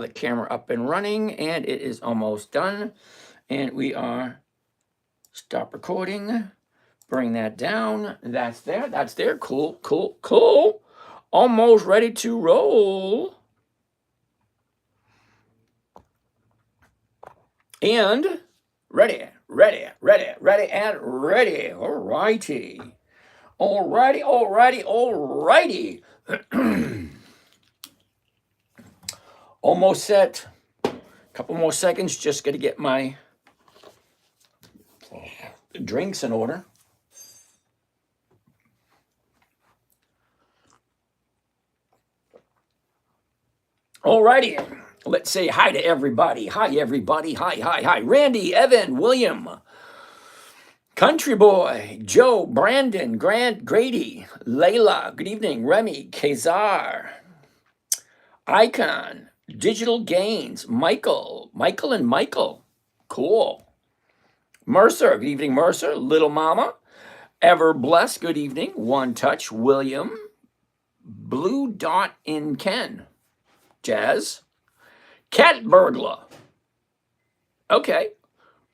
the camera up and running, and it is almost done. And we are stop recording. Bring that down. That's there. That's there. Cool, cool, cool. Almost ready to roll. And ready, ready, ready, ready, and ready. All righty. All righty, all righty, all righty. Almost set. Couple more seconds. Just got to get my drinks in order. All righty. Let's say hi to everybody. Hi, everybody. Hi, hi, hi. Randy, Evan, William, Country Boy, Joe, Brandon, Grant, Grady, Layla, good evening, Remy, Kazar, Icon, Digital Gains, Michael, and Michael, cool. Mercer, good evening, Mercer, Little Mama, Ever Blessed, good evening, One Touch, William, Blue Dot in Ken, Jazz, Cat Burglar, okay,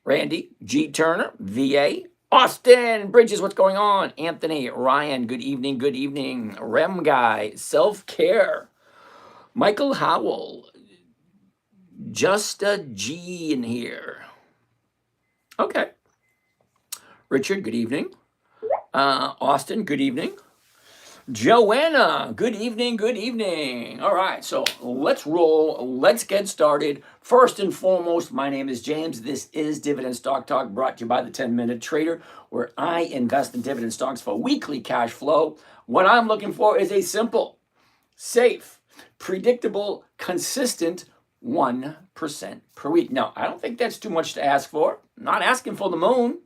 Randy, G. Turner, VA, Austin, Bridges, what's going on? Anthony, Ryan, good evening, good evening. Rem Guy, Self Care, Michael Howell, just a G in here. Okay. Richard, good evening. Austin, good evening. Joanna, good evening, good evening. All right, so let's roll. Let's get started. First and foremost, my name is James. This is Dividend Stock Talk brought to you by the 10-Minute Trader, where I invest in dividend stocks for weekly cash flow. What I'm looking for is a simple, safe, predictable, consistent 1% per week. Now, I don't think that's too much to ask for. I'm not asking for the moon.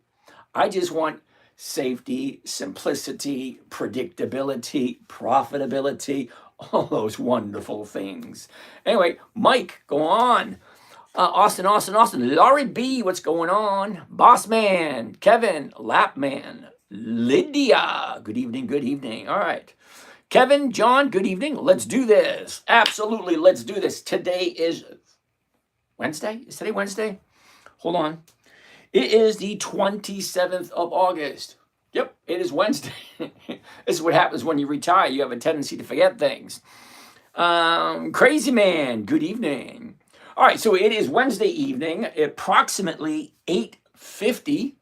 I just want safety, simplicity, predictability, profitability, all those wonderful things. Anyway, Mike, go on. Austin, Laurie B, what's going on? Boss Man, Kevin, Lapman, Lydia, good evening, good evening. All right. Kevin, John, good evening. Let's do this. Absolutely, let's do this. Today is Wednesday? Is today Wednesday? Hold on. It is the 27th of August. Yep, it is Wednesday. This is what happens when you retire. You have a tendency to forget things. Crazy Man, good evening. All right, so it is Wednesday evening, approximately 8:50.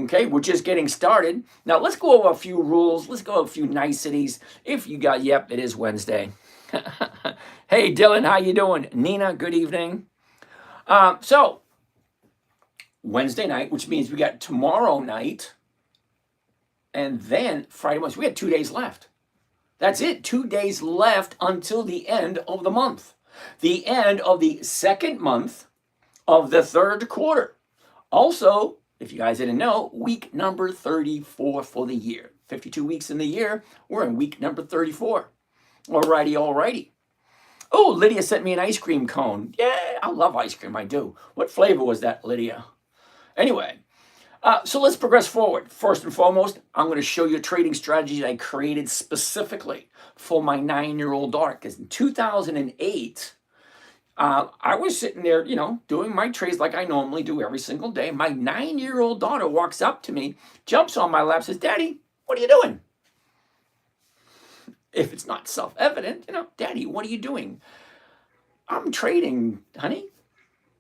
Okay, we're just getting started. Now, let's go over a few rules. Let's go over a few niceties. If you got, yep, it is Wednesday. Hey, Dylan, how you doing? Nina, good evening. So, Wednesday night, which means we got tomorrow night, and then Friday morning. So we had 2 days left. That's it. 2 days left until the end of the month. The end of the second month of the third quarter. Also, if you guys didn't know, week number 34 for the year. 52 weeks in the year. We're in week number 34. Alrighty, alrighty. Oh, Lydia sent me an ice cream cone. Yeah, I love ice cream. I do. What flavor was that, Lydia? Anyway, so let's progress forward. First and foremost, I'm going to show you a trading strategy that I created specifically for my 9-year-old daughter. Because in 2008, I was sitting there, doing my trades like I normally do every single day. My 9-year-old daughter walks up to me, jumps on my lap, says, "Daddy, what are you doing?" If it's not self-evident, "Daddy, what are you doing?" "I'm trading, honey."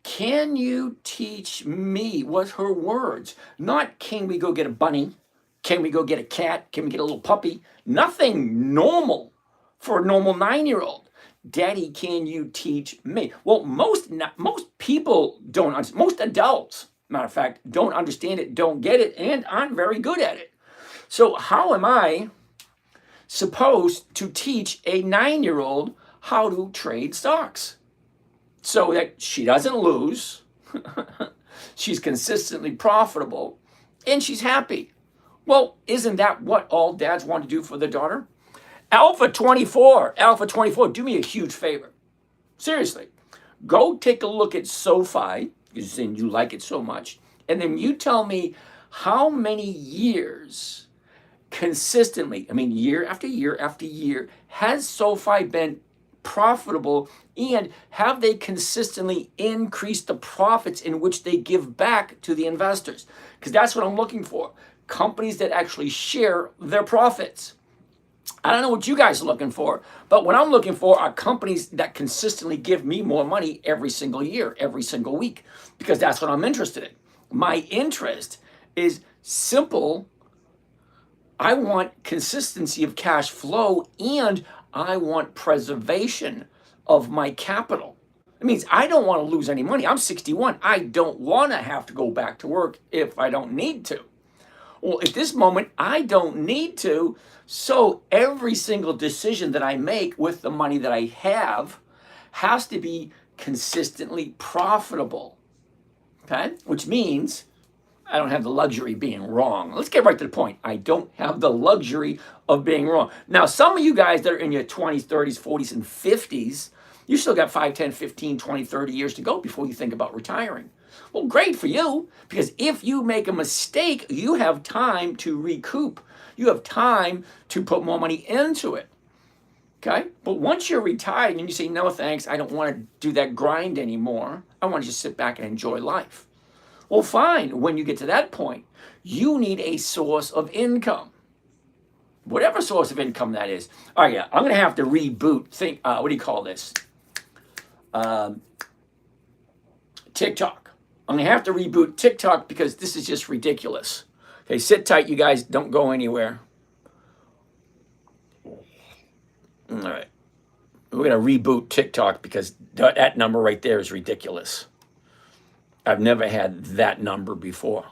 Can you teach me? Was her words. Not, can we go get a bunny? Can we go get a cat? Can we get a little puppy? Nothing normal for a normal 9-year-old. "Daddy, can you teach me?" Well, most people don't, most adults, matter of fact, don't understand it, don't get it, and I'm very good at it. So how am I supposed to teach a 9-year-old how to trade stocks so that she doesn't lose, she's consistently profitable, and she's happy? Well, isn't that what all dads want to do for their daughter? Alpha 24, do me a huge favor. Seriously, go take a look at SoFi, because you like it so much, and then you tell me how many years consistently, year after year after year, has SoFi been profitable, and have they consistently increased the profits in which they give back to the investors? Because that's what I'm looking for. Companies that actually share their profits. I don't know what you guys are looking for, but what I'm looking for are companies that consistently give me more money every single year, every single week, because that's what I'm interested in. My interest is simple. I want consistency of cash flow, and I want preservation of my capital. It means I don't want to lose any money. I'm 61. I don't want to have to go back to work if I don't need to. Well, at this moment, I don't need to. So every single decision that I make with the money that I have has to be consistently profitable. Okay? Which means I don't have the luxury of being wrong. Let's get right to the point. I don't have the luxury of being wrong. Now, some of you guys that are in your 20s, 30s, 40s, and 50s, you still got 5, 10, 15, 20, 30 years to go before you think about retiring. Well, great for you, because if you make a mistake, you have time to recoup. You have time to put more money into it. Okay? But once you're retired and you say, no, thanks, I don't want to do that grind anymore. I want to just sit back and enjoy life. Well, fine. When you get to that point, you need a source of income. Whatever source of income that is. Oh, yeah, I'm going to have to reboot. What do you call this? TikTok. I'm going to have to reboot TikTok because this is just ridiculous. Okay, sit tight, you guys. Don't go anywhere. All right. We're going to reboot TikTok because that number right there is ridiculous. I've never had that number before.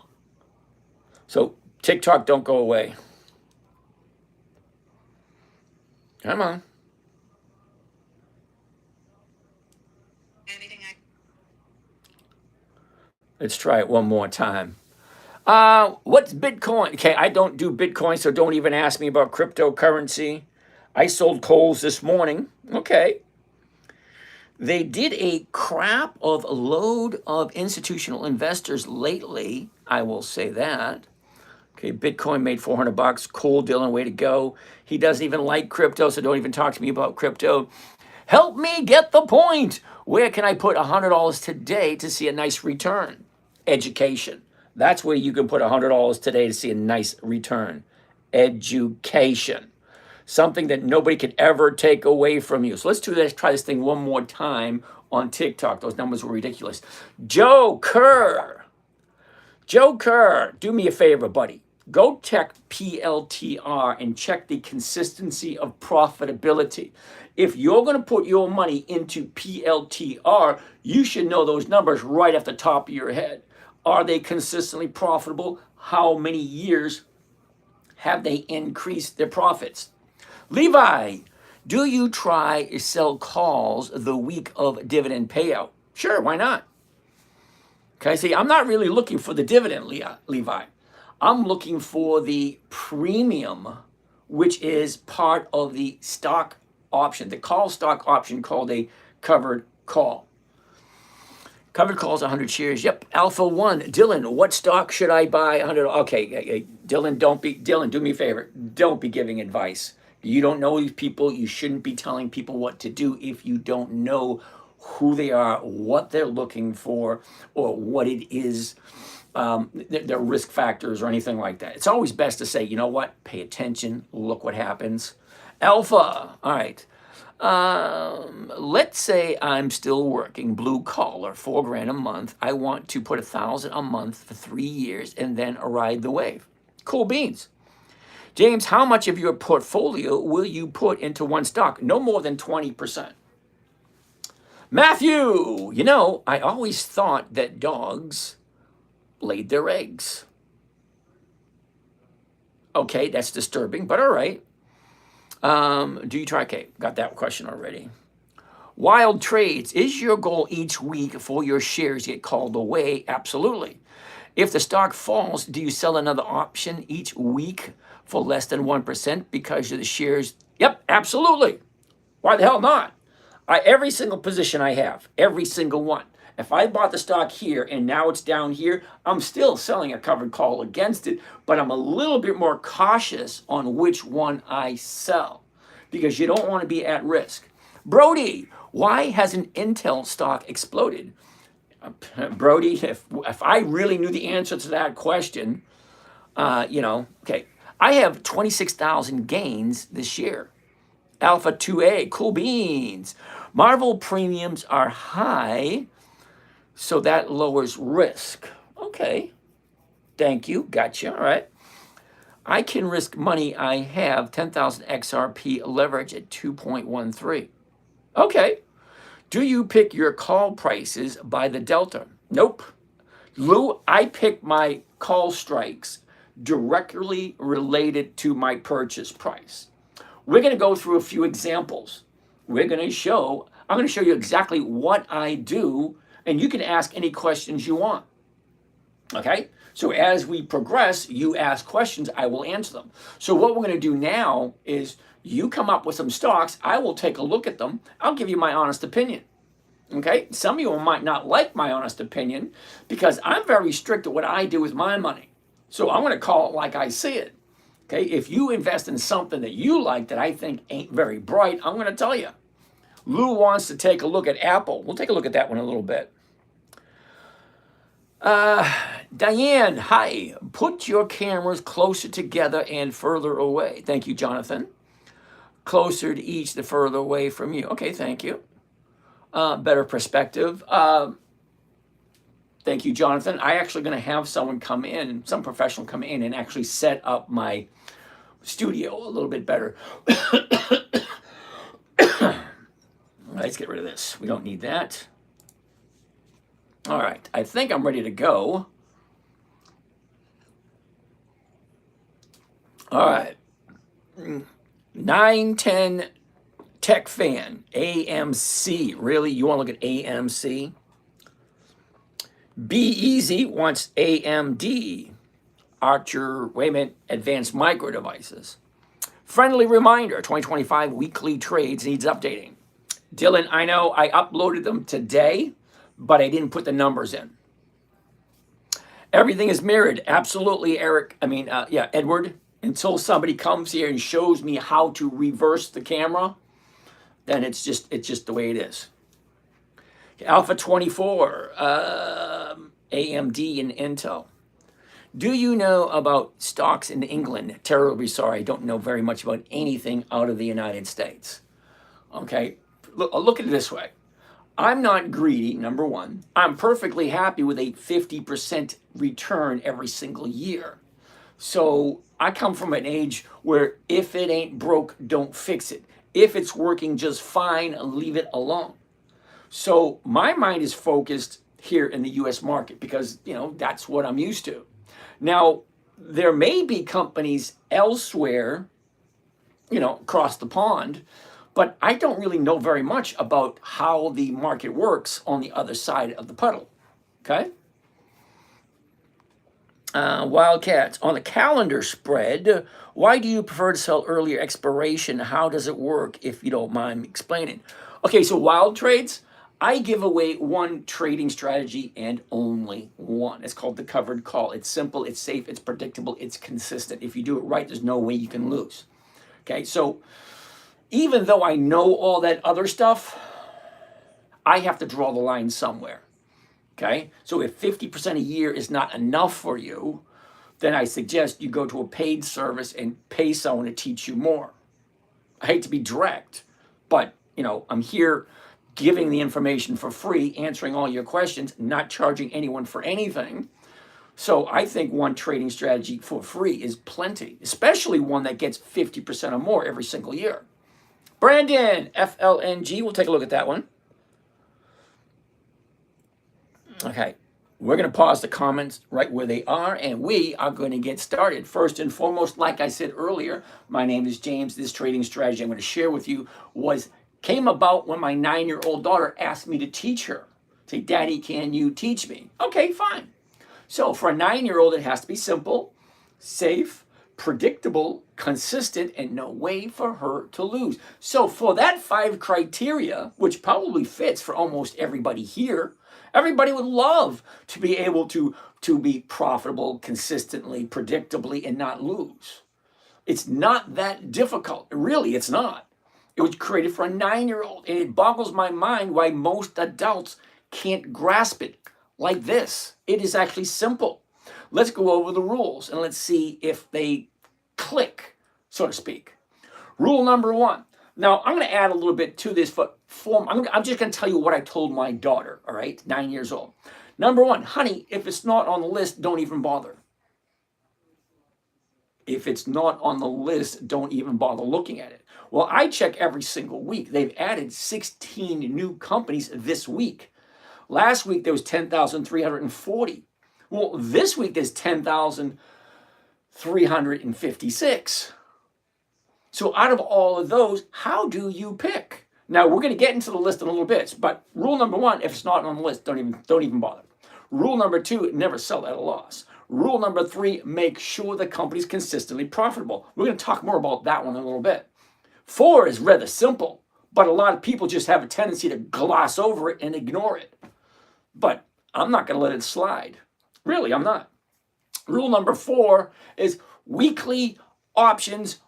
So TikTok, don't go away. Come on. Let's try it one more time. What's Bitcoin? Okay, I don't do Bitcoin, so don't even ask me about cryptocurrency. I sold coals this morning. Okay. They did a crap of a load of institutional investors lately. I will say that. Okay, Bitcoin made $400. Cool, Dylan, way to go. He doesn't even like crypto, so don't even talk to me about crypto. Help me get the point. Where can I put $100 today to see a nice return? Education. That's where you can put $100 today to see a nice return. Education. Something that nobody could ever take away from you. So let's do this. Try this thing one more time on TikTok. Those numbers were ridiculous. Joe Kerr. Joe Kerr, do me a favor, buddy. Go check PLTR and check the consistency of profitability. If you're going to put your money into PLTR, you should know those numbers right off the top of your head. Are they consistently profitable? How many years have they increased their profits? Levi, do you try to sell calls the week of dividend payout? Sure, why not? Okay, see, I'm not really looking for the dividend, Levi. I'm looking for the premium, which is part of the stock option, the call stock option called a covered call. Covered calls 100 shares. Yep. Alpha 1. Dylan, what stock should I buy? 100. Okay, Dylan, Dylan, do me a favor. Don't be giving advice. You don't know these people. You shouldn't be telling people what to do if you don't know who they are, what they're looking for, or what it is, their risk factors or anything like that. It's always best to say, you know what? Pay attention. Look what happens. Alpha. All right. Let's say I'm still working blue collar, $4,000 a month. I want to put $1,000 a month for 3 years and then ride the wave. Cool beans. James, how much of your portfolio will you put into one stock? No more than 20%. Matthew, you know, I always thought that dogs laid their eggs. Okay, that's disturbing, but all right. Do you try? Okay, got that question already. Wild trades. Is your goal each week for your shares get called away? Absolutely. If the stock falls, do you sell another option each week for less than 1% because of the shares? Yep, absolutely. Why the hell not? Every single position I have, every single one. If I bought the stock here and now it's down here, I'm still selling a covered call against it, but I'm a little bit more cautious on which one I sell because you don't want to be at risk. Brody, why hasn't Intel stock exploded? Brody, if I really knew the answer to that question, okay, I have 26,000 gains this year. Alpha 2A, cool beans. Marvel premiums are high, so that lowers risk. Okay, thank you, gotcha, all right. I can risk money. I have 10,000 XRP leverage at 2.13. Okay. Do you pick your call prices by the delta? Nope. Lou, I pick my call strikes directly related to my purchase price. We're going to go through a few examples. I'm going to show you exactly what I do, and you can ask any questions you want. Okay? So as we progress, you ask questions, I will answer them. So what we're going to do now is you come up with some stocks, I will take a look at them, I'll give you my honest opinion. Okay? Some of you might not like my honest opinion because I'm very strict at what I do with my money. So I'm going to call it like I see it. Okay? If you invest in something that you like that I think ain't very bright, I'm going to tell you. Lou wants to take a look at Apple. We'll take a look at that one in a little bit. Diane, hi. Put your cameras closer together and further away. Thank you, Jonathan. Closer to each, the further away from you. Okay, thank you. Better perspective. Thank you, Jonathan. I actually going to have someone come in, some professional come in and actually set up my studio a little bit better. Let's get rid of this. We don't need that. All right, I think I'm ready to go. All right. 910 Tech Fan, AMC. Really? You want to look at AMC? Be Easy wants AMD. Archer, wait a minute, Advanced Micro Devices. Friendly reminder, 2025 weekly trades needs updating. Dylan, I know I uploaded them today, but I didn't put the numbers in. Everything is mirrored. Absolutely, Eric. Edward. Until somebody comes here and shows me how to reverse the camera, then it's just the way it is. Alpha 24, AMD and Intel. Do you know about stocks in England? Terribly sorry, I don't know very much about anything out of the United States. Okay, look at it this way. I'm not greedy, number one. I'm perfectly happy with a 50% return every single year. So I come from an age where if it ain't broke, don't fix it. If it's working just fine, leave it alone. So my mind is focused here in the US market because, that's what I'm used to. Now, there may be companies elsewhere, across the pond, but I don't really know very much about how the market works on the other side of the puddle. Okay? Wildcats, on the calendar spread, why do you prefer to sell earlier expiration? How does it work, if you don't mind explaining? Okay, so wild trades, I give away one trading strategy and only one. It's called the covered call. It's simple, it's safe, it's predictable, it's consistent. If you do it right, there's no way you can lose. Okay, so even though I know all that other stuff, I have to draw the line somewhere. Okay, so if 50% a year is not enough for you, then I suggest you go to a paid service and pay someone to teach you more. I hate to be direct, but I'm here giving the information for free, answering all your questions, not charging anyone for anything. So I think one trading strategy for free is plenty, especially one that gets 50% or more every single year. Brandon, FLNG, we'll take a look at that one. Okay, we're going to pause the comments right where they are, and we are going to get started. First and foremost, like I said earlier, my name is James. This trading strategy I'm going to share with you came about when my 9-year-old daughter asked me to teach her. Say, Daddy, can you teach me? Okay, fine. So for a 9-year-old, it has to be simple, safe, predictable, consistent, and no way for her to lose. So for that 5 criteria, which probably fits for almost everybody here, everybody would love to be able to be profitable consistently, predictably, and not lose. It's not that difficult. Really, it's not. It was created for a 9-year-old. And it boggles my mind why most adults can't grasp it like this. It is actually simple. Let's go over the rules and let's see if they click, so to speak. Rule number 1. Now, I'm going to add a little bit to this form. I'm just going to tell you what I told my daughter, all right, 9 years old. Number 1, honey, if it's not on the list, don't even bother. If it's not on the list, don't even bother looking at it. Well, I check every single week. They've added 16 new companies this week. Last week, there was 10,340. Well, this week, there's 10,356. So out of all of those, how do you pick? Now, we're going to get into the list in a little bit, but rule number 1, if it's not on the list, don't even bother. Rule number 2, never sell at a loss. Rule number 3, make sure the company's consistently profitable. We're going to talk more about that one in a little bit. 4 is rather simple, but a lot of people just have a tendency to gloss over it and ignore it. But I'm not going to let it slide. Really, I'm not. Rule number 4 is weekly options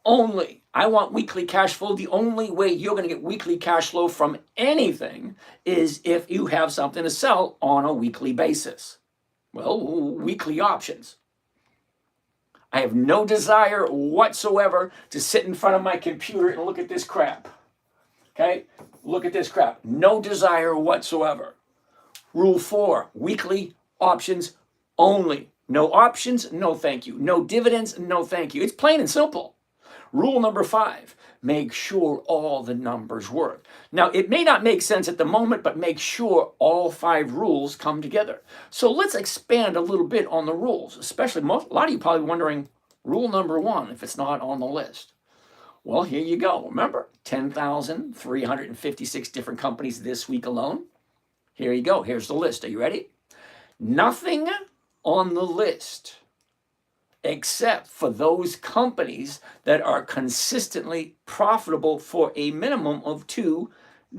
only. I want weekly cash flow. The only way you're going to get weekly cash flow from anything is if you have something to sell on a weekly basis. Well, weekly options. I have no desire whatsoever to sit in front of my computer and look at this crap. Okay? Look at this crap. No desire whatsoever. Rule 4, weekly options only. No options, no thank you. No dividends, no thank you. It's plain and simple. Rule number 5, make sure all the numbers work. Now, it may not make sense at the moment, but make sure all 5 rules come together. So let's expand a little bit on the rules, especially a lot of you probably wondering, rule number 1, if it's not on the list. Well, here you go. Remember, 10,356 different companies this week alone. Here you go. Here's the list. Are you ready? Nothing on the list except for those companies that are consistently profitable for a minimum of 2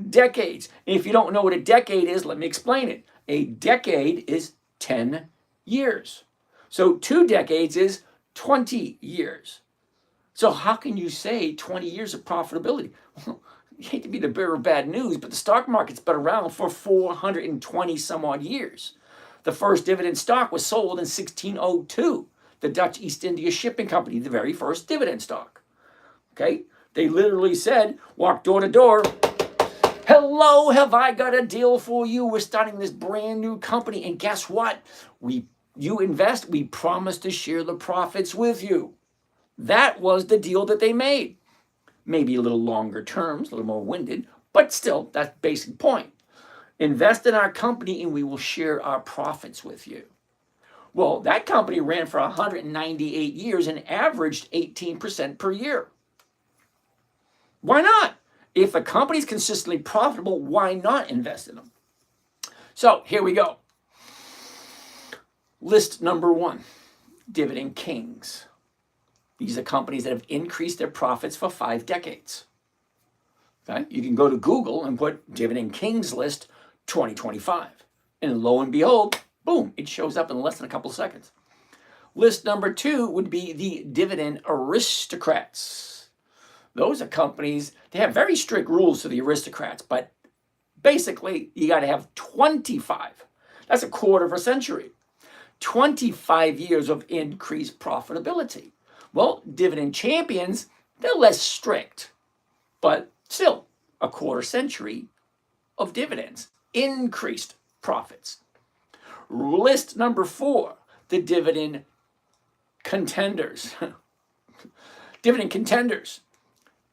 decades. And if you don't know what a decade is, let me explain it. A decade is 10 years. So 2 decades is 20 years. So how can you say 20 years of profitability? Well, you hate to be the bearer of bad news, but the stock market's been around for 420 some odd years. The first dividend stock was sold in 1602. The Dutch East India Shipping Company, the very first dividend stock. Okay? They literally said, walk door to door, hello, have I got a deal for you? We're starting this brand new company. And guess what? You invest, we promise to share the profits with you. That was the deal that they made. Maybe a little longer terms, a little more winded, but still, that's the basic point. Invest in our company and we will share our profits with you. Well, that company ran for 198 years and averaged 18% per year. Why not? If a company's consistently profitable, why not invest in them? So here we go. List number 1, Dividend Kings. These are companies that have increased their profits for 5 decades. Okay? You can go to Google and put Dividend Kings list 2025. And lo and behold, boom, it shows up in less than a couple of seconds. List number 2 would be the Dividend Aristocrats. Those are companies, they have very strict rules to the aristocrats, but basically you got to have 25. That's a quarter of a century. 25 years of increased profitability. Well, Dividend Champions, they're less strict, but still a quarter century of dividends, increased profits. List number 4, the Dividend Contenders. Dividend Contenders,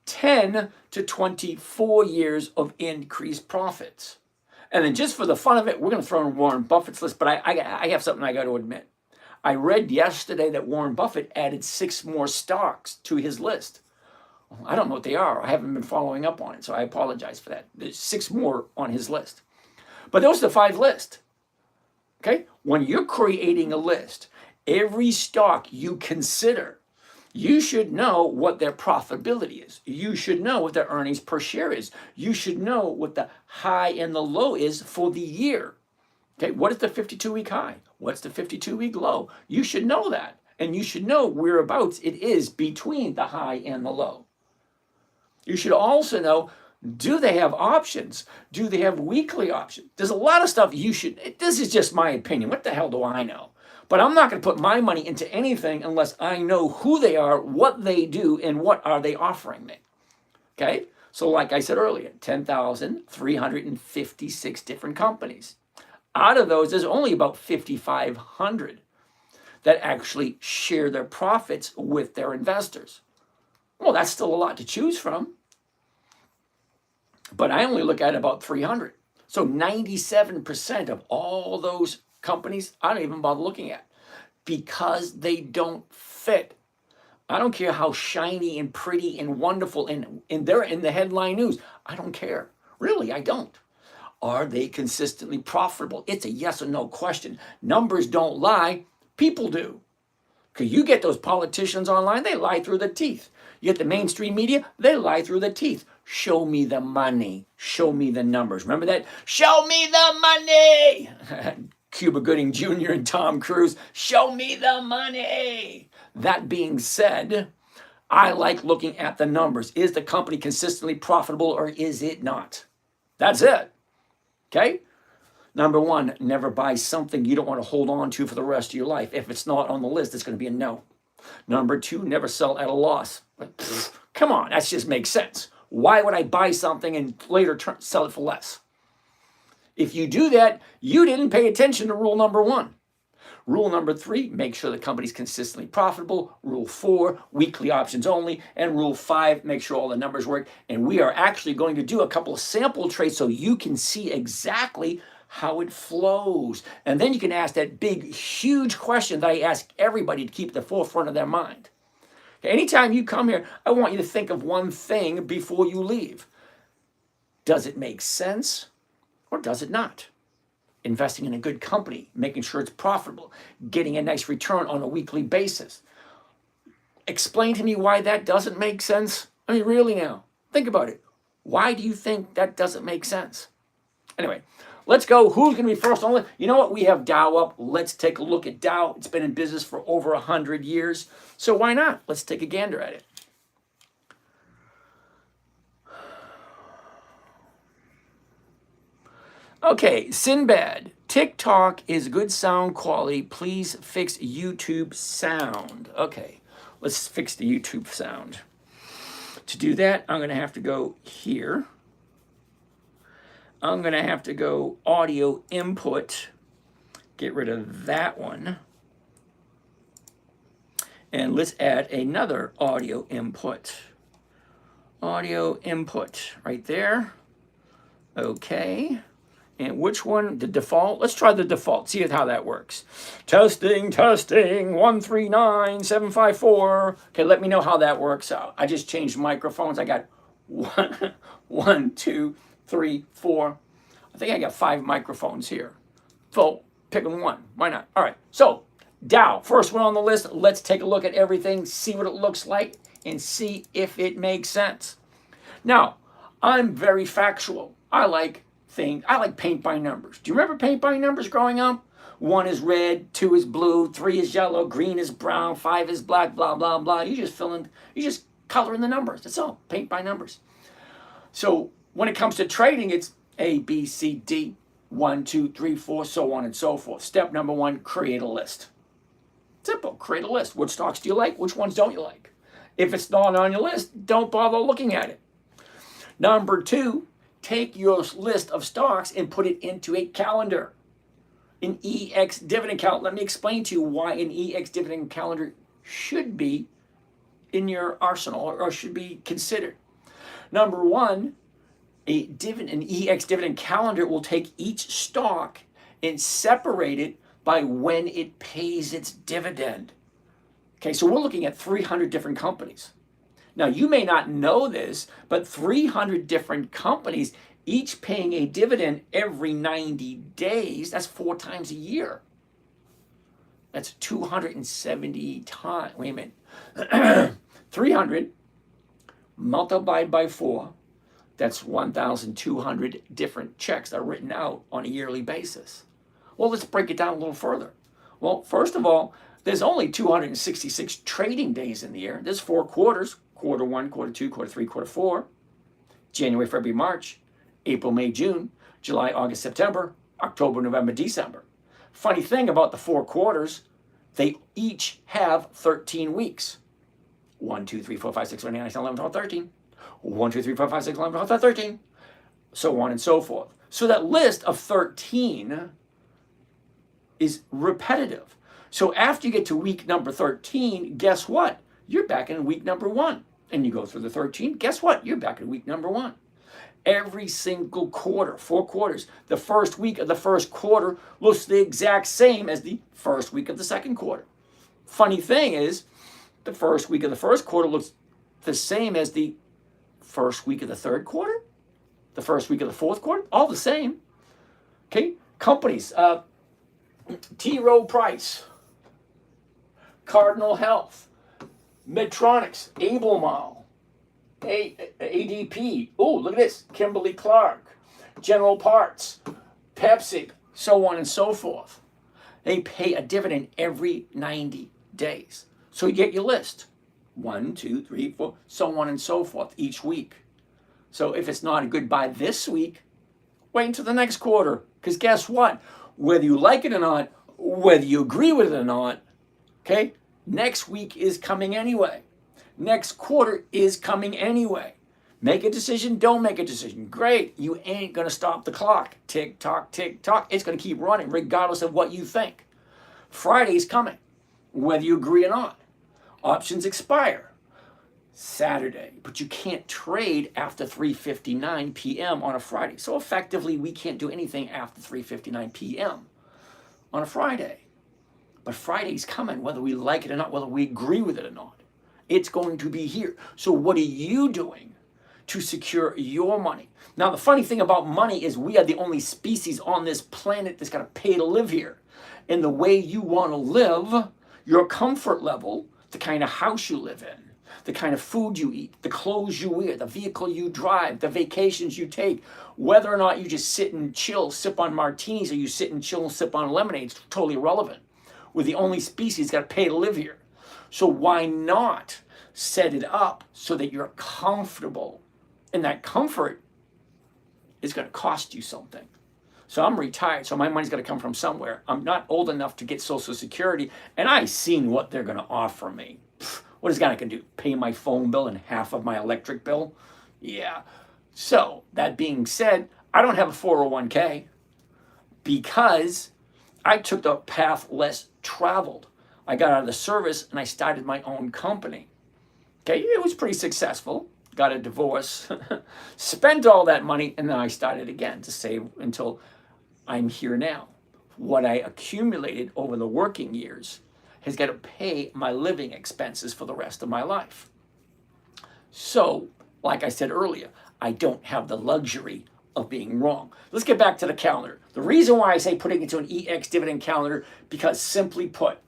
10 to 24 years of increased profits. And then just for the fun of it, we're going to throw in Warren Buffett's list, but I have something I got to admit. I read yesterday that Warren Buffett added 6 more stocks to his list. I don't know what they are. I haven't been following up on it, so I apologize for that. There's 6 more on his list. But those are the 5 lists. Okay? When you're creating a list, every stock you consider, you should know what their profitability is. You should know what their earnings per share is. You should know what the high and the low is for the year. Okay, what is the 52-week high? What's the 52-week low? You should know that. And you should know whereabouts it is between the high and the low. You should also know, do they have options? Do they have weekly options? There's a lot of stuff you should, this is just my opinion. What the hell do I know? But I'm not going to put my money into anything unless I know who they are, what they do, and what are they offering me. Okay? So like I said earlier, 10,356 different companies. Out of those, there's only about 5,500 that actually share their profits with their investors. Well, that's still a lot to choose from. But I only look at about 300. So 97% of all those companies, I don't even bother looking at because they don't fit. I don't care how shiny and pretty and wonderful and they're in the headline news. I don't care. Really, I don't. Are they consistently profitable? It's a yes or no question. Numbers don't lie. People do. Because you get those politicians online, they lie through the teeth. You get the mainstream media, they lie through the teeth. Show me the money. Show me the numbers. Remember that? Show me the money. Cuba Gooding Jr. and Tom Cruise. Show me the money. That being said, I like looking at the numbers. Is the company consistently profitable or is it not? That's it. Okay? Number one, never buy something you don't want to hold on to for the rest of your life. If it's not on the list, it's going to be a no. Number two, never sell at a loss. Come on, that just makes sense. Why would I buy something and later sell it for less? If you do that, you didn't pay attention to rule number one. Rule number three, make sure the company's consistently profitable. Rule four, weekly options only. And rule five, make sure all the numbers work. And we are actually going to do a couple of sample trades so you can see exactly how it flows. And then you can ask that big, huge question that I ask everybody to keep at the forefront of their mind. Anytime you come here, I want you to think of one thing before you leave. Does it make sense or does it not? Investing in a good company, making sure it's profitable, getting a nice return on a weekly basis. Explain to me why that doesn't make sense. I mean, really now, think about it. Why do you think that doesn't make sense? Anyway, let's go. Who's going to be first on the list? You know what? We have Dow up. Let's take a look at Dow. It's been in business for over 100 years. So why not? Let's take a gander at it. Okay, Sinbad. TikTok is good sound quality. Please fix YouTube sound. Okay, let's fix the YouTube sound. To do that, I'm going to have to go here. I'm going to have to go audio input. Get rid of that one. And let's add another audio input. Audio input right there. Okay. And which one? The default? Let's try the default. See how that works. Testing, 139754. Okay, let me know how that works out. I just changed microphones. I got one, two, 3, 4. I think I got 5 microphones here. So picking one. Why not? All right. So Dow, first one on the list. Let's take a look at everything, see what it looks like, and see if it makes sense. Now, I'm very factual. I like paint by numbers. Do you remember paint by numbers growing up? 1 is red, 2 is blue, 3 is yellow, green is brown, 5 is black, blah, blah, blah. You just color in the numbers. That's all. Paint by numbers. So when it comes to trading, it's A, B, C, D, 1, 2, 3, 4, so on and so forth. Step number 1, create a list. Simple. Create a list. What stocks do you like? Which ones don't you like? If it's not on your list, don't bother looking at it. Number 2, take your list of stocks and put it into a calendar, an EX dividend calendar. Let me explain to you why an EX dividend calendar should be in your arsenal or should be considered. Number 1, an EX dividend calendar will take each stock and separate it by when it pays its dividend. Okay, so we're looking at 300 different companies. Now, you may not know this, but 300 different companies, each paying a dividend every 90 days, that's 4 times a year. That's 270 times. Wait a minute. 300 multiplied by 4, that's 1,200 different checks that are written out on a yearly basis. Well, let's break it down a little further. Well, first of all, there's only 266 trading days in the year. There's 4 quarters. Quarter 1, quarter 2, quarter 3, quarter 4. January, February, March, April, May, June, July, August, September, October, November, December. Funny thing about the 4 quarters, they each have 13 weeks. 1, 2, 3, 4, 5, 6, 7, 8, 9, 10, 11, 12, 13. 1, 2, 3, 4, 5, 6, 11, 12, 13. So on and so forth. So that list of 13 is repetitive. So after you get to week number 13, guess what? You're back in week number 1. And you go through the 13, guess what? You're back in week number 1. Every single quarter, 4 quarters, the first week of the first quarter looks the exact same as the first week of the second quarter. Funny thing is, the first week of the first quarter looks the same as the first week of the third quarter, the first week of the fourth quarter, all the same. Okay, companies, T. Rowe Price, Cardinal Health, Medtronics, Albemarle, ADP. Oh, look at this. Kimberly-Clark, General Parts, Pepsi, so on and so forth. They pay a dividend every 90 days. So you get your list. 1, 2, 3, 4, so on and so forth each week. So if it's not a good buy this week, wait until the next quarter. Because guess what? Whether you like it or not, whether you agree with it or not, okay, next week is coming anyway. Next quarter is coming anyway. Make a decision, don't make a decision. Great, you ain't going to stop the clock. Tick tock, tick tock. It's going to keep running regardless of what you think. Friday's coming, whether you agree or not. Options expire Saturday, but you can't trade after 3:59 p.m. on a Friday. So effectively, we can't do anything after 3:59 p.m. on a Friday. But Friday's coming, whether we like it or not, whether we agree with it or not. It's going to be here. So what are you doing to secure your money? Now, the funny thing about money is we are the only species on this planet that's got to pay to live here. And the way you want to live, your comfort level, the kind of house you live in, the kind of food you eat, the clothes you wear, the vehicle you drive, the vacations you take, whether or not you just sit and chill, sip on martinis, or you sit and chill and sip on lemonade, it's totally irrelevant. We're the only species got to pay to live here. So why not set it up so that you're comfortable? And that comfort is going to cost you something. So I'm retired, so my money's got to come from somewhere. I'm not old enough to get Social Security, and I've seen what they're going to offer me. What is that going to do? Pay my phone bill and half of my electric bill? Yeah. So that being said, I don't have a 401k because I took the path less traveled. I got out of the service and I started my own company. Okay, it was pretty successful. Got a divorce, spent all that money, and then I started again to save until I'm here now. What I accumulated over the working years has got to pay my living expenses for the rest of my life. So, like I said earlier, I don't have the luxury of being wrong. Let's get back to the calendar. The reason why I say putting it into an EX dividend calendar, because simply put,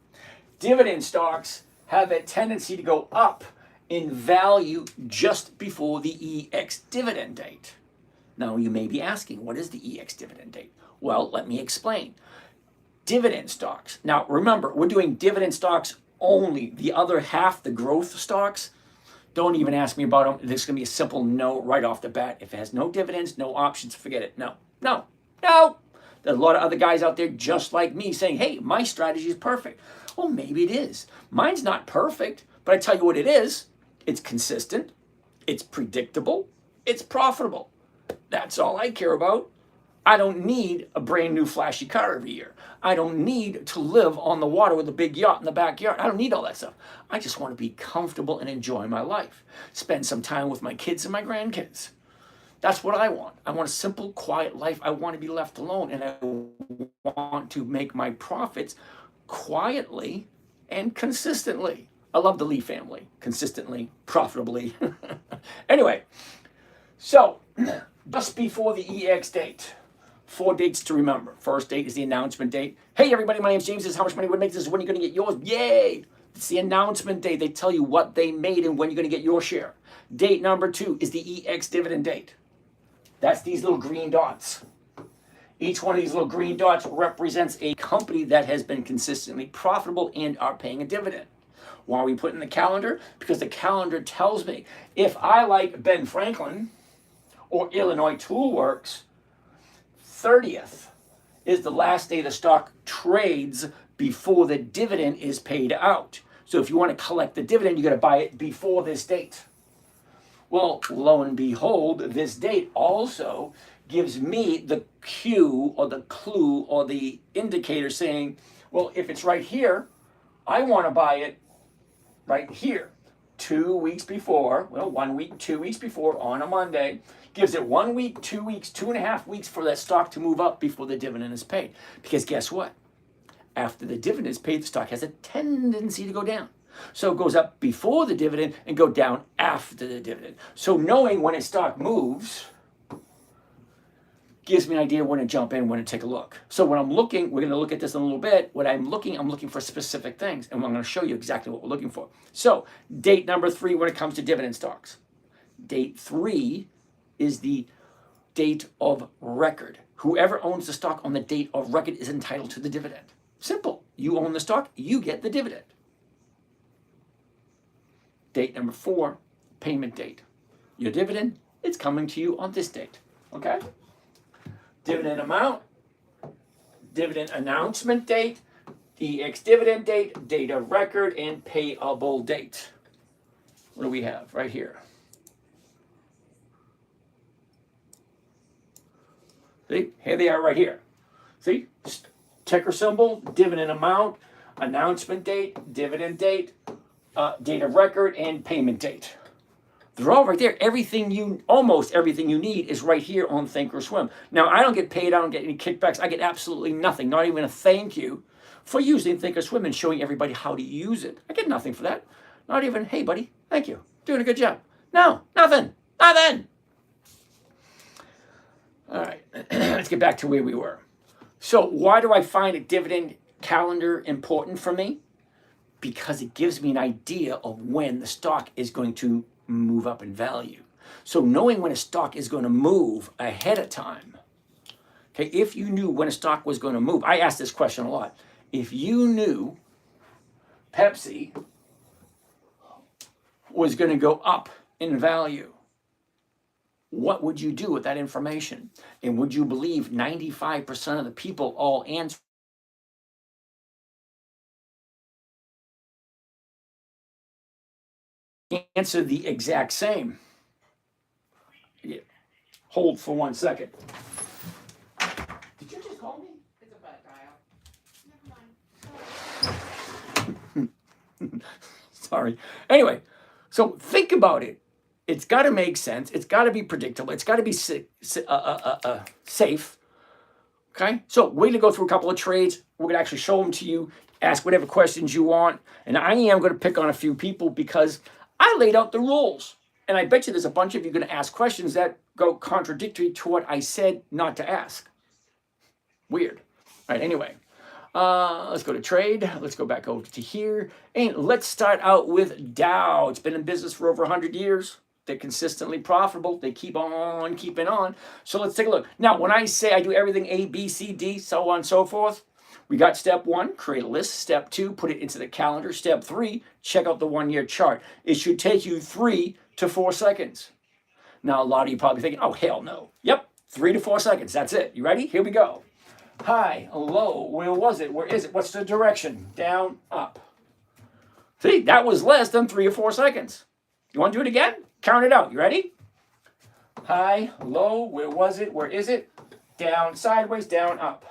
dividend stocks have a tendency to go up in value just before the EX dividend date. Now you may be asking, what is the EX dividend date? Well, let me explain. Dividend stocks. Now remember, we're doing dividend stocks only. The other half, the growth stocks, don't even ask me about them. There's going to be a simple no right off the bat. If it has no dividends, no options, forget it. No. There's a lot of other guys out there just like me saying, hey, my strategy is perfect. Well, maybe it is. Mine's not perfect, but I tell you what it is. It's consistent. It's predictable. It's profitable. That's all I care about. I don't need a brand new flashy car every year. I don't need to live on the water with a big yacht in the backyard. I don't need all that stuff. I just want to be comfortable and enjoy my life. Spend some time with my kids and my grandkids. That's what I want. I want a simple, quiet life. I want to be left alone, and I want to make my profits quietly and consistently. I love the Lee family. Consistently, profitably. Anyway, so just before the EX date, 4 dates to remember. First date is the announcement date. Hey, everybody, my name's James. This is how much money would make. This is when you're going to get yours. Yay! It's the announcement date. They tell you what they made and when you're going to get your share. Date number 2 is the EX dividend date. That's these little green dots. Each one of these little green dots represents a company that has been consistently profitable and are paying a dividend. Why are we putting the calendar? Because the calendar tells me if I like Ben Franklin or Illinois Tool Works, 30th is the last day the stock trades before the dividend is paid out. So if you want to collect the dividend, you got to buy it before this date. Well, lo and behold, this date also gives me the cue or the clue or the indicator saying, well, if it's right here, I want to buy it right here. 2 weeks before, well, 1 week, 2 weeks before on a Monday, gives it 1 week, 2 weeks, 2.5 weeks for that stock to move up before the dividend is paid. Because guess what? After the dividend is paid, the stock has a tendency to go down. So it goes up before the dividend and go down after the dividend. So knowing when a stock moves gives me an idea when to jump in, when to take a look. So when I'm looking, we're going to look at this in a little bit. When I'm looking for specific things, and I'm going to show you exactly what we're looking for. So date number 3 when it comes to dividend stocks. Date 3 is the date of record. Whoever owns the stock on the date of record is entitled to the dividend. Simple. You own the stock, you get the dividend. Date number 4, payment date. Your dividend, it's coming to you on this date. Okay? Dividend amount, dividend announcement date, the ex-dividend date, date of record, and payable date. What do we have right here? See, here they are right here. See, ticker symbol, dividend amount, announcement date, dividend date, date of record, and payment date. They're all right there. Almost everything you need is right here on Thinkorswim. Now, I don't get paid. I don't get any kickbacks. I get absolutely nothing, not even a thank you for using Thinkorswim and showing everybody how to use it. I get nothing for that. Not even, hey, buddy, thank you. Doing a good job. No, nothing. Nothing. All right, let's get back to where we were. So why do I find a dividend calendar important for me? Because it gives me an idea of when the stock is going to move up in value. So knowing when a stock is going to move ahead of time, okay, if you knew when a stock was going to move, I ask this question a lot. If you knew Pepsi was going to go up in value, what would you do with that information? And would you believe 95% of the people all answer the exact same? Yeah. Hold for 1 second. Did you just call me? It's a butt dial. Never mind. Sorry. Anyway, so think about it. It's got to make sense. It's got to be predictable. It's got to be safe. Okay? So we're going to go through a couple of trades. We're going to actually show them to you. Ask whatever questions you want. And I am going to pick on a few people because I laid out the rules. And I bet you there's a bunch of you going to ask questions that go contradictory to what I said not to ask. Weird. All right, anyway. Let's go to trade. Let's go back over to here. And let's start out with Dow. It's been in business for over 100 years. They're consistently profitable. They keep on keeping on. So let's take a look. Now, when I say I do everything A, B, C, D, so on and so forth, we got step 1, create a list. Step 2, put it into the calendar. Step 3, check out the 1-year chart. It should take you 3 to 4 seconds. Now, a lot of you probably thinking, oh, hell no. Yep, 3 to 4 seconds. That's it. You ready? Here we go. High, low, where was it? Where is it? What's the direction? Down, up. See, that was less than 3 or 4 seconds. You want to do it again? Count it out. You ready? High, low, where was it? Where is it? Down, sideways, down, up.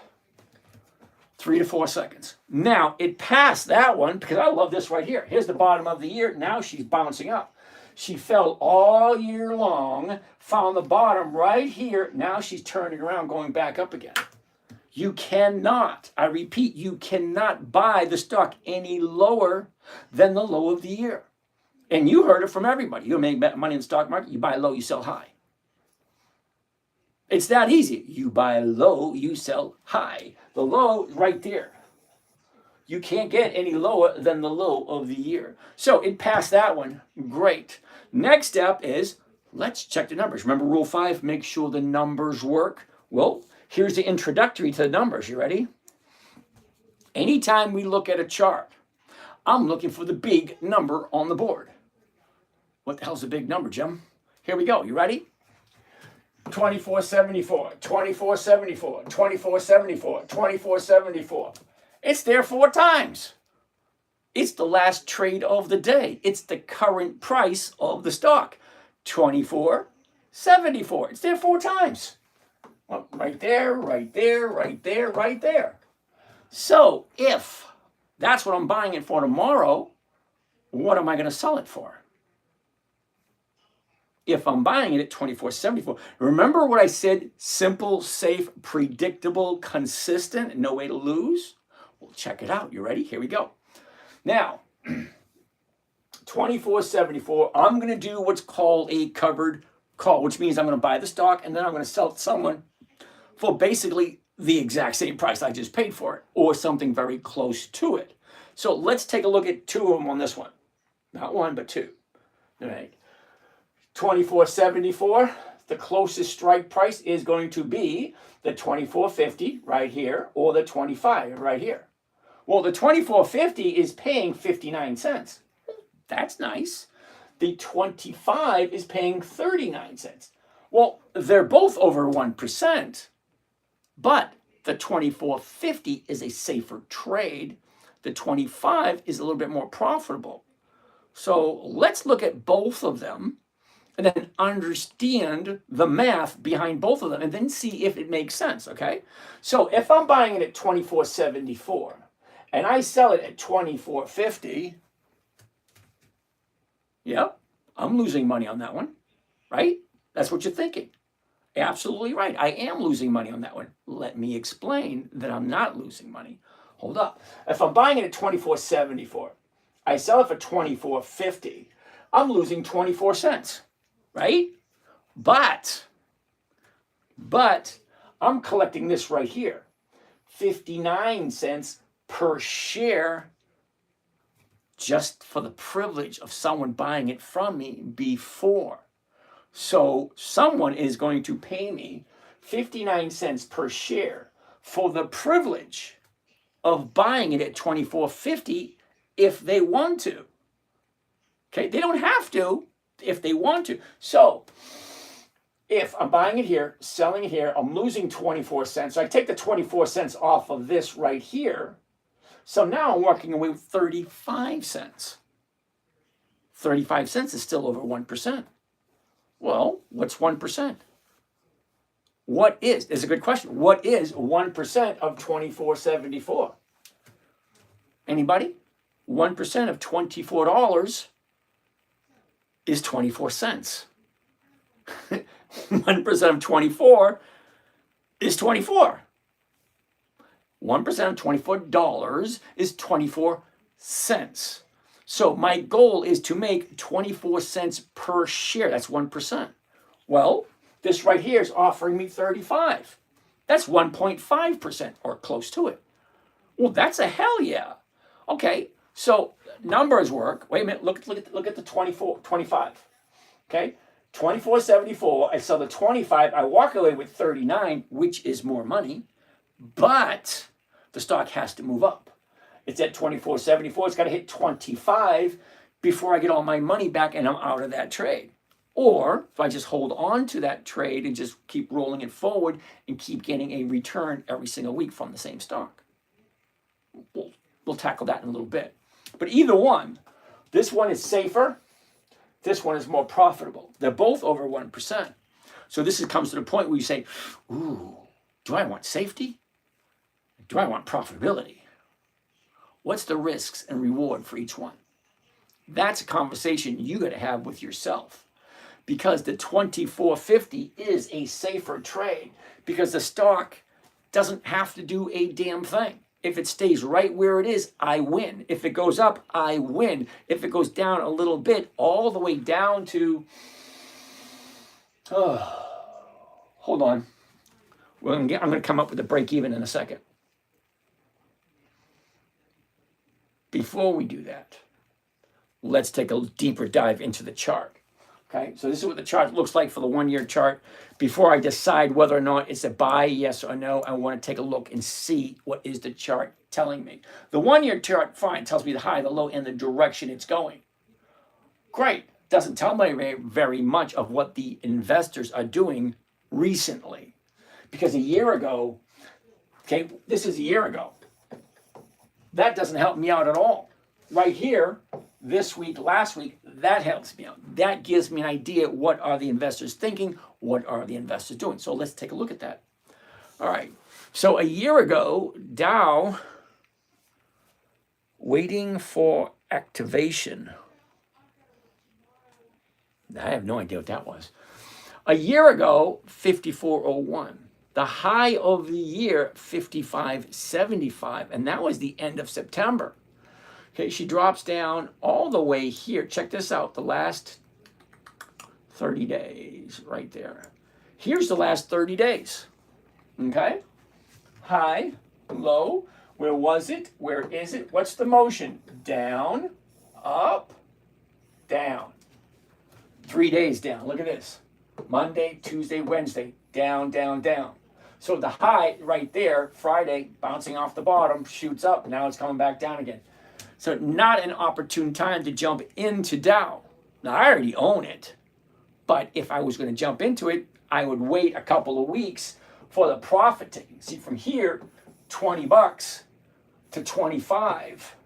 3 to 4 seconds. Now, it passed that one because I love this right here. Here's the bottom of the year. Now she's bouncing up. She fell all year long, found the bottom right here. Now she's turning around, going back up again. You cannot, I repeat, you cannot buy the stock any lower than the low of the year. And you heard it from everybody. You make money in the stock market, you buy low, you sell high. It's that easy. You buy low, you sell high. The low is right there. You can't get any lower than the low of the year. So it passed that one. Great. Next step is, let's check the numbers. Remember rule 5, make sure the numbers work. Well, here's the introductory to the numbers. You ready? Anytime we look at a chart, I'm looking for the big number on the board. What the hell's a big number, Jim? Here we go. You ready? 24.74, 24.74, 24.74, 24.74. It's there 4 times. It's the last trade of the day. It's the current price of the stock. 24.74. It's there 4 times. Well, right there, right there, right there, right there. So if that's what I'm buying it for tomorrow, what am I going to sell it for? If I'm buying it at 24.74, remember what I said? Simple, safe, predictable, consistent, no way to lose? Well, check it out. You ready? Here we go. Now, 24.74, I'm going to do what's called a covered call, which means I'm going to buy the stock and then I'm going to sell it to someone for basically the exact same price I just paid for it, or something very close to it. So let's take a look at 2 of them on this one. Not 1, but 2. All right. 24.74, the closest strike price is going to be the 24.50 right here, or the 25 right here. Well, the 24.50 is paying 59 cents. That's nice. The 25 is paying 39 cents. Well, they're both over 1%, but the 24.50 is a safer trade. The 25 is a little bit more profitable. So let's look at both of them and then understand the math behind both of them and then see if it makes sense, okay? So if I'm buying it at 24.74 and I sell it at 24.50, yep, I'm losing money on that one, right? That's what you're thinking. Absolutely right. I am losing money on that one. Let me explain that I'm not losing money. Hold up. If I'm buying it at 24.74, I sell it for 24.50, I'm losing 24 cents. Right? But I'm collecting this right here. 59 cents per share just for the privilege of someone buying it from me before. So someone is going to pay me 59 cents per share for the privilege of buying it at 24.50 if they want to. Okay, they don't have to if they want to. So if I'm buying it here, selling it here, I'm losing 24 cents. So I take the 24 cents off of this right here. So now I'm walking away with 35 cents. 35 cents is still over 1%. Well, what's 1%? What is, it's a good question. What is 1% of 24.74? Anybody? 1% of $24 is 24 cents. 1% of 24 is 24. 1% of $24 is 24 cents. So my goal is to make 24 cents per share. That's 1%. Well, this right here is offering me 35. That's 1.5% or close to it. Well, that's a hell yeah. Okay, so numbers work. Wait a minute, look at the 25. Okay, 24.74. I sell the 25. I walk away with 39, which is more money, but the stock has to move up. It's at 24.74. It's got to hit 25 before I get all my money back and I'm out of that trade. Or if I just hold on to that trade and just keep rolling it forward and keep getting a return every single week from the same stock. We'll tackle that in a little bit. But either one, this one is safer. This one is more profitable. They're both over 1%. So this comes to the point where you say, ooh, do I want safety? Do I want profitability? What's the risks and reward for each one? That's a conversation you got to have with yourself. Because the 24.50 is a safer trade because the stock doesn't have to do a damn thing. If it stays right where it is, I win. If it goes up, I win. If it goes down a little bit, all the way down to, hold on. Well, I'm going to come up with a break even in a second. Before we do that, let's take a deeper dive into the chart. Okay, so this is what the chart looks like for the 1 year chart. Before I decide whether or not it's a buy, yes or no, I want to take a look and see what is the chart telling me. The 1 year chart, fine, tells me the high, the low, and the direction it's going. Great. Doesn't tell me very much of what the investors are doing recently. Because a year ago, okay, this is a year ago. That doesn't help me out at all. Right here, this week, last week, that helps me out. That gives me an idea, what are the investors thinking? What are the investors doing? So let's take a look at that. All right. So a year ago, Dow, waiting for activation. I have no idea what that was. A year ago, 54.01. The high of the year, 55.75. And that was the end of September. Okay, she drops down all the way here. Check this out, the last 30 days right there. Here's the last 30 days. Okay? High, low. Where was it? Where is it? What's the motion? Down, up, down. 3 days down. Look at this. Monday, Tuesday, Wednesday. Down, down, down. So the high right there, Friday, bouncing off the bottom, shoots up. Now it's coming back down again. So not an opportune time to jump into Dow. Now, I already own it. But if I was going to jump into it, I would wait a couple of weeks for the profit taking. See, from here, $20 to 25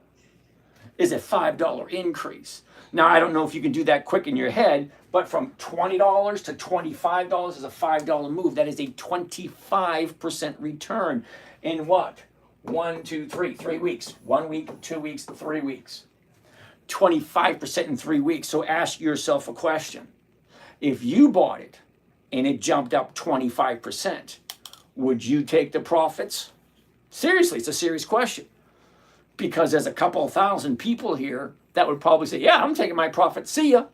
is a $5 increase. Now, I don't know if you can do that quick in your head, but from $20 to $25 is a $5 move. That is a 25% return in what? 1, 2, 3, 3 weeks. 1 week, 2 weeks, 3 weeks. 25% in 3 weeks. So ask yourself a question. If you bought it and it jumped up 25%, would you take the profits? Seriously, it's a serious question. Because there's a couple of thousand people here that would probably say, yeah, I'm taking my profits, see ya.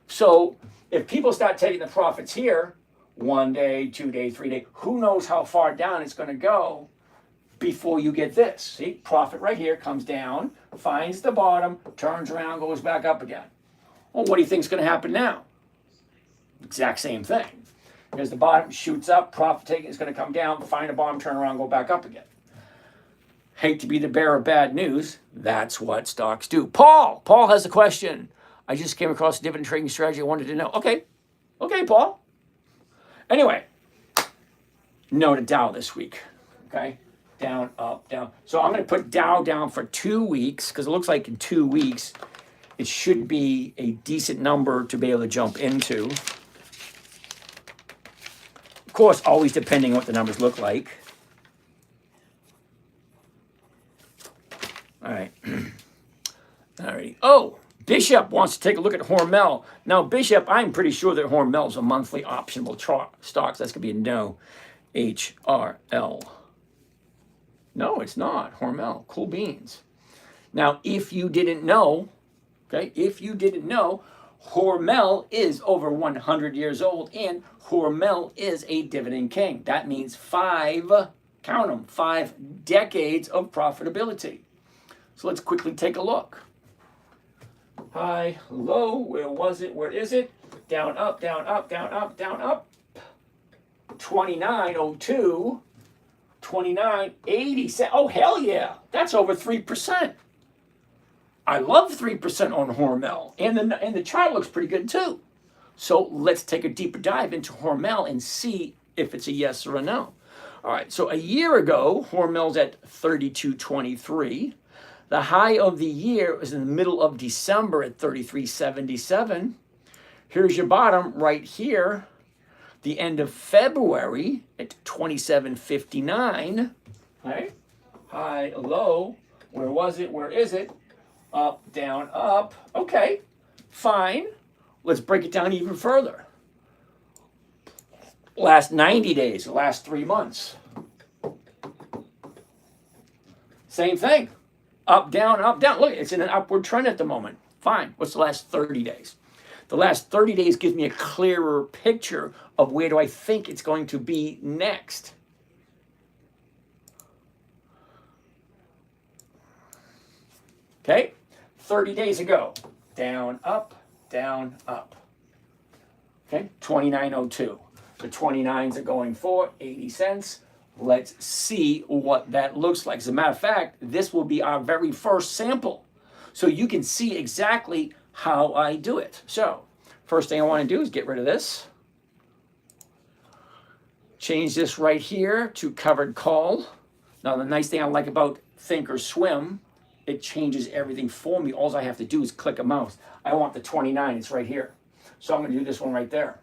So if people start taking the profits here, 1 day, 2 days, 3 days, who knows how far down it's going to go before you get this. See, profit right here comes down, finds the bottom, turns around, goes back up again. Well, what do you think is going to happen now? Exact same thing. Because the bottom shoots up, profit taking is going to come down, find a bottom, turn around, go back up again. Hate to be the bearer of bad news. That's what stocks do. Paul has a question. I just came across a dividend trading strategy I wanted to know. Okay, Paul. Anyway, no to Dow this week. Okay, down, up, down. So I'm going to put Dow down for 2 weeks because it looks like in 2 weeks it should be a decent number to be able to jump into. Of course, always depending on what the numbers look like. All right. All right. Oh, Bishop wants to take a look at Hormel. Now, Bishop, I'm pretty sure that Hormel is a monthly optional stock. That's going to be a no. HRL. No, it's not. Hormel. Cool beans. Now, if you didn't know, Hormel is over 100 years old, and Hormel is a dividend king. That means 5 decades of profitability. So let's quickly take a look. High, low, where was it? Where is it? Down, up, down, up, down, up, down, up. 29.02, 29.80. Oh, hell yeah. That's over 3%. I love 3% on Hormel. And the chart looks pretty good too. So let's take a deeper dive into Hormel and see if it's a yes or a no. All right, so a year ago, Hormel's at 32.23. The high of the year was in the middle of December at 33.77. Here's your bottom right here. The end of February at 27.59. Right? High, low. Where was it? Where is it? Up, down, up. Okay, fine. Let's break it down even further. Last 90 days, the last 3 months. Same thing. Up, down, up, down. Look, it's in an upward trend at the moment. Fine. What's the last 30 days? The last 30 days gives me a clearer picture of where do I think it's going to be next. Okay, 30 days ago, down, up, down, up. Okay, 29.02. The 29s are going for 80 cents. Let's see what that looks like. As a matter of fact, this will be our very first sample. So you can see exactly how I do it. So, first thing I want to do is get rid of this. Change this right here to covered call. Now, the nice thing I like about Think or Swim, it changes everything for me. All I have to do is click a mouse. I want the 29, it's right here. So I'm going to do this one right there.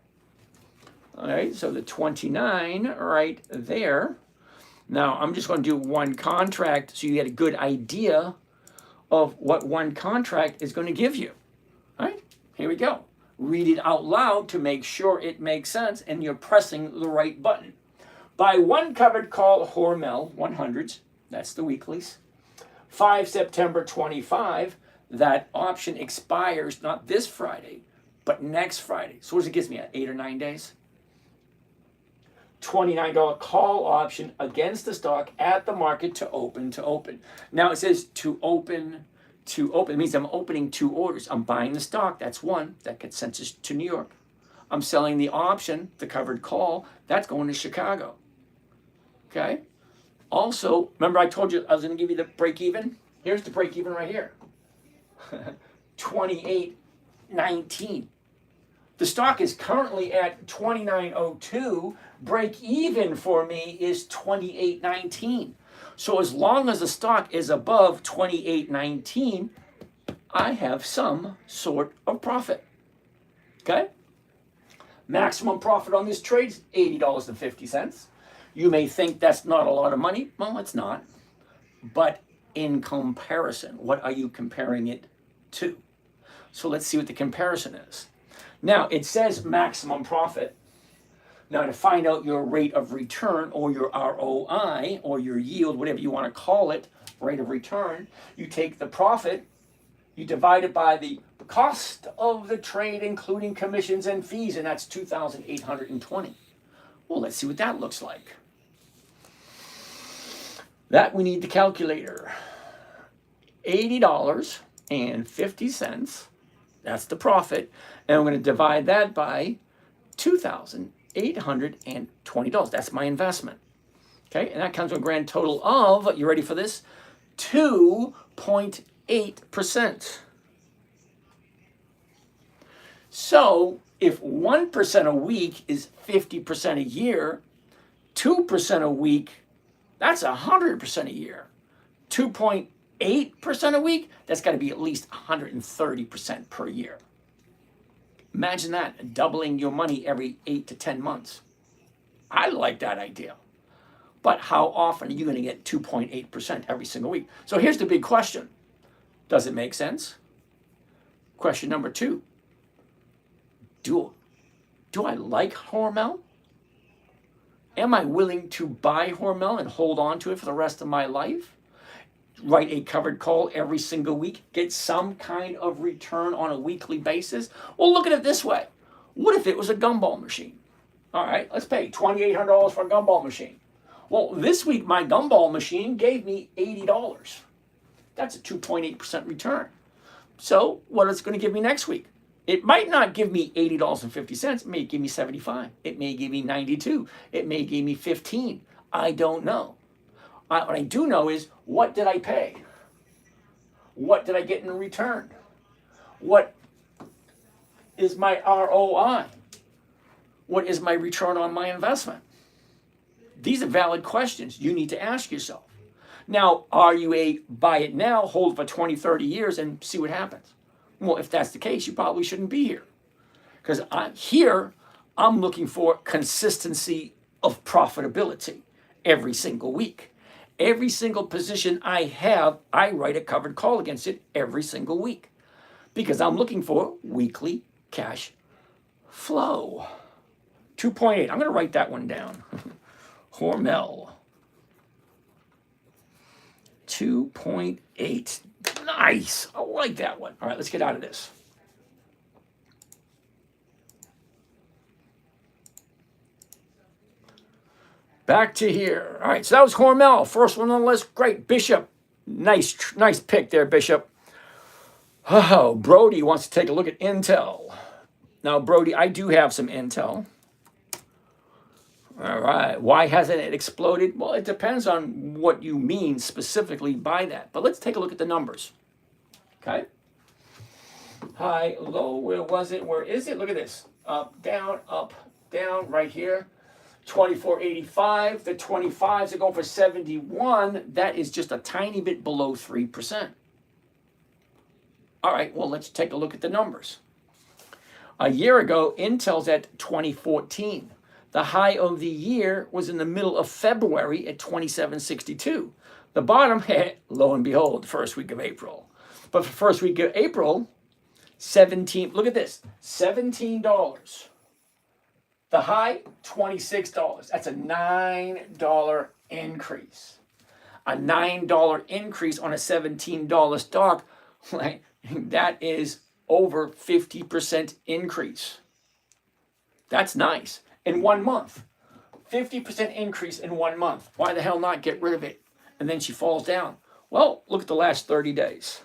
All right, so the 29 right there. Now, I'm just going to do one contract so you get a good idea of what one contract is going to give you. All right, here we go. Read it out loud to make sure it makes sense and you're pressing the right button. Buy one covered call Hormel 100s, that's the weeklies. 5 September 25, that option expires not this Friday, but next Friday. So what does it give me, 8 or 9 days? $29 call option against the stock at the market to open to open. Now it says to open to open. It means I'm opening 2 orders. I'm buying the stock, that's one, that gets sent to New York. I'm selling the option, the covered call, that's going to Chicago. Okay? Also, remember I told you I was going to give you the break even? Here's the break even right here. 28.19. The stock is currently at 29.02. Break even for me is 28.19. So as long as the stock is above 28.19, I have some sort of profit. Okay? Maximum profit on this trade is $80.50. You may think that's not a lot of money. Well, it's not. But in comparison, what are you comparing it to? So let's see what the comparison is. Now, it says maximum profit. Now, to find out your rate of return or your ROI or your yield, whatever you want to call it, rate of return, you take the profit, you divide it by the cost of the trade, including commissions and fees, and that's $2,820. Well, let's see what that looks like. That we need the calculator. $80.50. That's the profit. And I'm going to divide that by $2,820. That's my investment. Okay, and that comes to a grand total of, you ready for this? 2.8%. So if 1% a week is 50% a year, 2% a week, that's 100% a year. 2.8% a week, that's got to be at least 130% per year. Imagine that, doubling your money every 8 to 10 months. I like that idea. But how often are you going to get 2.8% every single week? So here's the big question. Does it make sense? Question number 2. Do I like Hormel? Am I willing to buy Hormel and hold on to it for the rest of my life? Write a covered call every single week, get some kind of return on a weekly basis? Well, look at it this way. What if it was a gumball machine? All right, let's pay $2,800 for a gumball machine. Well, this week my gumball machine gave me $80. That's a 2.8% return. So what is it going to give me next week? It might not give me $80.50. It may give me $75. It may give me $92. It may give me $15. I don't know. What I do know is, what did I pay? What did I get in return? What is my ROI? What is my return on my investment? These are valid questions you need to ask yourself. Now, are you a buy it now, hold it for 20, 30 years and see what happens? Well, if that's the case, you probably shouldn't be here. Because I'm looking for consistency of profitability every single week. Every single position I have, I write a covered call against it every single week. Because I'm looking for weekly cash flow. 2.8. I'm going to write that one down. Hormel. 2.8. Nice. I like that one. All right, let's get out of this. Back to here. All right, so that was Hormel. First one on the list. Great. Bishop. Nice pick there, Bishop. Oh, Brody wants to take a look at Intel. Now, Brody, I do have some Intel. All right. Why hasn't it exploded? Well, it depends on what you mean specifically by that. But let's take a look at the numbers. Okay. High, low, where was it? Where is it? Look at this. Up, down, right here. 24.85. The 25s are going for 71. That is just a tiny bit below 3%. All right, well, let's take a look at the numbers. A year ago, Intel's at 2014. The high of the year was in the middle of February at 27.62. The bottom, lo and behold, the first week of April. But for the first week of April, 17, look at this, $17. The high, $26. That's a $9 increase. A $9 increase on a $17 stock, that is over 50% increase. That's nice. In 1 month. 50% increase in 1 month. Why the hell not get rid of it? And then she falls down. Well, look at the last 30 days.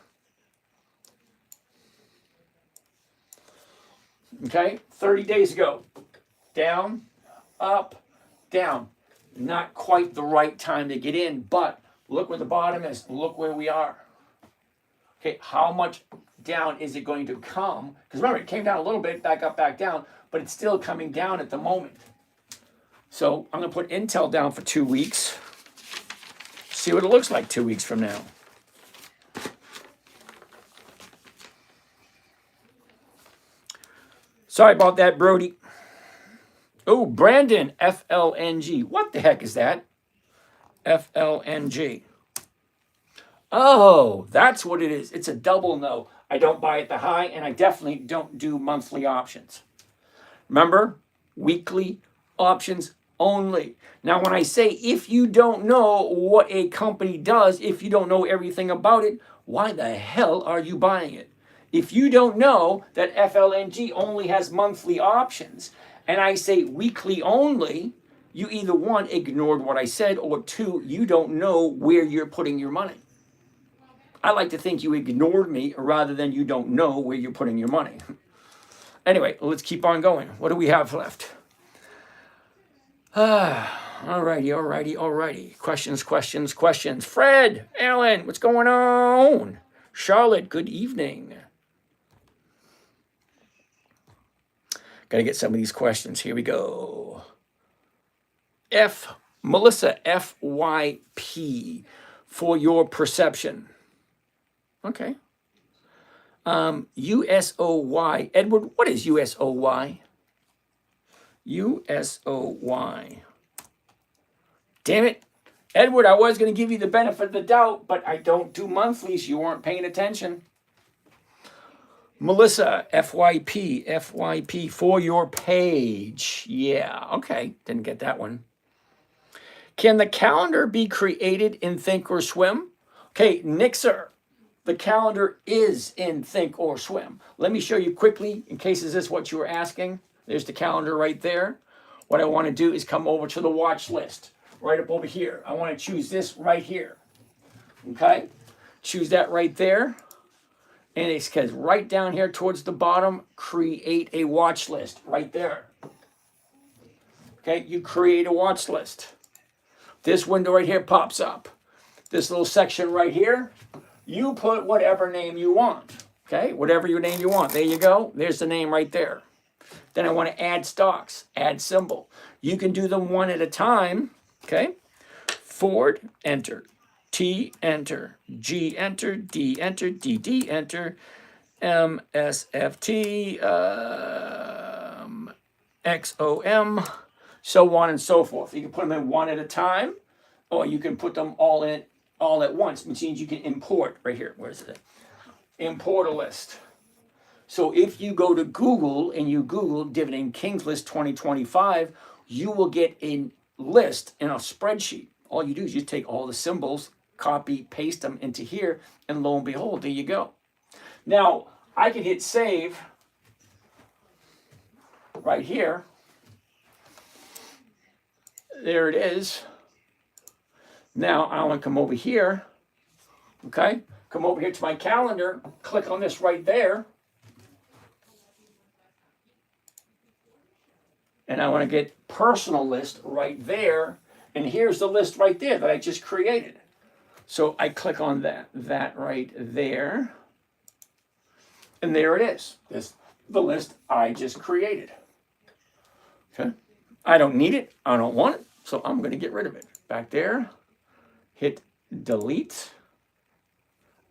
Okay, 30 days ago. Down, up, down. Not quite the right time to get in, but look where the bottom is. Look where we are. Okay, how much down is it going to come? Because remember, it came down a little bit, back up, back down, but it's still coming down at the moment. So I'm going to put Intel down for 2 weeks. See what it looks like 2 weeks from now. Sorry about that, Brody. Oh, Brandon, FLNG. What the heck is that? FLNG. Oh, that's what it is. It's a double no. I don't buy at the high, and I definitely don't do monthly options. Remember, weekly options only. Now, when I say if you don't know what a company does, if you don't know everything about it, why the hell are you buying it? If you don't know that FLNG only has monthly options, and I say weekly only, you either one, ignored what I said, or two, you don't know where you're putting your money. I like to think you ignored me rather than you don't know where you're putting your money. Anyway, let's keep on going. What do we have left? Alrighty. Questions. Fred, Alan, what's going on? Charlotte, good evening. Got to get some of these questions. Here we go. Melissa, FYP, for your perception. Okay. USOY. Edward, what is USOY? USOY. Damn it. Edward, I was going to give you the benefit of the doubt, but I don't do monthlies. You weren't paying attention. Melissa, FYP for your page. Yeah, okay. Didn't get that one. Can the calendar be created in Thinkorswim? Okay, Nixer, the calendar is in Thinkorswim. Let me show you quickly, in case this is what you were asking. There's the calendar right there. What I want to do is come over to the watch list, right up over here. I want to choose this right here. Okay? Choose that right there. And it says right down here towards the bottom, create a watch list right there. Okay, you create a watch list. This window right here pops up. This little section right here, you put whatever name you want. Okay, whatever your name you want. There you go. There's the name right there. Then I want to add stocks, add symbol. You can do them one at a time. Okay, Ford, enter. T, enter. G, enter. D, enter. DD, enter. MSFT, XOM, so on and so forth. You can put them in one at a time, or you can put them all in all at once, which means you can import right here. Where's it? Import a list. So if you go to Google and you Google Dividend Kings List 2025, you will get a list in a spreadsheet. All you do is you take all the symbols, copy, paste them into here, and lo and behold, there you go. Now, I can hit save right here. There it is. Now, I want to come over here, okay? Come over here to my calendar, click on this right there. And I want to get personal list right there. And here's the list right there that I just created. So I click on that right there. And there it is. This the list I just created. Okay. I don't need it. I don't want it. So I'm going to get rid of it. Back there. Hit delete.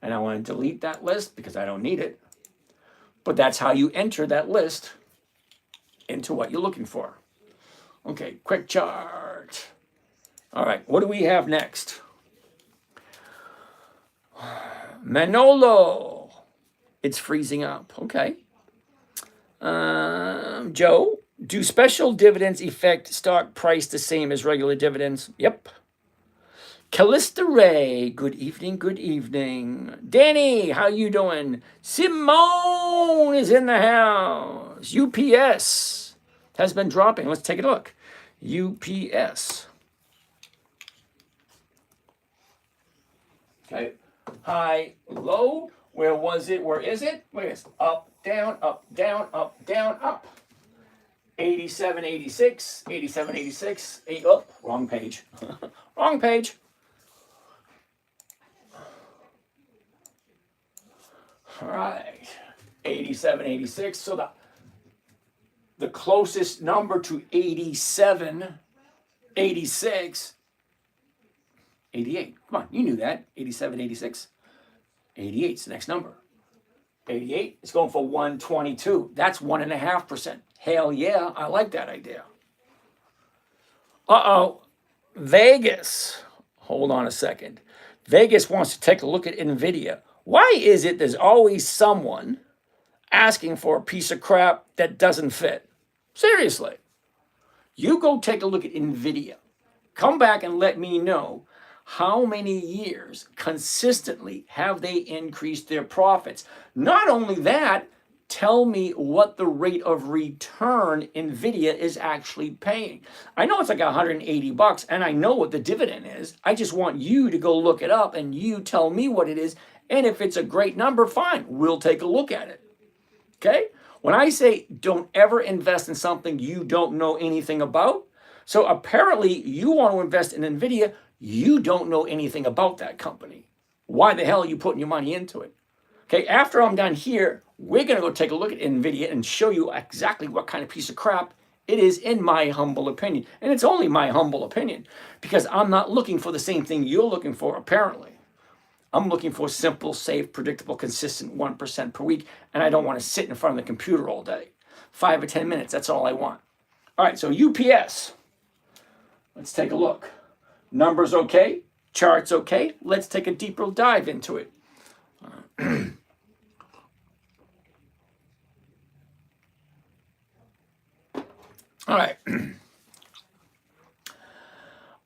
And I want to delete that list because I don't need it. But that's how you enter that list into what you're looking for. Okay, quick chart. All right, what do we have next? Manolo. It's freezing up. Okay. Joe, do special dividends affect stock price the same as regular dividends? Yep. Callista Ray, good evening, good evening. Danny, how you doing? Simone is in the house. UPS has been dropping. Let's take a look. UPS. Okay. High, low. Where was it? Where is it? Where is it? Up, down, up, down, up, down, up. 87, 86, 87, 86. Oh, wrong page. Wrong page. All right. 87, 86. So the closest number to 87, 86, 88. Come on, you knew that. 87, 86. 88 is the next number. 88 is going for 122. That's 1.5%. Hell yeah, I like that idea. Uh-oh. Vegas. Hold on a second. Vegas wants to take a look at Nvidia. Why is it there's always someone asking for a piece of crap that doesn't fit? Seriously. You go take a look at Nvidia. Come back and let me know how many years consistently have they increased their profits. Not only that, tell me what the rate of return Nvidia is actually paying. I know it's like $180 and I know what the dividend is. I just want you to go look it up and you tell me what it is. And if it's a great number, fine, we'll take a look at it. Okay? When I say don't ever invest in something you don't know anything about, so apparently you want to invest in Nvidia, you don't know anything about that company. Why the hell are you putting your money into it? Okay, after I'm done here, we're going to go take a look at Nvidia and show you exactly what kind of piece of crap it is, in my humble opinion. And it's only my humble opinion because I'm not looking for the same thing you're looking for, apparently. I'm looking for simple, safe, predictable, consistent 1% per week, and I don't want to sit in front of the computer all day. 5 or 10 minutes, that's all I want. All right, so UPS. Let's take a look. Numbers okay, charts okay. Let's take a deeper dive into it. All right.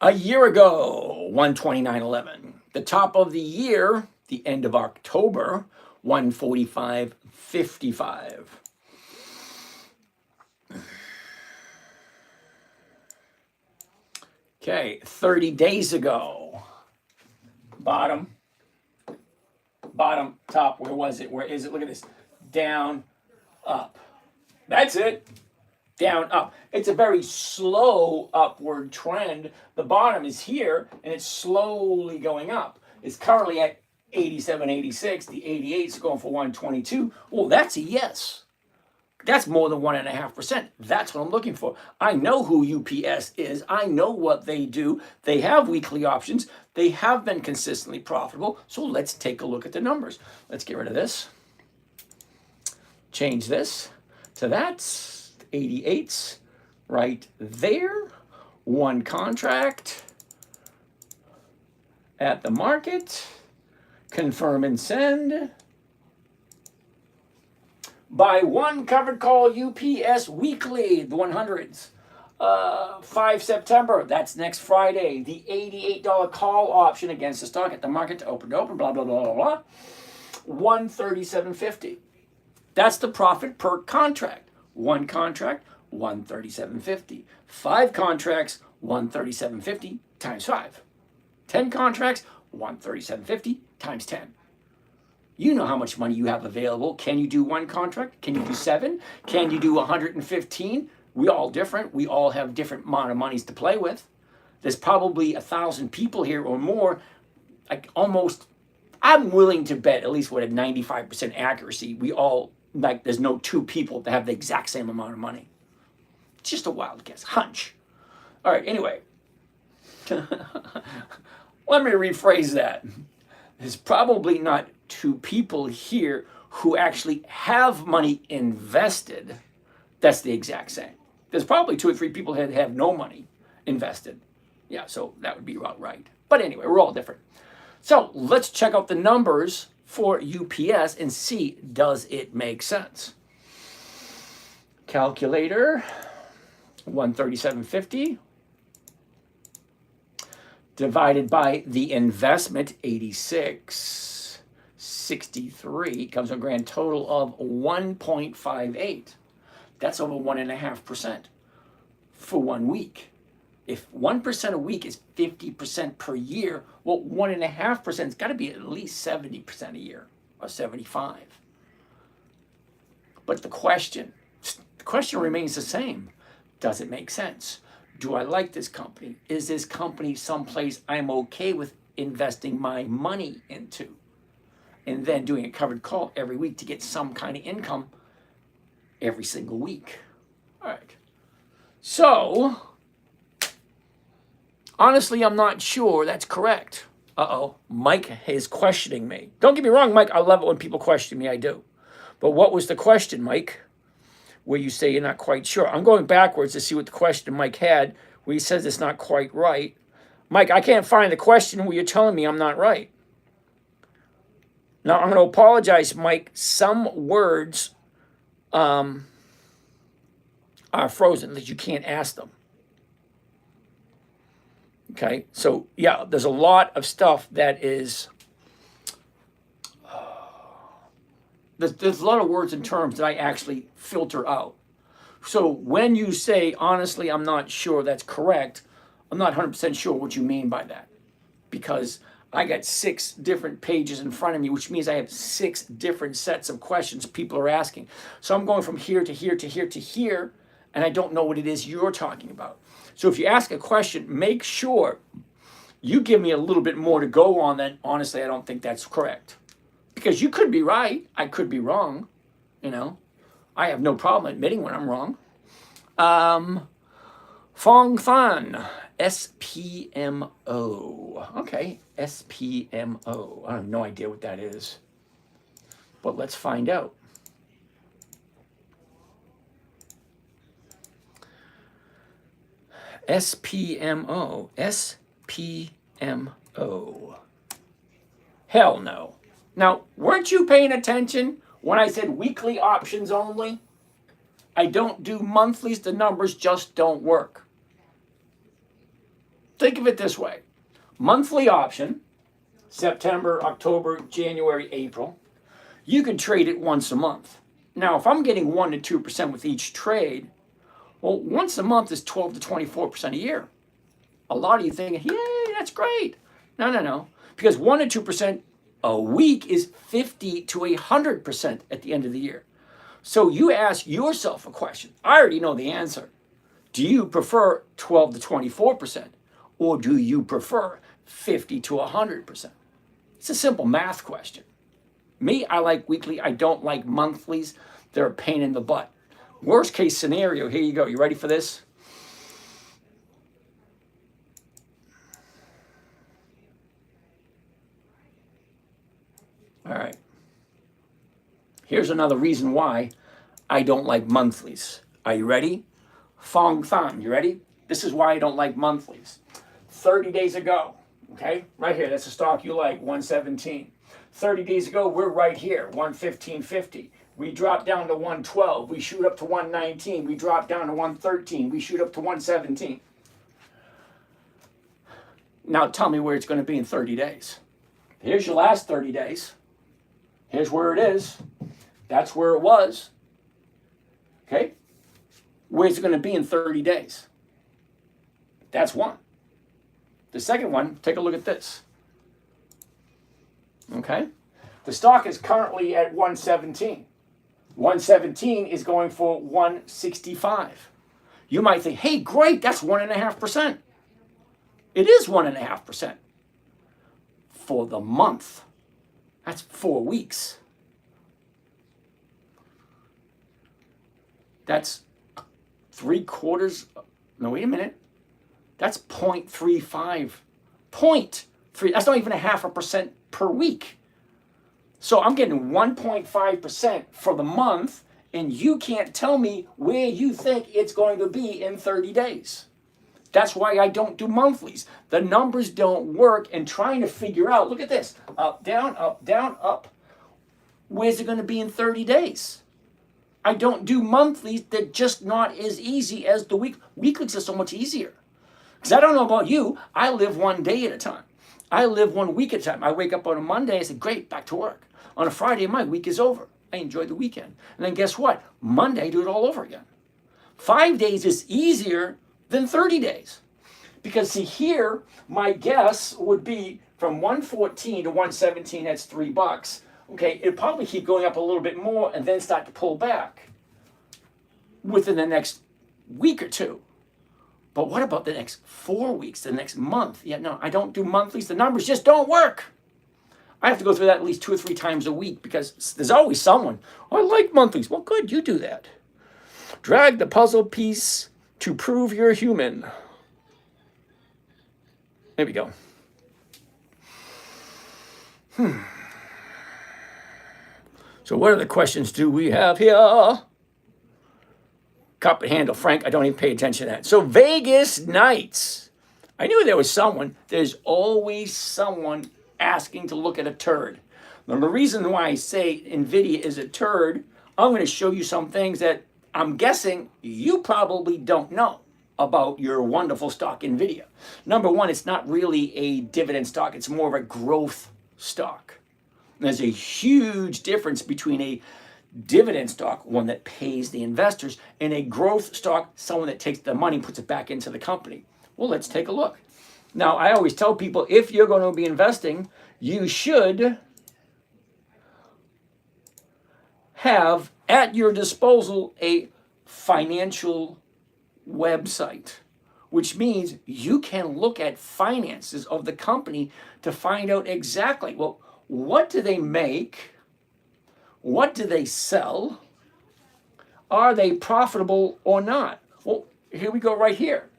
A year ago, 129.11. The top of the year, the end of October, 145.55. Okay, 30 days ago, bottom, top, where was it? Where is it? Look at this. Down, up. That's it. Down, up. It's a very slow upward trend. The bottom is here, and it's slowly going up. It's currently at 87, 86. The 88 is going for 122. Well, that's a yes. That's more than 1.5%. That's what I'm looking for. I know who UPS is. I know what they do. They have weekly options. They have been consistently profitable. So let's take a look at the numbers. Let's get rid of this. Change this to that. 88s right there. One contract at the market. Confirm and send. Buy one covered call UPS weekly, the 100s. 5 September, that's next Friday. The $88 call option against the stock at the market to open, blah, blah, blah, blah, blah. 137.50. That's the profit per contract. One contract, 137.50. 5 contracts, 137.50 times 5. 10 contracts, 137.50 times 10. You know how much money you have available. Can you do one contract? Can you do 7? Can you do 115? We all different. We all have different amount of monies to play with. There's probably 1,000 people here or more. Like almost, I'm willing to bet at least with a 95% accuracy. We all, like, there's no 2 people that have the exact same amount of money. It's just a wild guess, hunch. All right, anyway. Let me rephrase that. There's probably not two people here who actually have money invested. That's the exact same. There's probably 2 or 3 people that have no money invested. Yeah, so that would be about right. But anyway, we're all different. So let's check out the numbers for UPS and see, does it make sense? Calculator, 137.50 divided by the investment, 86.63, comes to a grand total of 1.58. That's over 1.5% for 1 week. If 1% a week is 50% per year, well, 1.5% has got to be at least 70% a year, or 75. But the question remains the same. Does it make sense? Do I like this company? Is this company someplace I'm okay with investing my money into? And then doing a covered call every week to get some kind of income every single week. All right. So, honestly, I'm not sure that's correct. Uh-oh, Mike is questioning me. Don't get me wrong, Mike, I love it when people question me, I do. But what was the question, Mike? Where you say you're not quite sure. I'm going backwards to see what the question Mike had, where he says it's not quite right. Mike, I can't find the question where you're telling me I'm not right. Now, I'm going to apologize, Mike. Some words are frozen, that you can't ask them. Okay, so yeah, there's a lot of stuff that is, there's a lot of words and terms that I actually filter out. So when you say, honestly, I'm not sure that's correct, I'm not 100% sure what you mean by that. Because I got 6 different pages in front of me, which means I have 6 different sets of questions people are asking. So I'm going from here to here to here to here, and I don't know what it is you're talking about. So if you ask a question, make sure you give me a little bit more to go on than, honestly, I don't think that's correct. Because you could be right, I could be wrong, you know. I have no problem admitting when I'm wrong. Fong Fan, SPMO. Okay, SPMO. I have no idea what that is. But let's find out. SPMO. SPMO. Hell no. Now, weren't you paying attention when I said weekly options only? I don't do monthlies. The numbers just don't work. Think of it this way. Monthly option, September, October, January, April. You can trade it once a month. Now, if I'm getting 1 to 2% with each trade, well, once a month is 12 to 24% a year. A lot of you thinking, yay, that's great. No. Because 1 to 2% a week is 50 to 100% at the end of the year. So you ask yourself a question. I already know the answer. Do you prefer 12 to 24%? Or do you prefer 50 to 100%? It's a simple math question. Me, I like weekly. I don't like monthlies. They're a pain in the butt. Worst case scenario, here you go. You ready for this? All right. Here's another reason why I don't like monthlies. Are you ready? Fong Fan, you ready? This is why I don't like monthlies. 30 days ago, okay? Right here, that's a stock you like, 117. 30 days ago, we're right here, 115.50. We drop down to 112. We shoot up to 119. We drop down to 113. We shoot up to 117. Now tell me where it's going to be in 30 days. Here's your last 30 days. Here's where it is. That's where it was. Okay? Where's it going to be in 30 days? That's one. The second one, take a look at this. Okay? The stock is currently at 117. 117 is going for 165. You might think, hey, great, that's 1.5%. It is 1.5% for the month. That's 4 weeks. That's 3/4. No, wait a minute. That's 0.35. 0.3. That's not even a 0.5% per week. So I'm getting 1.5% for the month, and you can't tell me where you think it's going to be in 30 days. That's why I don't do monthlies. The numbers don't work, and trying to figure out, look at this, up, down, up. Where's it going to be in 30 days? I don't do monthlies. They're just not as easy as the week. Weeklies are so much easier. Because I don't know about you, I live one day at a time. I live 1 week at a time. I wake up on a Monday, I say, great, back to work. On a Friday, my week is over. I enjoy the weekend. And then guess what? Monday, I do it all over again. 5 days is easier than 30 days. Because see here, my guess would be from 114 to 117, that's $3. Okay, it'll probably keep going up a little bit more and then start to pull back within the next week or two. But what about the next 4 weeks, the next month? Yeah, no, I don't do monthlies. The numbers just don't work. I have to go through that at least 2 or 3 times a week because there's always someone, oh, I like monthlies. Well, good, you do that. Drag the puzzle piece to prove you're human. There we go. So what other questions do we have here? Cup and handle, Frank, I don't even pay attention to that. So Vegas nights. I knew there was someone. There's always someone asking to look at a turd. Now, the reason why I say Nvidia is a turd, I'm going to show you some things that I'm guessing you probably don't know about your wonderful stock Nvidia. Number one, it's not really a dividend stock. It's more of a growth stock. There's a huge difference between a dividend stock, one that pays the investors, and a growth stock, someone that takes the money and puts it back into the company. Well, let's take a look. Now, I always tell people, if you're going to be investing, you should have at your disposal a financial website, which means you can look at finances of the company to find out exactly, well, what do they make? What do they sell? Are they profitable or not? Well, here we go right here.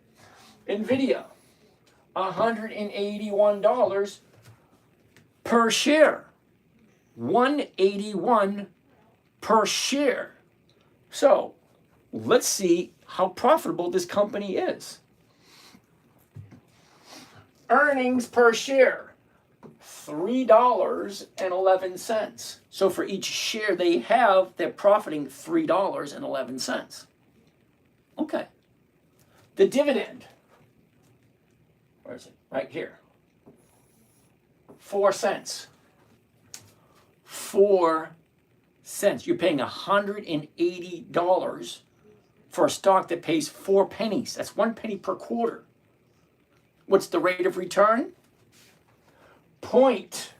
Nvidia, $181 per share. 181 per share. So let's see how profitable this company is. Earnings per share, $3.11. So for each share they have, they're profiting $3.11. Okay. The dividend, where is it? Right here. 4 cents. 4 cents. You're paying $180 for a stock that pays 4 pennies. That's 1 penny per quarter. What's the rate of return? Point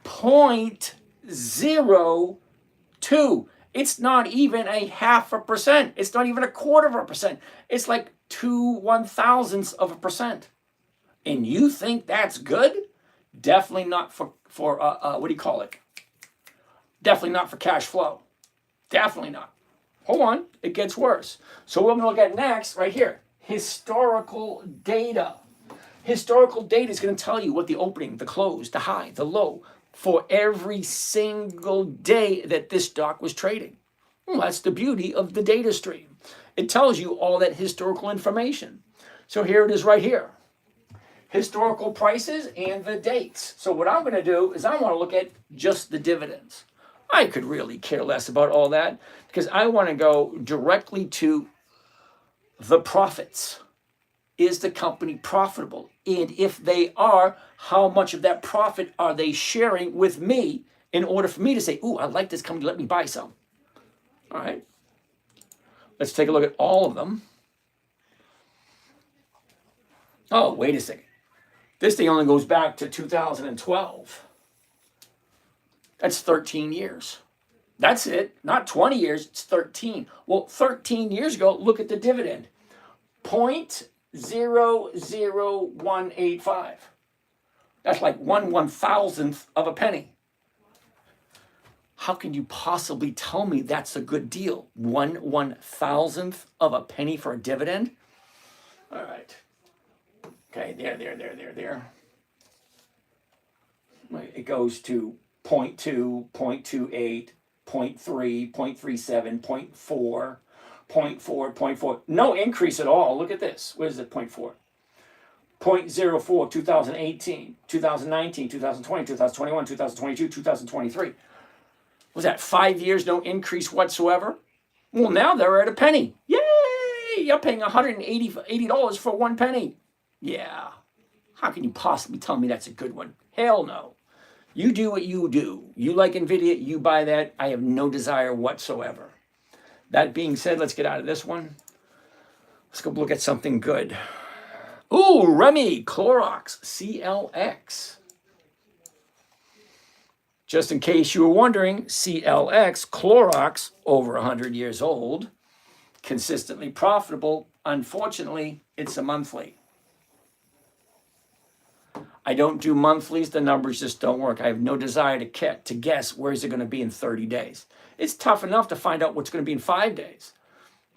0.02. It's not even a 0.5%. It's not even 1/4%. It's like 2/1000ths%. And you think that's good? Definitely not for what do you call it? Definitely not for cash flow. Definitely not. Hold on, it gets worse. So what I'm going to look at next, right here, historical data. Historical data is going to tell you what the opening, the close, the high, the low, for every single day that this stock was trading. Well, that's the beauty of the data stream. It tells you all that historical information. So here it is right here. Historical prices and the dates. So what I'm going to do is I want to look at just the dividends. I could really care less about all that because I want to go directly to the profits. Is the company profitable? And if they are, how much of that profit are they sharing with me in order for me to say, ooh, I like this company, let me buy some. All right. Let's take a look at all of them. Oh, wait a second. This thing only goes back to 2012. That's 13 years. That's it. Not 20 years, it's 13. Well, 13 years ago, look at the dividend. 0.00185. That's like 1/1000th of a penny. How can you possibly tell me that's a good deal? 1/1000th of a penny for a dividend? All right. Okay, there. It goes to 0.2, 0.28, 0.3, 0.37, 0.4, 0.4, 0.4. No increase at all. Look at this. What is it, 0.4? 0.04, 2018, 2019, 2020, 2021, 2022, 2023. Was that 5 years, no increase whatsoever? Well, now they're at a penny. Yay! You're paying $180 for 1 penny. Yeah. How can you possibly tell me that's a good one? Hell no. You do what you do. You like Nvidia, you buy that. I have no desire whatsoever. That being said, let's get out of this one. Let's go look at something good. Ooh, Remy, Clorox, CLX. Just in case you were wondering, CLX, Clorox, over 100 years old, consistently profitable. Unfortunately, it's a monthly. I don't do monthlies. The numbers just don't work. I have no desire to guess where is it going to be in 30 days. It's tough enough to find out what's going to be in 5 days.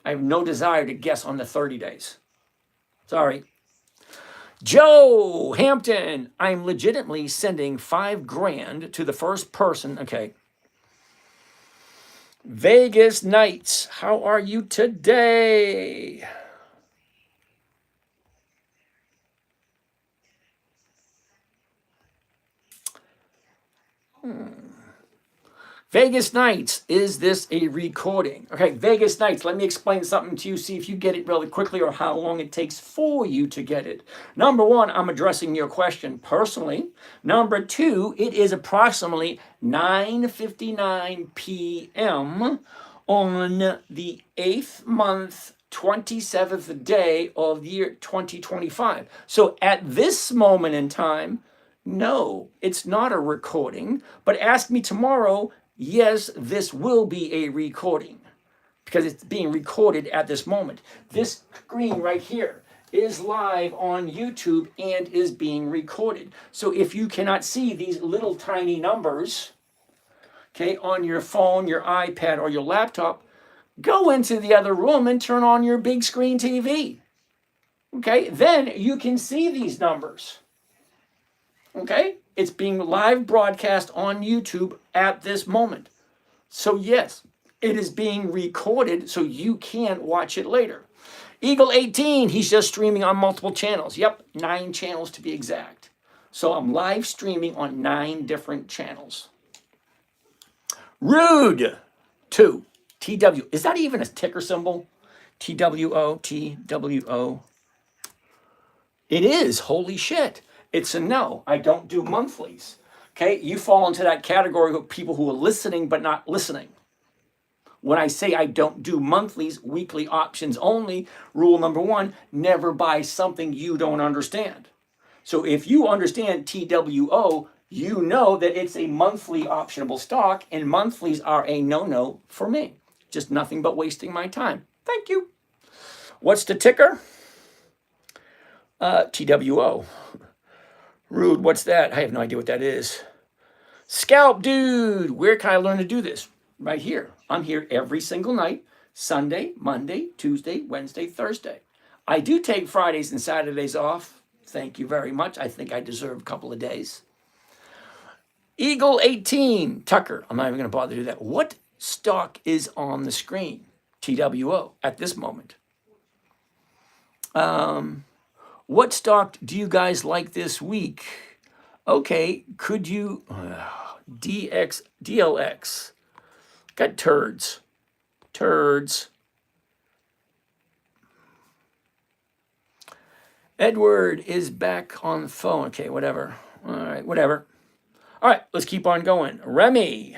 I have no desire to guess on the 30 days. Sorry. Joe Hampton, I'm legitimately sending $5,000 to the first person. Okay. Vegas Knights, how are you today? Vegas Knights, is this a recording? Okay, Vegas Knights, let me explain something to you, see if you get it really quickly or how long it takes for you to get it. Number one, I'm addressing your question personally. Number two, it is approximately 9:59 p.m. on the 8th month, 27th day of the year 2025. So at this moment in time, no, it's not a recording, but ask me tomorrow. Yes, this will be a recording because it's being recorded at this moment. This screen right here is live on YouTube and is being recorded. So if you cannot see these little tiny numbers, okay, on your phone, your iPad, or your laptop, go into the other room and turn on your big screen TV. Okay, then you can see these numbers. Okay? It's being live broadcast on YouTube at this moment. So yes, it is being recorded so you can watch it later. Eagle 18, he's just streaming on multiple channels. Yep, 9 channels to be exact. So I'm live streaming on 9 different channels. Rude 2, TW. Is that even a ticker symbol? TWO, TWO. It is, holy shit. It's a no. I don't do monthlies. Okay, you fall into that category of people who are listening but not listening. When I say I don't do monthlies, weekly options only, rule number 1, never buy something you don't understand. So if you understand TWO, you know that it's a monthly optionable stock, and monthlies are a no-no for me. Just nothing but wasting my time. Thank you. What's the ticker? TWO. Rude, what's that? I have no idea what that is. Scalp Dude, where can I learn to do this? Right here. I'm here every single night, Sunday, Monday, Tuesday, Wednesday, Thursday. I do take Fridays and Saturdays off. Thank you very much. I think I deserve a couple of days. Eagle 18, Tucker. I'm not even going to bother to do that. What stock is on the screen? TWO at this moment. What stock do you guys like this week? Okay, could you... DLX. Got turds. Edward is back on the phone. Okay, whatever. All right, whatever. All right, let's keep on going. Remy.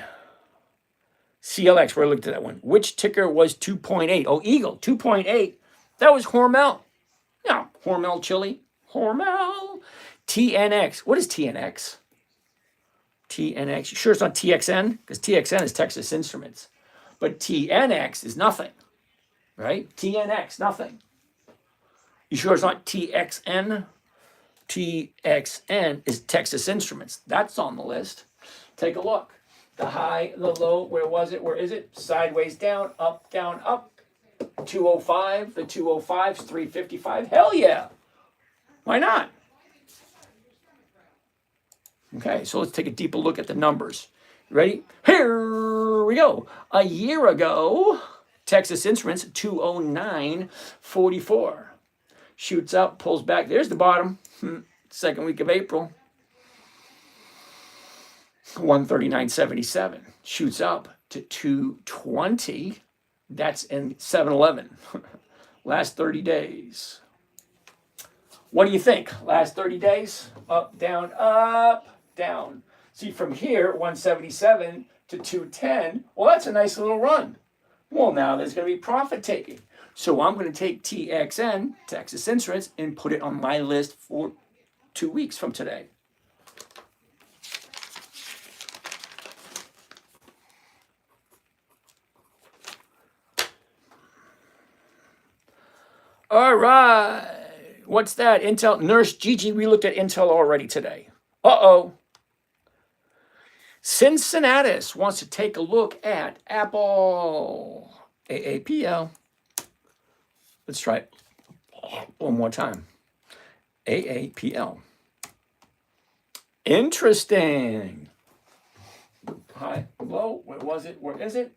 CLX, where I looked at that one. Which ticker was 2.8? Oh, Eagle, 2.8. That was Hormel. Yeah, Hormel chili. Hormel. TNX. What is TNX? TNX. You sure it's not TXN? Because TXN is Texas Instruments. But TNX is nothing. Right? TNX, nothing. You sure it's not TXN? TXN is Texas Instruments. That's on the list. Take a look. The high, the low, where was it? Where is it? Sideways down, up, 205, the 205's 355. Hell yeah. Why not? Okay, so let's take a deeper look at the numbers. Ready? Here we go. A year ago, Texas Instruments 209.44. Shoots up, pulls back. There's the bottom. Second week of April. 139.77. Shoots up to 220. That's in 7-Eleven. Last 30 days. What do you think? Last 30 days? Up, down, up, down. See, from here, 177 to 210. Well, that's a nice little run. Well, now there's going to be profit taking. So I'm going to take TXN, Texas Instruments, and put it on my list for 2 weeks from today. All right. What's that? Intel. Nurse Gigi, we looked at Intel already today. Uh-oh. Cincinnati wants to take a look at Apple. AAPL. Let's try it one more time. AAPL. Interesting. High, low. Where was it? Where is it?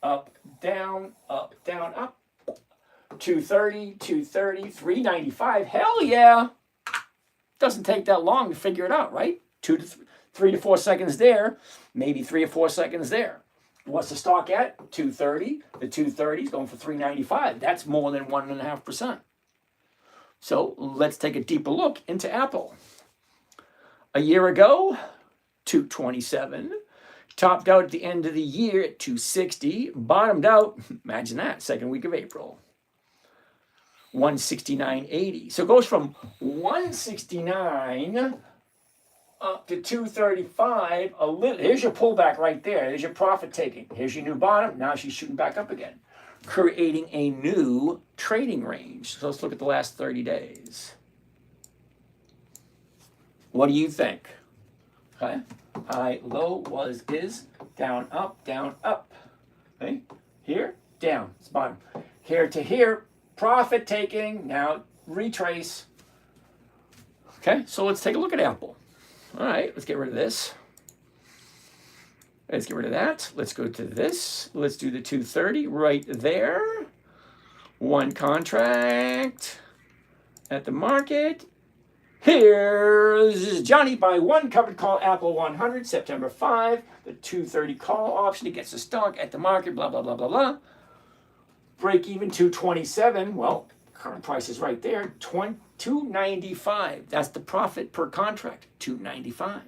Up, down, up, down, up. 230, 230, 395. Hell yeah. Doesn't take that long to figure it out, right? 3 to 4 seconds there, maybe 3 or 4 seconds there. What's the stock at? 230. The 230 is going for 395. That's more than 1.5%. So let's take a deeper look into Apple. A year ago, 227. Topped out at the end of the year at 260. Bottomed out, imagine that, second week of April. 169.80. So it goes from 169 up to 235. A little. Here's your pullback right there. There's your profit taking. Here's your new bottom. Now she's shooting back up again, creating a new trading range. So let's look at the last 30 days. What do you think? Okay. High, low, was, is, down, up, down, up. Okay. Here, down. It's bottom. Here to here. Profit taking, now retrace. Okay, so let's take a look at Apple. All right, let's get rid of this. Let's get rid of that. Let's go to this. Let's do the 230 right there. One contract at the market. Here's Johnny by one covered call, Apple 100, September 5. The 230 call option. It gets the stock at the market, blah, blah, blah, blah, blah. Break even 227. Well, current price is right there. 295. That's the profit per contract. 295.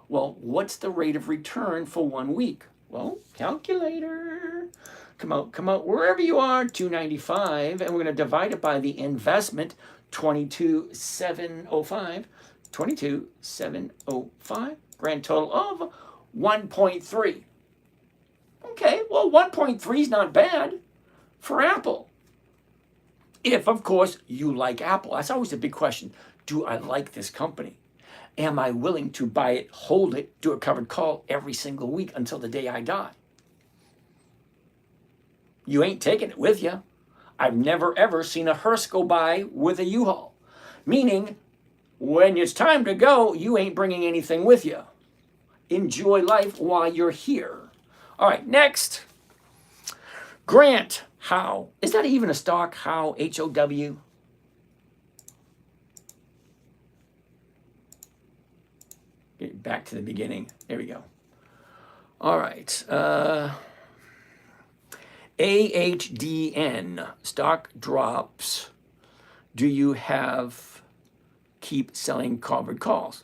Well, what's the rate of return for 1 week? Well, calculator. Come out wherever you are. 295, and we're going to divide it by the investment. 22,705. 22,705. Grand total of 1.3. Okay, well, 1.3 is not bad for Apple. If, of course, you like Apple. That's always a big question. Do I like this company? Am I willing to buy it, hold it, do a covered call every single week until the day I die? You ain't taking it with you. I've never, ever seen a hearse go by with a U-Haul. Meaning, when it's time to go, you ain't bringing anything with you. Enjoy life while you're here. All right, next. Grant How. Is that even a stock? How, H-O-W? Get back to the beginning. There we go. All right. AHDN. Stock drops. Do you have keep selling covered calls?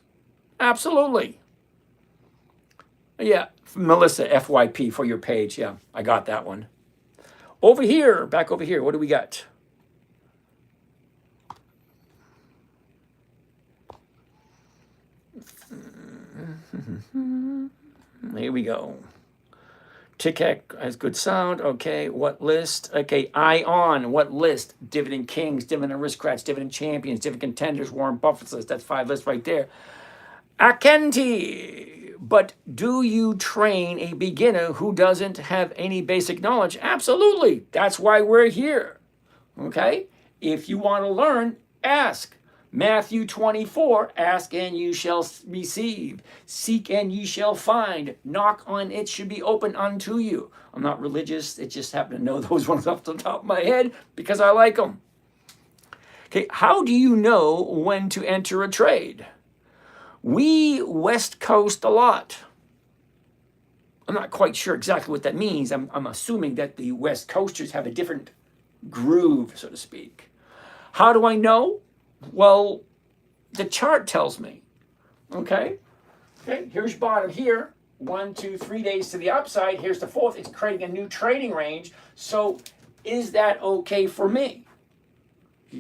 Absolutely. Yeah. Melissa, FYP for your page. Yeah, I got that one. Over here, back over here, what do we got? Here we go. Tickec has good sound. Okay, what list? Okay, ION, what list? Dividend Kings, Dividend Aristocrats, Dividend Champions, Dividend Contenders, Warren Buffett's list. That's 5 lists right there. Akenti, But do you train a beginner who doesn't have any basic knowledge? Absolutely. That's why we're here. Okay? If you want to learn, ask. Matthew 24, ask and you shall receive. Seek and ye shall find. Knock on it should be open unto you. I'm not religious. It just happened to know those ones off the top of my head because I like them. Okay, how do you know when to enter a trade? We West Coast a lot. I'm not quite sure exactly what that means. I'm assuming that the West Coasters have a different groove, so to speak. How do I know? Well, the chart tells me. Okay, here's your bottom here. 1, 2, 3 days to the upside. Here's the fourth. It's creating a new trading range. So is that okay for me?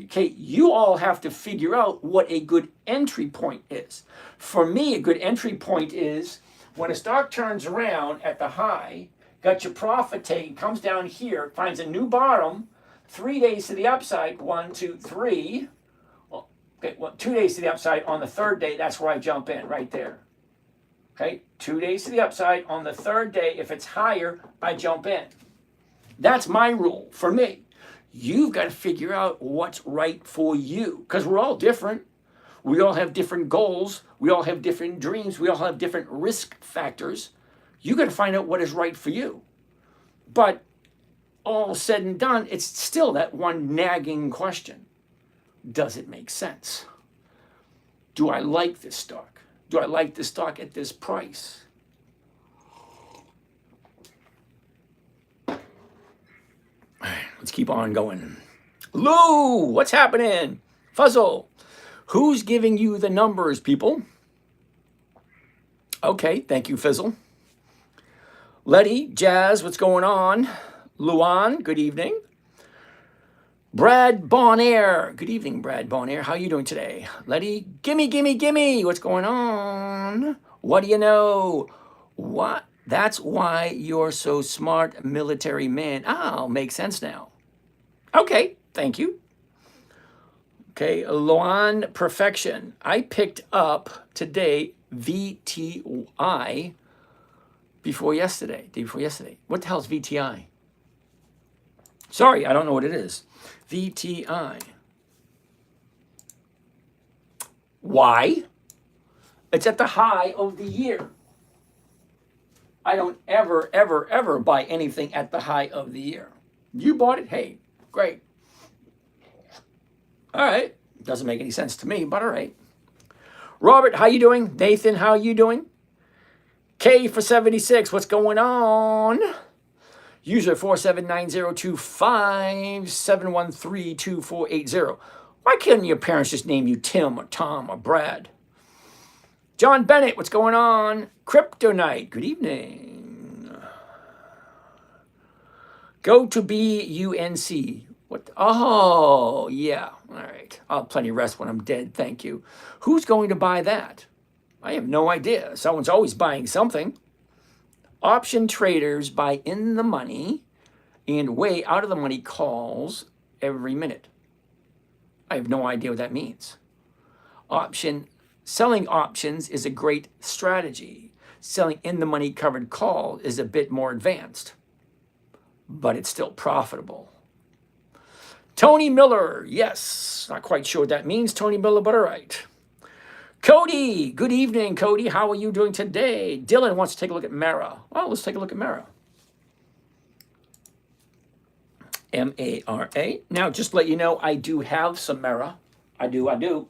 Okay, you all have to figure out what a good entry point is. For me, a good entry point is when a stock turns around at the high, got your profit taken, comes down here, finds a new bottom, 3 days to the upside, 1, 2, 3. Okay, well, 2 days to the upside. On the third day, that's where I jump in, right there. Okay, 2 days to the upside. On the third day, if it's higher, I jump in. That's my rule for me. You've got to figure out what's right for you because we're all different. We all have different goals. We all have different dreams. We all have different risk factors. You got to find out what is right for you. But all said and done, it's still that one nagging question. Does it make sense? Do I like this stock? Do I like this stock at this price? Let's keep on going. Lou, what's happening? Fuzzle, who's giving you the numbers, people? Okay, thank you, Fizzle. Letty, Jazz, what's going on? Luan, good evening. Brad Bonaire, good evening, Brad Bonaire. How are you doing today? Letty, gimme, what's going on? What do you know? What? That's why you're so smart, military man. Oh, makes sense now. Okay, thank you. Okay, Luan Perfection. I picked up today VTI before yesterday, day before yesterday. What the hell is VTI? Sorry, I don't know what it is. VTI. Why? It's at the high of the year. I don't ever buy anything at the high of the year. You bought it? Hey, great. All right. Doesn't make any sense to me, but all right. Robert, how you doing? Nathan, how you doing? K for 76, what's going on? User 4790257132480. Why couldn't your parents just name you Tim or Tom or Brad? John Bennett, what's going on? Kryptonite, good evening. Go to BUNC. What? Oh, yeah. All right. I'll have plenty of rest when I'm dead. Thank you. Who's going to buy that? I have no idea. Someone's always buying something. Option traders buy in the money and way out of the money calls every minute. I have no idea what that means. Selling options is a great strategy. Selling in the money covered call is a bit more advanced, but it's still profitable. Tony Miller, yes. Not quite sure what that means, Tony Miller, but all right. Cody, good evening, Cody. How are you doing today? Dylan wants to take a look at Mara. Well, let's take a look at Mara. M-A-R-A. Now, just to let you know, I do have some Mara. I do.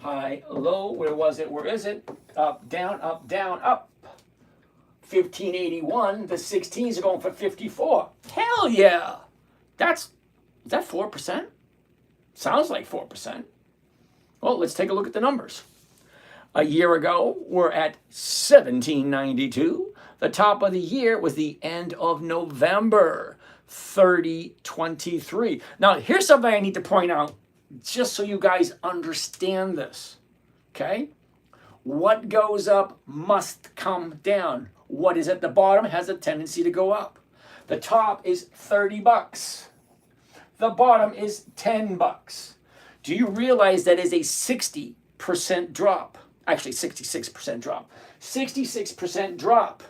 High, low, where was it? Where is it? Up, down, up, 1581. The 16s are going for 54. Hell yeah. Is that 4%? Sounds like 4%. Well, let's take a look at the numbers. A year ago, we're at 1792. The top of the year was the end of November, 3023. Now, here's something I need to point out, just so you guys understand this, okay? What goes up must come down. What is at the bottom has a tendency to go up. The top is $30. The bottom is $10. Do you realize that is a 60% drop? Actually, 66% drop. 66% drop.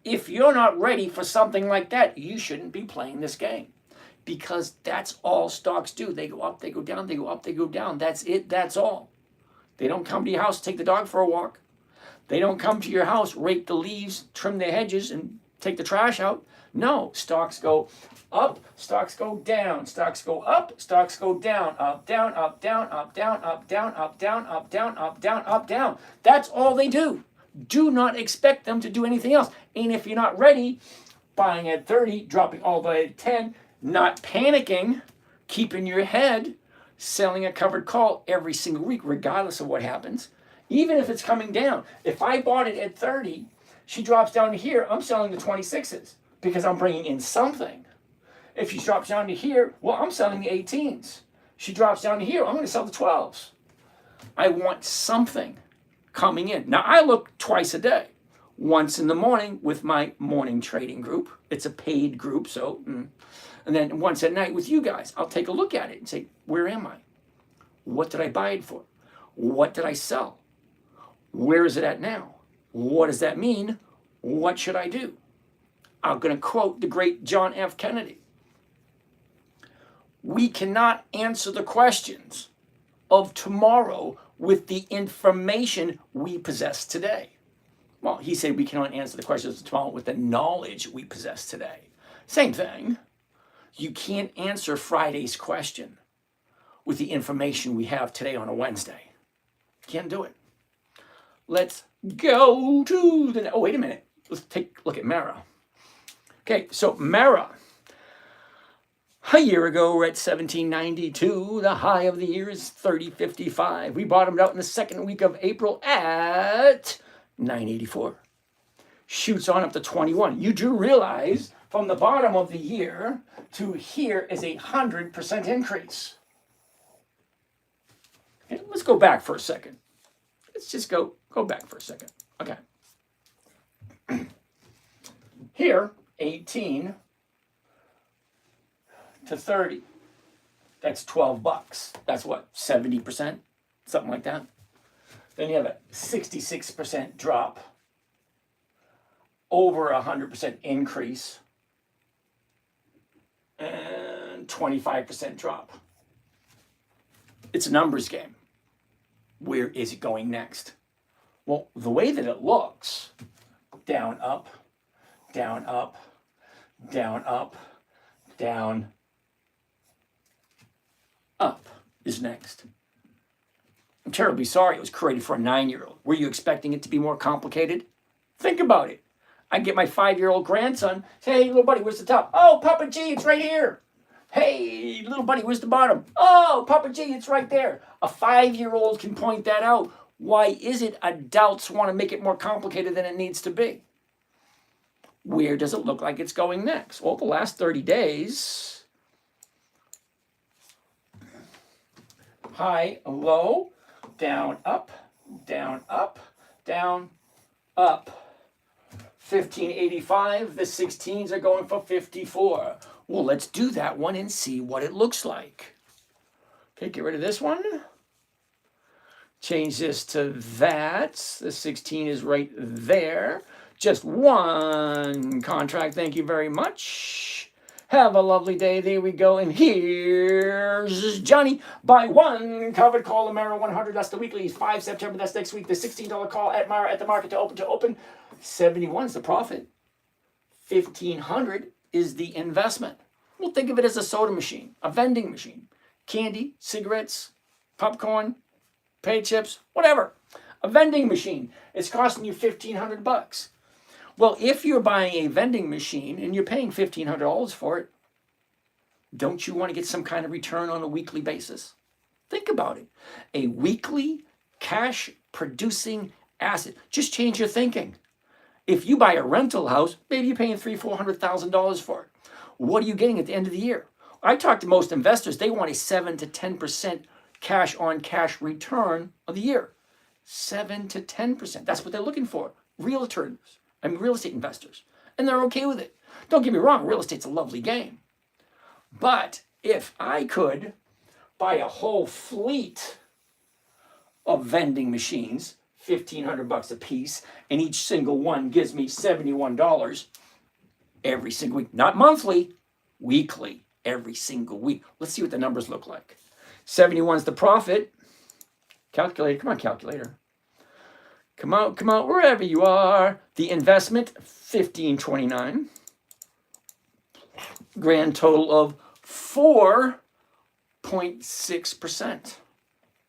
If you're not ready for something like that, you shouldn't be playing this game, because that's all stocks do. They go up, they go down, they go up, they go down. That's it, that's all. They don't come to your house, take the dog for a walk. They don't come to your house, rake the leaves, trim the hedges, and take the trash out. No, stocks go up, stocks go down, stocks go up, stocks go down, up, down, up, down, up, down, up, down, up, down, up, down, up, down, up, down. That's all they do. Do not expect them to do anything else. And if you're not ready, buying at 30, dropping all the way at 10, not panicking, keeping your head, selling a covered call every single week, regardless of what happens, even if it's coming down. If I bought it at 30, she drops down to here, I'm selling the 26s because I'm bringing in something. If she drops down to here, well, I'm selling the 18s. She drops down to here, I'm going to sell the 12s. I want something coming in. Now, I look twice a day. Once in the morning with my morning trading group. It's a paid group, so, and then once at night with you guys. I'll take a look at it and say, where am I? What did I buy it for? What did I sell? Where is it at now? What does that mean? What should I do? I'm going to quote the great John F. Kennedy. We cannot answer the questions of tomorrow with the information we possess today. Well, he said we cannot answer the questions of tomorrow with the knowledge we possess today. Same thing. You can't answer Friday's question with the information we have today on a Wednesday. Can't do it. Let's go to the... Oh, wait a minute. Let's take a look at Mara. Okay, so Mara. A year ago, we're at 1792. The high of the year is 30.55. We bottomed out in the second week of April at 984. Shoots on up to 21. You do realize from the bottom of the year to here is 100% increase. Okay, let's go back for a second. Let's just go back for a second. Okay. Here, 18 to 30. That's $12. That's what, 70%? Something like that. Then you have a 66% drop, over 100% increase, and 25% drop. It's a numbers game. Where is it going next? Well, the way that it looks, down, up, down, up, down, up, down, up is next. I'm terribly sorry it was created for a 9-year-old. Were you expecting it to be more complicated? Think about it. I get my 5-year-old grandson, say, hey, little buddy, where's the top? Oh, Papa G, it's right here. Hey, little buddy, where's the bottom? Oh, Papa G, it's right there. A 5-year-old can point that out. Why is it adults want to make it more complicated than it needs to be? Where does it look like it's going next? Well, the last 30 days, high, low, down, up, down, up, down, up. 1585, the 16s are going for 54. Well, let's do that one and see what it looks like. Okay, get rid of this one. Change this to that. The 16 is right there. Just one contract. Thank you very much. Have a lovely day. There we go. And here's Johnny. Buy one covered call Mara 100. That's the weekly. 5 September. That's next week. The $16 call at Mara at the market to open. 71 is the profit. 1,500 is the investment. Well, think of it as a soda machine, a vending machine. Candy, cigarettes, popcorn, potato chips, whatever. A vending machine. It's costing you $1,500. Well, if you're buying a vending machine and you're paying $1,500 for it, don't you want to get some kind of return on a weekly basis? Think about it. A weekly cash producing asset. Just change your thinking. If you buy a rental house, maybe you're paying $300,000-$400,000 for it. What are you getting at the end of the year? I talk to most investors, they want a 7 to 10% cash on cash return of the year. 7 to 10%. That's what they're looking for. Real estate investors. And they're okay with it. Don't get me wrong, real estate's a lovely game. But if I could buy a whole fleet of vending machines, $1,500 a piece, and each single one gives me $71 every single week. Not monthly, weekly, every single week. Let's see what the numbers look like. 71 is the profit. Calculator, come on, calculator. Come out, wherever you are. The investment, $1,529. Grand total of 4.6%.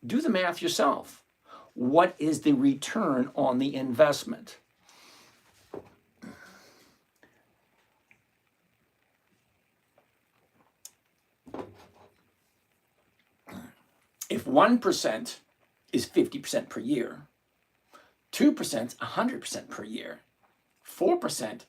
Do the math yourself. What is the return on the investment? If 1% is 50% per year, 2% is 100% per year, 4%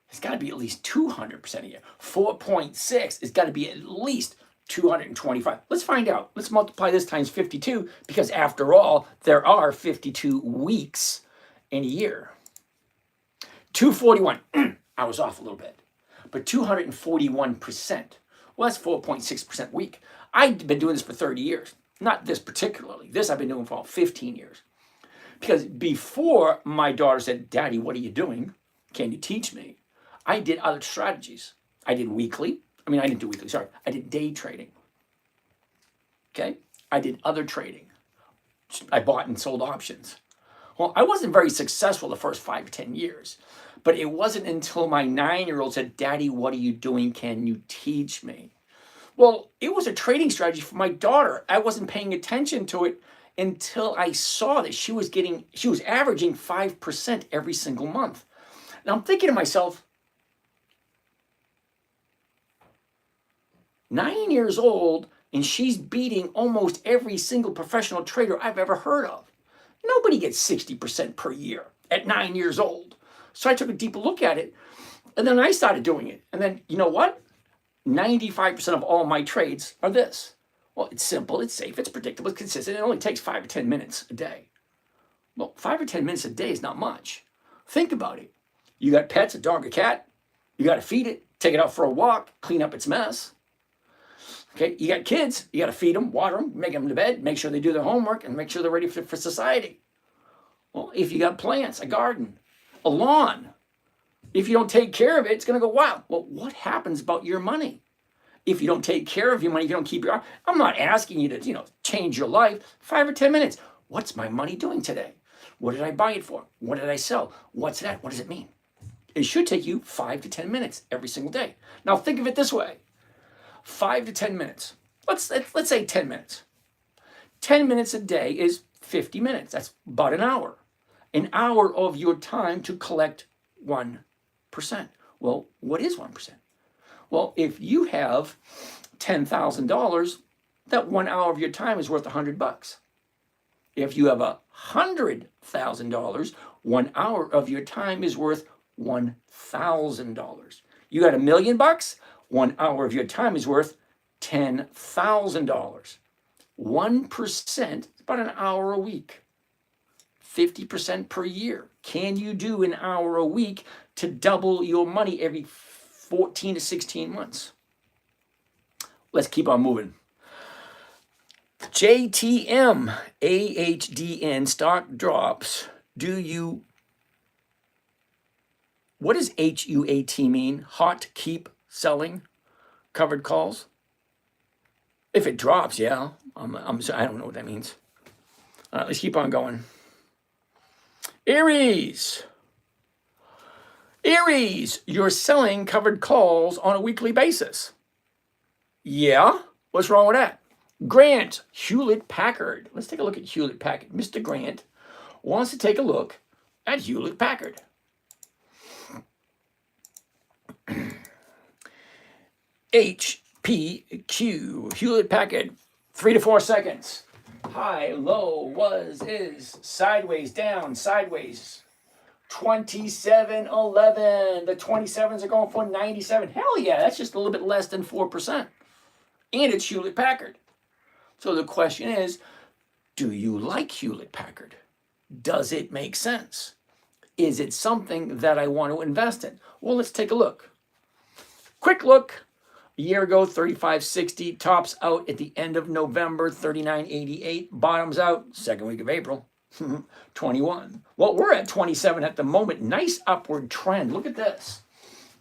has got to be at least 200% a year. 4.6 has got to be at least 225. Let's find out. Let's multiply this times 52, because after all, there are 52 weeks in a year. 241. I was off a little bit. But 241%. Well, that's 4.6% a week. I've been doing this for 30 years. Not this particularly. This I've been doing for 15 years. Because before my daughter said, Daddy, what are you doing? Can you teach me? I did other strategies. I did weekly. I didn't do weekly, sorry. I did day trading. Okay? I did other trading. I bought and sold options. Well, I wasn't very successful the first 5 to 10 years. But it wasn't until my 9-year-old said, Daddy, what are you doing? Can you teach me? Well, it was a trading strategy for my daughter. I wasn't paying attention to it until I saw that she was averaging 5% every single month. Now I'm thinking to myself, 9 years old, and she's beating almost every single professional trader I've ever heard of. Nobody gets 60% per year at 9 years old. So I took a deeper look at it, and then I started doing it. And then, you know what? 95% of all my trades are this. Well, it's simple, it's safe, it's predictable, it's consistent. It only takes 5 or 10 minutes a day. Well, 5 or 10 minutes a day is not much. Think about it. You got pets, a dog, a cat. You got to feed it, take it out for a walk, clean up its mess. Okay, you got kids. You got to feed them, water them, make them to bed, make sure they do their homework, and make sure they're ready for society. Well, if you got plants, a garden, a lawn, if you don't take care of it, it's going to go wild. Well, what happens about your money? If you don't take care of your money, if you don't keep your... I'm not asking you to, change your life. 5 or 10 minutes. What's my money doing today? What did I buy it for? What did I sell? What's that? What does it mean? It should take you 5 to 10 minutes every single day. Now think of it this way. 5 to 10 minutes. Let's say 10 minutes. 10 minutes a day is 50 minutes. That's about an hour. An hour of your time to collect 1%. Well, what is 1%? Well, if you have $10,000, that 1 hour of your time is worth $100. If you have $100,000, 1 hour of your time is worth $1,000. You got $1 million, 1 hour of your time is worth $10,000. 1% is about an hour a week. 50% per year. Can you do an hour a week to double your money every 14 to 16 months? Let's keep on moving. JTM, AHDN, stock drops. What does HUAT mean? Hot keep selling covered calls? If it drops, yeah. I'm sorry, I don't know what that means. All right, let's keep on going. Aries, you're selling covered calls on a weekly basis. Yeah? What's wrong with that? Grant, Hewlett Packard. Let's take a look at Hewlett Packard. Mr. Grant wants to take a look at Hewlett Packard. HPQ, Hewlett Packard, 3 to 4 seconds. High, low, was, is, sideways, down, sideways. 27.11. The 27s are going for 97. Hell yeah, that's just a little bit less than 4%. And it's Hewlett Packard. So the question is, do you like Hewlett Packard? Does it make sense? Is it something that I want to invest in? Well, let's take a look. Quick look. A year ago, 35.60, tops out at the end of November, 39.88, bottoms out second week of April. 21. Well, we're at 27 at the moment. Nice upward trend. Look at this.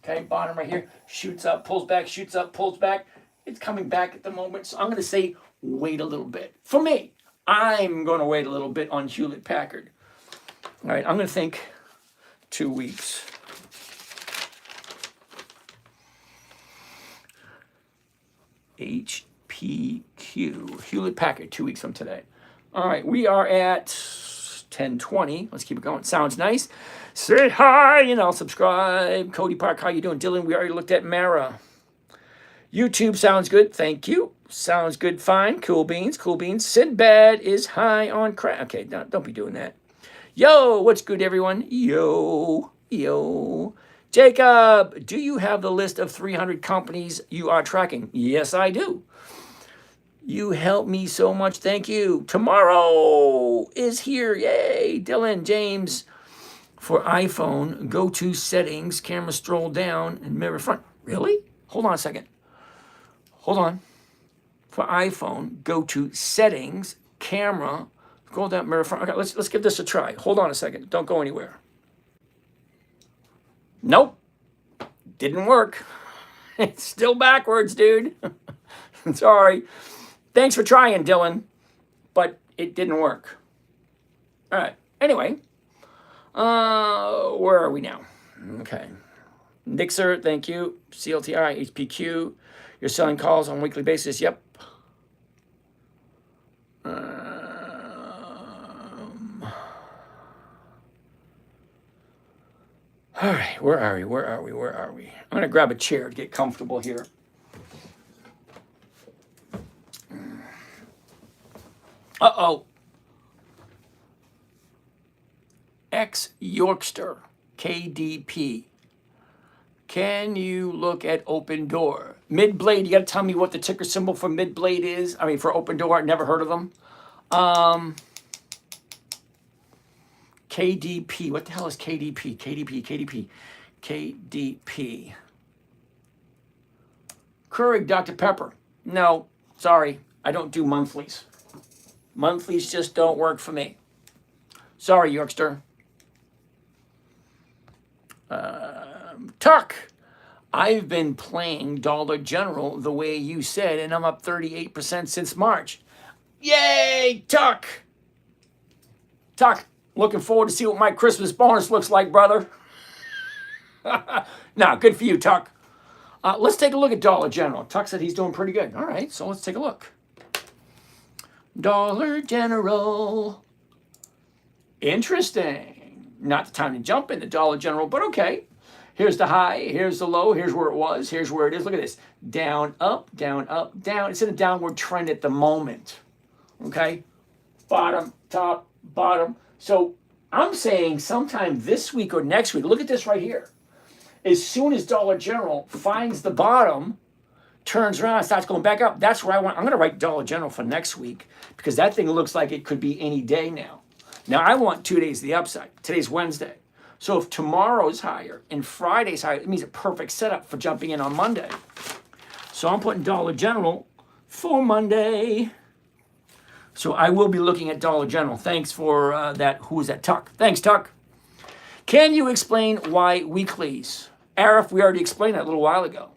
Okay, bottom right here. Shoots up, pulls back, shoots up, pulls back. It's coming back at the moment. So I'm going to say wait a little bit. For me, I'm going to wait a little bit on Hewlett Packard. All right, I'm going to think 2 weeks. HPQ, Hewlett Packard, 2 weeks from today. All right, we are at 10:20. Let's keep it going. Sounds nice. Say hi and I'll subscribe. Cody Park, how you doing? Dylan, we already looked at Mara. YouTube sounds good. Thank you. Sounds good. Fine. Cool beans. Cool beans. Sinbad is high on crack. Okay, don't be doing that. Yo, what's good, everyone? Yo, yo. Jacob, do you have the list of 300 companies you are tracking? Yes, I do. You help me so much. Thank you. Tomorrow is here. Yay. Dylan, James, for iPhone, go to settings, camera stroll down, and mirror front. Really? Hold on a second. Hold on. For iPhone, go to settings, camera, scroll down, mirror front. Okay, let's give this a try. Hold on a second. Don't go anywhere. Nope. Didn't work. It's still backwards, dude. Sorry. Thanks for trying, Dylan. But it didn't work. All right. Anyway. Where are we now? Okay. Nixer, thank you. CLTI, HPQ. You're selling calls on a weekly basis. Yep. All right, where are we? Where are we? Where are we? I'm going to grab a chair to get comfortable here. Uh-oh. Ex-Yorkster, KDP. Can you look at Open Door? Mid-Blade, you got to tell me what the ticker symbol for Mid-Blade is. I mean, for Open Door, I've never heard of them. KDP. What the hell is KDP? KDP. Keurig Dr. Pepper. No, sorry. I don't do monthlies. Monthlies just don't work for me. Sorry, Yorkster. Tuck. I've been playing Dollar General the way you said, and I'm up 38% since March. Yay, Tuck. Tuck. Looking forward to see what my Christmas bonus looks like, brother. Nah, good for you, Tuck. Let's take a look at Dollar General. Tuck said he's doing pretty good. All right, so let's take a look. Dollar General. Interesting. Not the time to jump in the Dollar General, but okay. Here's the high, here's the low, here's where it was, here's where it is. Look at this. Down, up, down, up, down. It's in a downward trend at the moment. Okay? Bottom, top, bottom. So I'm saying sometime this week or next week, look at this right here. As soon as Dollar General finds the bottom, turns around, starts going back up, that's where I want. I'm going to write Dollar General for next week because that thing looks like it could be any day now. Now, I want 2 days to the upside. Today's Wednesday. So if tomorrow's higher and Friday's higher, it means a perfect setup for jumping in on Monday. So I'm putting Dollar General for Monday. So I will be looking at Dollar General. Thanks for that. Who was that? Tuck. Thanks, Tuck. Can you explain why weeklies? Arif, we already explained that a little while ago.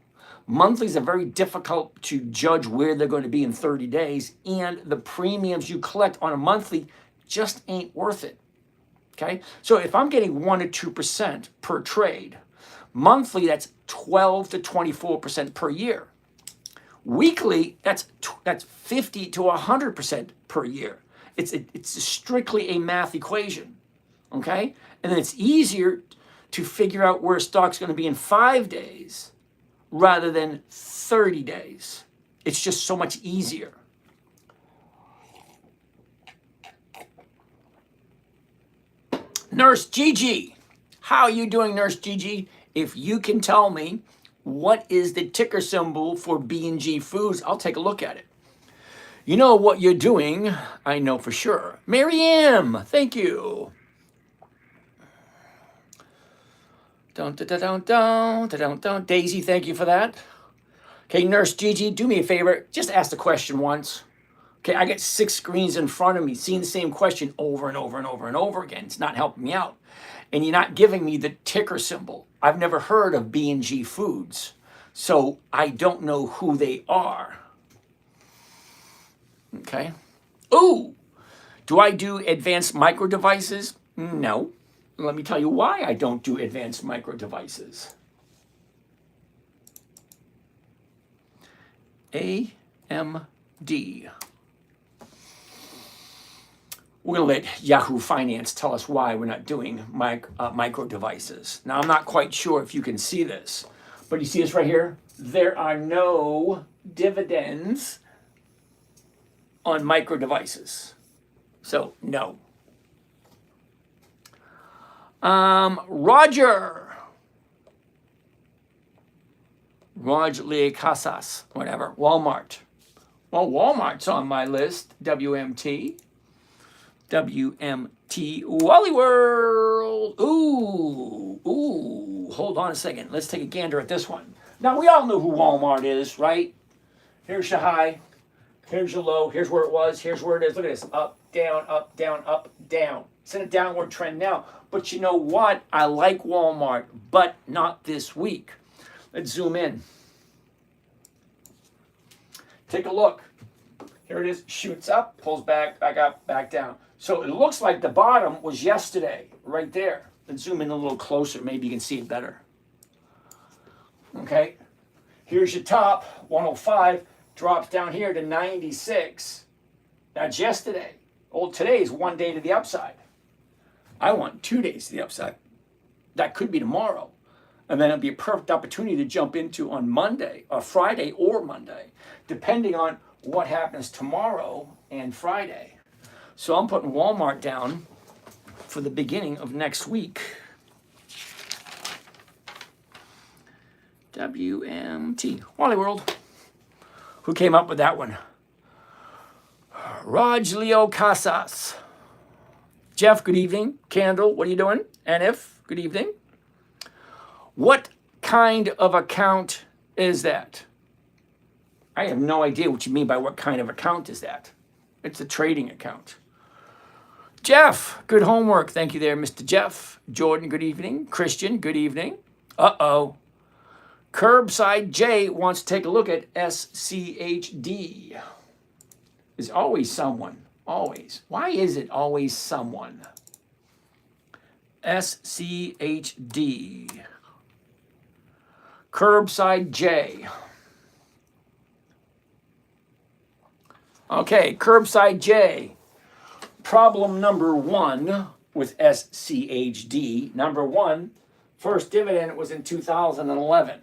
Monthlies are very difficult to judge where they're going to be in 30 days, and the premiums you collect on a monthly just ain't worth it. Okay? So if I'm getting 1 to 2% per trade, monthly, that's 12 to 24% per year. Weekly, that's 50 to 100% per year. It's strictly a math equation, okay? And then it's easier to figure out where a stock's going to be in 5 days rather than 30 days. It's just so much easier. Nurse Gigi, how are you doing, Nurse Gigi? If you can tell me what is the ticker symbol for B&G Foods, I'll take a look at it. You know what you're doing, I know for sure. Mary M, thank you. Daisy, thank you for that. Okay, Nurse Gigi, do me a favor. Just ask the question once. Okay, I get 6 screens in front of me, seeing the same question over and over and over and over again. It's not helping me out. And you're not giving me the ticker symbol. I've never heard of B&G Foods, so I don't know who they are. Okay. Ooh, do I do advanced micro devices? No. Let me tell you why I don't do advanced micro devices. AMD. We're going to let Yahoo Finance tell us why we're not doing micro devices. Now, I'm not quite sure if you can see this, but you see this right here? There are no dividends on micro devices. So, no. Roger Lee Casas, whatever, Walmart. Well, Walmart's on my list, WMT, Wally World. Ooh, hold on a second. Let's take a gander at this one. Now, we all know who Walmart is, right? Here's your high, here's your low, here's where it was, here's where it is. Look at this, up, down, up, down, up, down. It's in a downward trend now. But you know what? I like Walmart, but not this week. Let's zoom in. Take a look. Here it is, shoots up, pulls back, back up, back down. So it looks like the bottom was yesterday, right there. Let's zoom in a little closer, maybe you can see it better. Okay, here's your top, 105, drops down here to 96. That's yesterday. Well, today is 1 day to the upside. I want 2 days to the upside. That could be tomorrow. And then it'll be a perfect opportunity to jump into on Monday, or Friday or Monday, depending on what happens tomorrow and Friday. So I'm putting Walmart down for the beginning of next week. WMT, Wally World. Who came up with that one? Raj Leo Casas. Jeff, good evening. Candle, what are you doing? NF, good evening. What kind of account is that? I have no idea what you mean by what kind of account is that. It's a trading account. Jeff, good homework. Thank you there, Mr. Jeff. Jordan, good evening. Christian, good evening. Uh-oh. Curbside J wants to take a look at SCHD. There's always someone. Always. Why is it always someone? SCHD. Curbside J. Okay, Curbside J. Problem number 1 with SCHD. Number 1, first dividend was in 2011.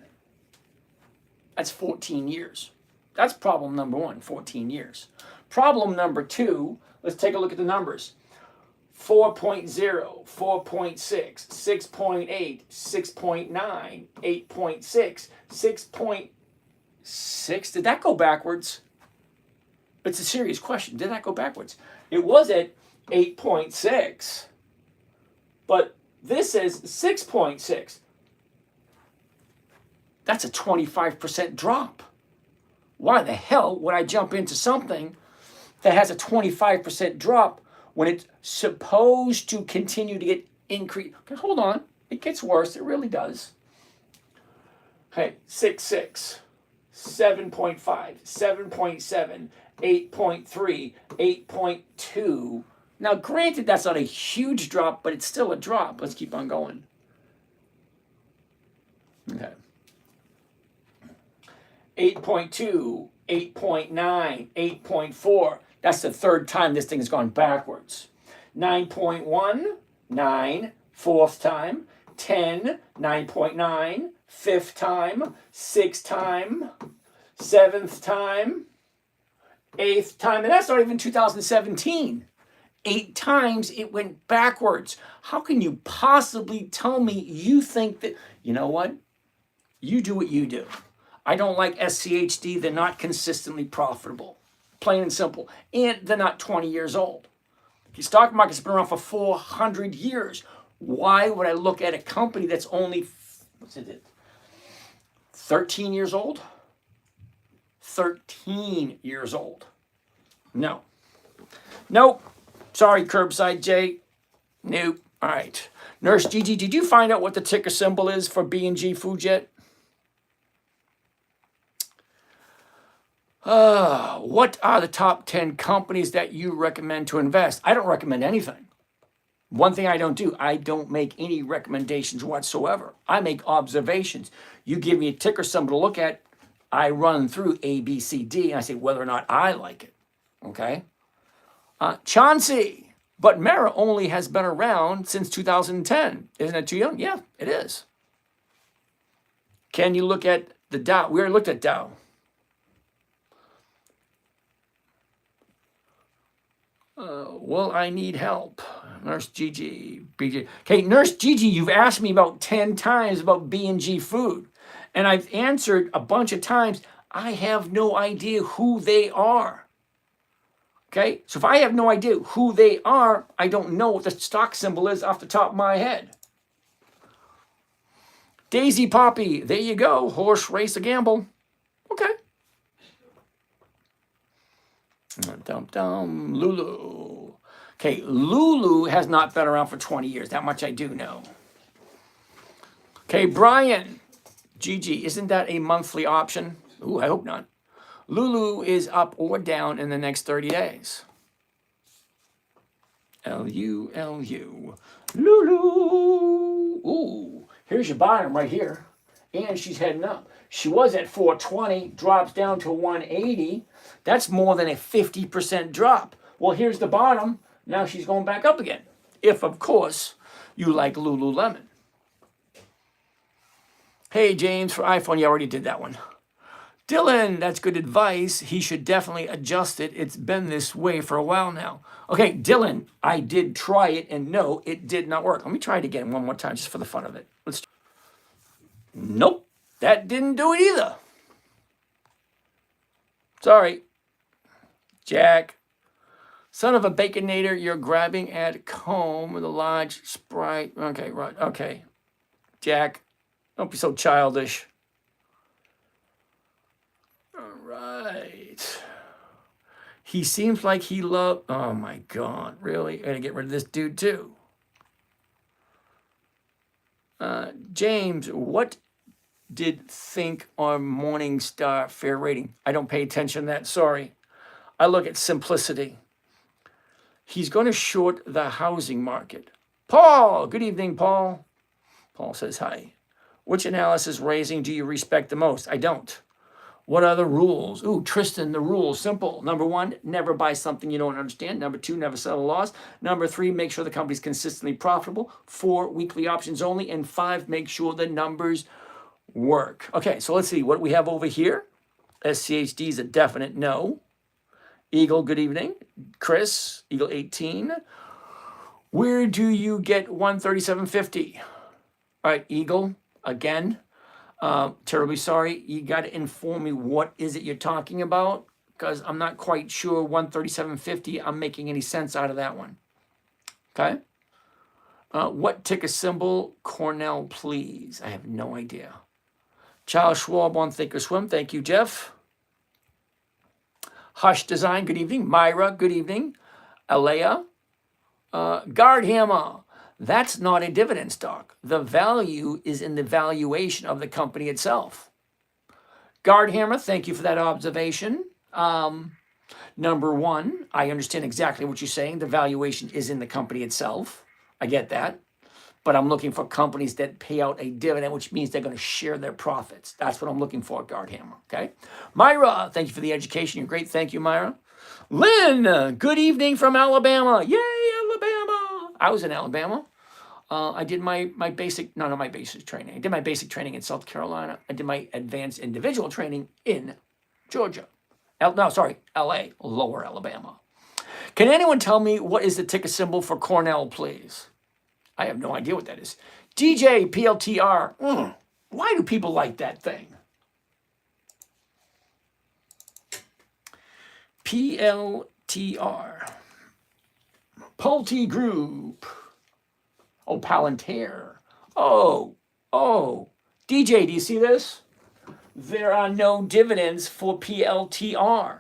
That's 14 years. That's problem number 1, 14 years. Problem number 2, let's take a look at the numbers. 4.0, 4.6, 6.8, 6.9, 8.6, 6.6. Did that go backwards? It's a serious question. Did that go backwards? It was at 8.6, but this is 6.6. That's a 25% drop. Why the hell would I jump into something that has a 25% drop when it's supposed to continue to get increased? Okay, hold on. It gets worse. It really does. Okay, 6.6, 7.5, 7.7, 8.3, 8.2. Now, granted, that's not a huge drop, but it's still a drop. Let's keep on going. Okay. 8.2, 8.9, 8.4. That's the third time this thing has gone backwards. 9.1, 9, fourth time. 10, 9.9, fifth time. Sixth time. Seventh time. Eighth time. And that's not even 2017. 8 times it went backwards. How can you possibly tell me you think that, you know what? You do what you do. I don't like SCHD. They're not consistently profitable. Plain and simple. And they're not 20 years old. The stock market's been around for 400 years. Why would I look at a company that's only, 13 years old? 13 years old. No. Nope. Sorry, Curbside J. Nope. All right. Nurse Gigi, did you find out what the ticker symbol is for B&G Foods yet? What are the top 10 companies that you recommend to invest? I don't recommend anything. One thing I don't do, I don't make any recommendations whatsoever. I make observations. You give me a ticker symbol to look at, I run through A, B, C, D, and I say whether or not I like it. Okay? Chauncey, but Mara only has been around since 2010. Isn't it too young? Yeah, it is. Can you look at the Dow? We already looked at Dow. Well, I need help. Nurse Gigi, BG. Okay, Nurse Gigi, you've asked me about 10 times about B&G Food, and I've answered a bunch of times. I have no idea who they are. Okay, so if I have no idea who they are, I don't know what the stock symbol is off the top of my head. Daisy Poppy, there you go. Horse race a gamble. Okay. Lulu. Okay, Lulu has not been around for 20 years. That much I do know. Okay, Brian. Gigi, isn't that a monthly option? Ooh, I hope not. Lulu is up or down in the next 30 days. Lulu. Lulu. Ooh, here's your bottom right here. And she's heading up. She was at 420, drops down to 180. That's more than a 50% drop. Well, here's the bottom. Now she's going back up again. If, of course, you like Lululemon. Hey, James, for iPhone, you already did that one. Dylan, that's good advice. He should definitely adjust it. It's been this way for a while now. Okay, Dylan, I did try it, and no, it did not work. Let me try it again one more time just for the fun of it. Nope, that didn't do it either. Sorry. Jack. Son of a baconator, you're grabbing at comb with a large Sprite. Okay, right, okay. Jack, don't be so childish. All right. He seems like he loved, oh my God, really? I gotta get rid of this dude too. James, what did think on Morningstar fair rating? I don't pay attention to that, sorry. I look at simplicity. He's going to short the housing market. Paul, good evening, Paul. Paul says hi. Which analysis raising do you respect the most? I don't. What are the rules? Ooh, Tristan, the rules, simple. Number 1, never buy something you don't understand. Number 2, never sell a loss. Number 3, make sure the company's consistently profitable. 4, weekly options only. And 5, make sure the numbers work. Okay, so let's see what we have over here. SCHD is a definite no. Eagle, good evening. Chris, Eagle 18. Where do you get 137.50? All right, Eagle, again. Terribly sorry. You got to inform me what is it you're talking about, because I'm not quite sure 137.50 I'm making any sense out of that one. Okay. What ticker symbol? Cornell, please. I have no idea. Charles Schwab on Thinkorswim. Thank you, Jeff. Hush Design, good evening. Myra, good evening. Alea. Guardhammer. That's not a dividend stock. The value is in the valuation of the company itself. Guardhammer, thank you for that observation. Number 1, I understand exactly what you're saying. The valuation is in the company itself. I get that. But I'm looking for companies that pay out a dividend, which means they're going to share their profits. That's what I'm looking for, Guardhammer, okay? Myra, thank you for the education. You're great. Thank you, Myra. Lynn, good evening from Alabama. Yay, Alabama. I was in Alabama. I did my basic, no, not my basic training. I did my basic training in South Carolina. I did my advanced individual training in Georgia. LA, Lower Alabama. Can anyone tell me what is the ticker symbol for Cornell, please? I have no idea what that is. DJ PLTR. Why do people like that thing? PLTR. Pulte Group. Oh, Palantir. Oh. DJ, do you see this? There are no dividends for PLTR.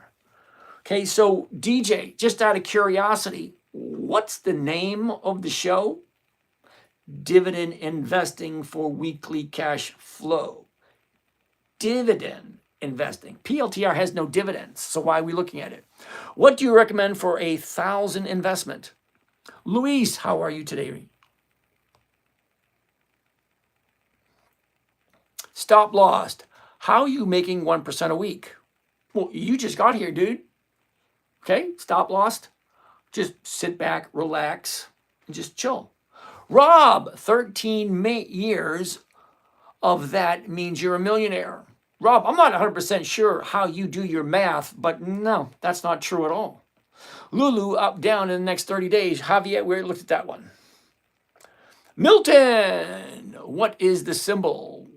Okay, so DJ, just out of curiosity, what's the name of the show? Dividend Investing for Weekly Cash Flow. Dividend investing. PLTR has no dividends, so why are we looking at it? What do you recommend for 1,000 investment? Luis, how are you today? Stop loss. How are you making 1% a week? Well, you just got here, dude. Okay, stop loss. Just sit back, relax, and just chill. Rob, 13 years of that means you're a millionaire. Rob, I'm not 100% sure how you do your math, but no, that's not true at all. Lulu, up, down in the next 30 days. Javier, we looked at that one. Milton, what is the symbol?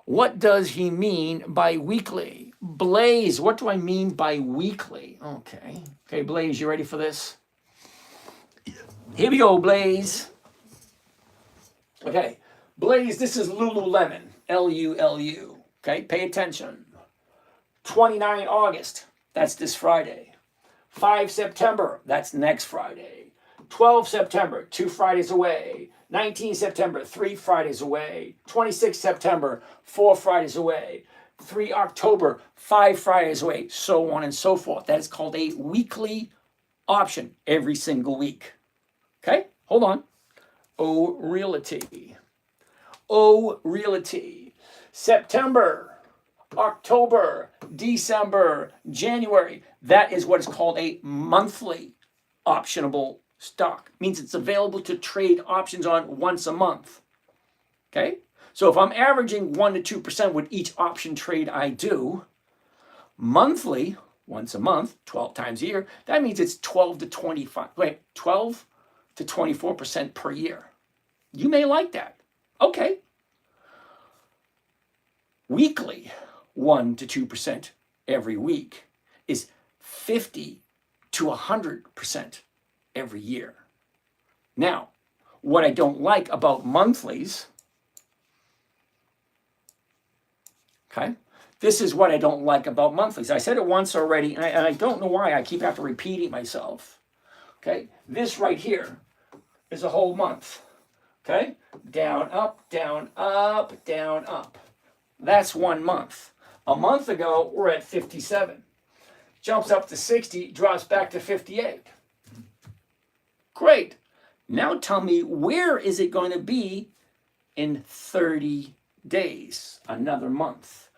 What does he mean by weekly? Blaze, what do I mean by weekly? Okay, Blaze, you ready for this? Here we go, Blaze. Okay, Blaze, this is Lululemon, L-U-L-U. Okay, pay attention. 29 August, that's this Friday. 5 September, that's next Friday. 12 September, 2 Fridays away. 19 September, 3 Fridays away. 26 September, 4 Fridays away. 3 October, 5 Fridays away, so on and so forth. That is called a weekly option every single week. Okay, hold on. O Realty. O Realty. September, October, December, January. That is what is called a monthly optionable stock. Means it's available to trade options on once a month. Okay? So if I'm averaging 1 to 2% with each option trade I do, monthly, once a month, 12 times a year, that means it's 12 to 24% per year. You may like that. Okay. Weekly, 1 to 2% every week is 50 to 100% every year. Now, what I don't like about monthlies, okay, this is what I don't like about monthlies. I said it once already, and I don't know why I keep having to repeating myself. Okay, this right here is a whole month. Okay, down, up, down, up, down, up. That's 1 month. A month ago, we're at 57. Jumps up to 60, drops back to 58. Great. Now tell me, where is it going to be in 30 days? Another month.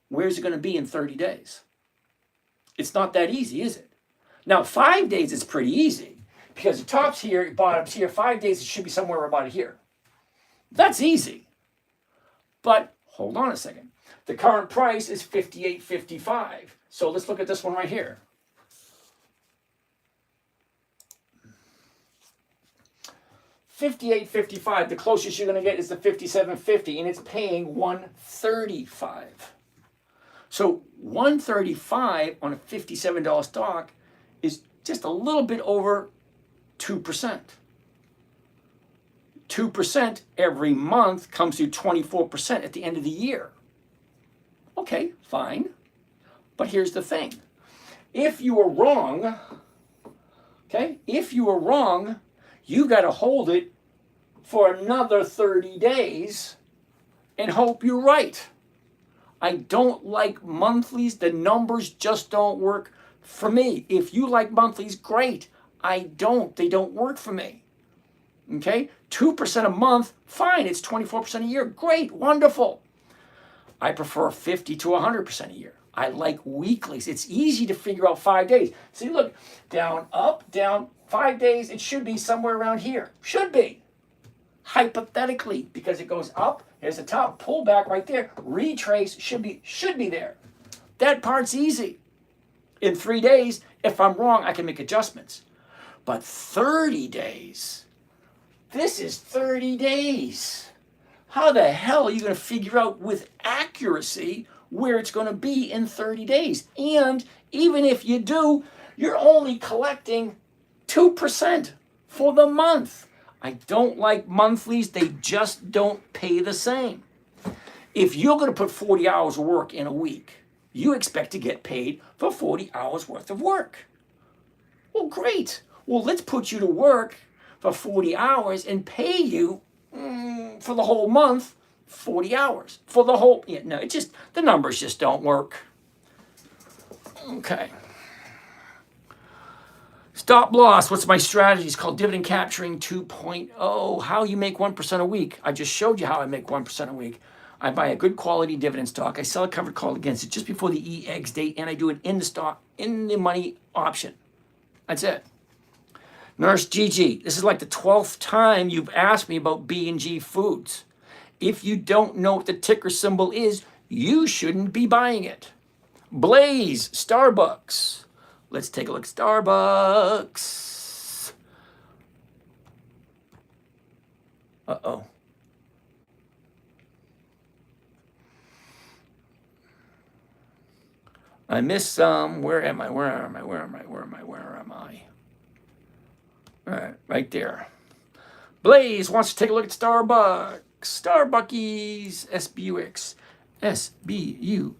Where's it going to be in 30 days? It's not that easy, is it? Now, 5 days is pretty easy because the top's here, bottom's here. 5 days, it should be somewhere about here. That's easy. But hold on a second. The current price is $58.55. So let's look at this one right here. $58.55. The closest you're going to get is the $57.50, and it's paying $135. So $135 on a $57 stock is just a little bit over 2%. 2% every month comes to 24% at the end of the year. Okay, fine. But here's the thing. If you were wrong, okay, if you were wrong, you got to hold it for another 30 days and hope you're right. I don't like monthlies. The numbers just don't work for me. If you like monthlies, great. I don't. They don't work for me. Okay? 2% a month, fine. It's 24% a year. Great. Wonderful. I prefer 50 to 100% a year. I like weeklies. It's easy to figure out 5 days. See, look, down, up, down, 5 days. It should be somewhere around here. Should be. Hypothetically, because it goes up, there's a top pullback right there. Retrace should be there. That part's easy. In 3 days, if I'm wrong, I can make adjustments. But 30 days, this is 30 days. How the hell are you going to figure out with accuracy where it's going to be in 30 days? And even if you do, you're only collecting 2% for the month. I don't like monthlies. They just don't pay the same. If you're going to put 40 hours of work in a week, You expect to get paid for 40 hours worth of work. Well, great. Well, let's put you to work for 40 hours and pay you for the whole month, 40 hours. For the whole, yeah, no, it just, the numbers just don't work. Okay. Stop loss. What's my strategy? It's called Dividend Capturing 2.0. How you make 1% a week. I just showed you how I make 1% a week. I buy a good quality dividend stock. I sell a covered call against it just before the EX date, and I do it in the stock, in the money option. That's it. Nurse Gigi, this is like the 12th time you've asked me about B&G Foods. If you don't know what the ticker symbol is, you shouldn't be buying it. Blaze, Starbucks. Let's take a look at Starbucks. Uh-oh. I missed some. Where am I? All right, right there. Blaze wants to take a look at Starbucks. Starbuckies. SBUX. SBUX.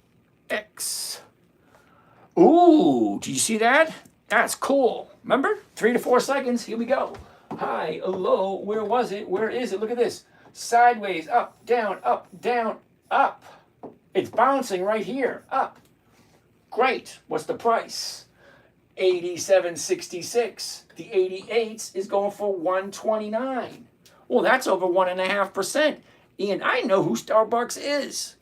Ooh, did you see that? That's cool. Remember? 3 to 4 seconds. Here we go. High, low. Where was it? Where is it? Look at this. Sideways, up, down, up, down, up. It's bouncing right here. Up. Great. What's the price? 87.66. The 88s is going for 129. Well, that's over 1.5%. And I know who Starbucks is.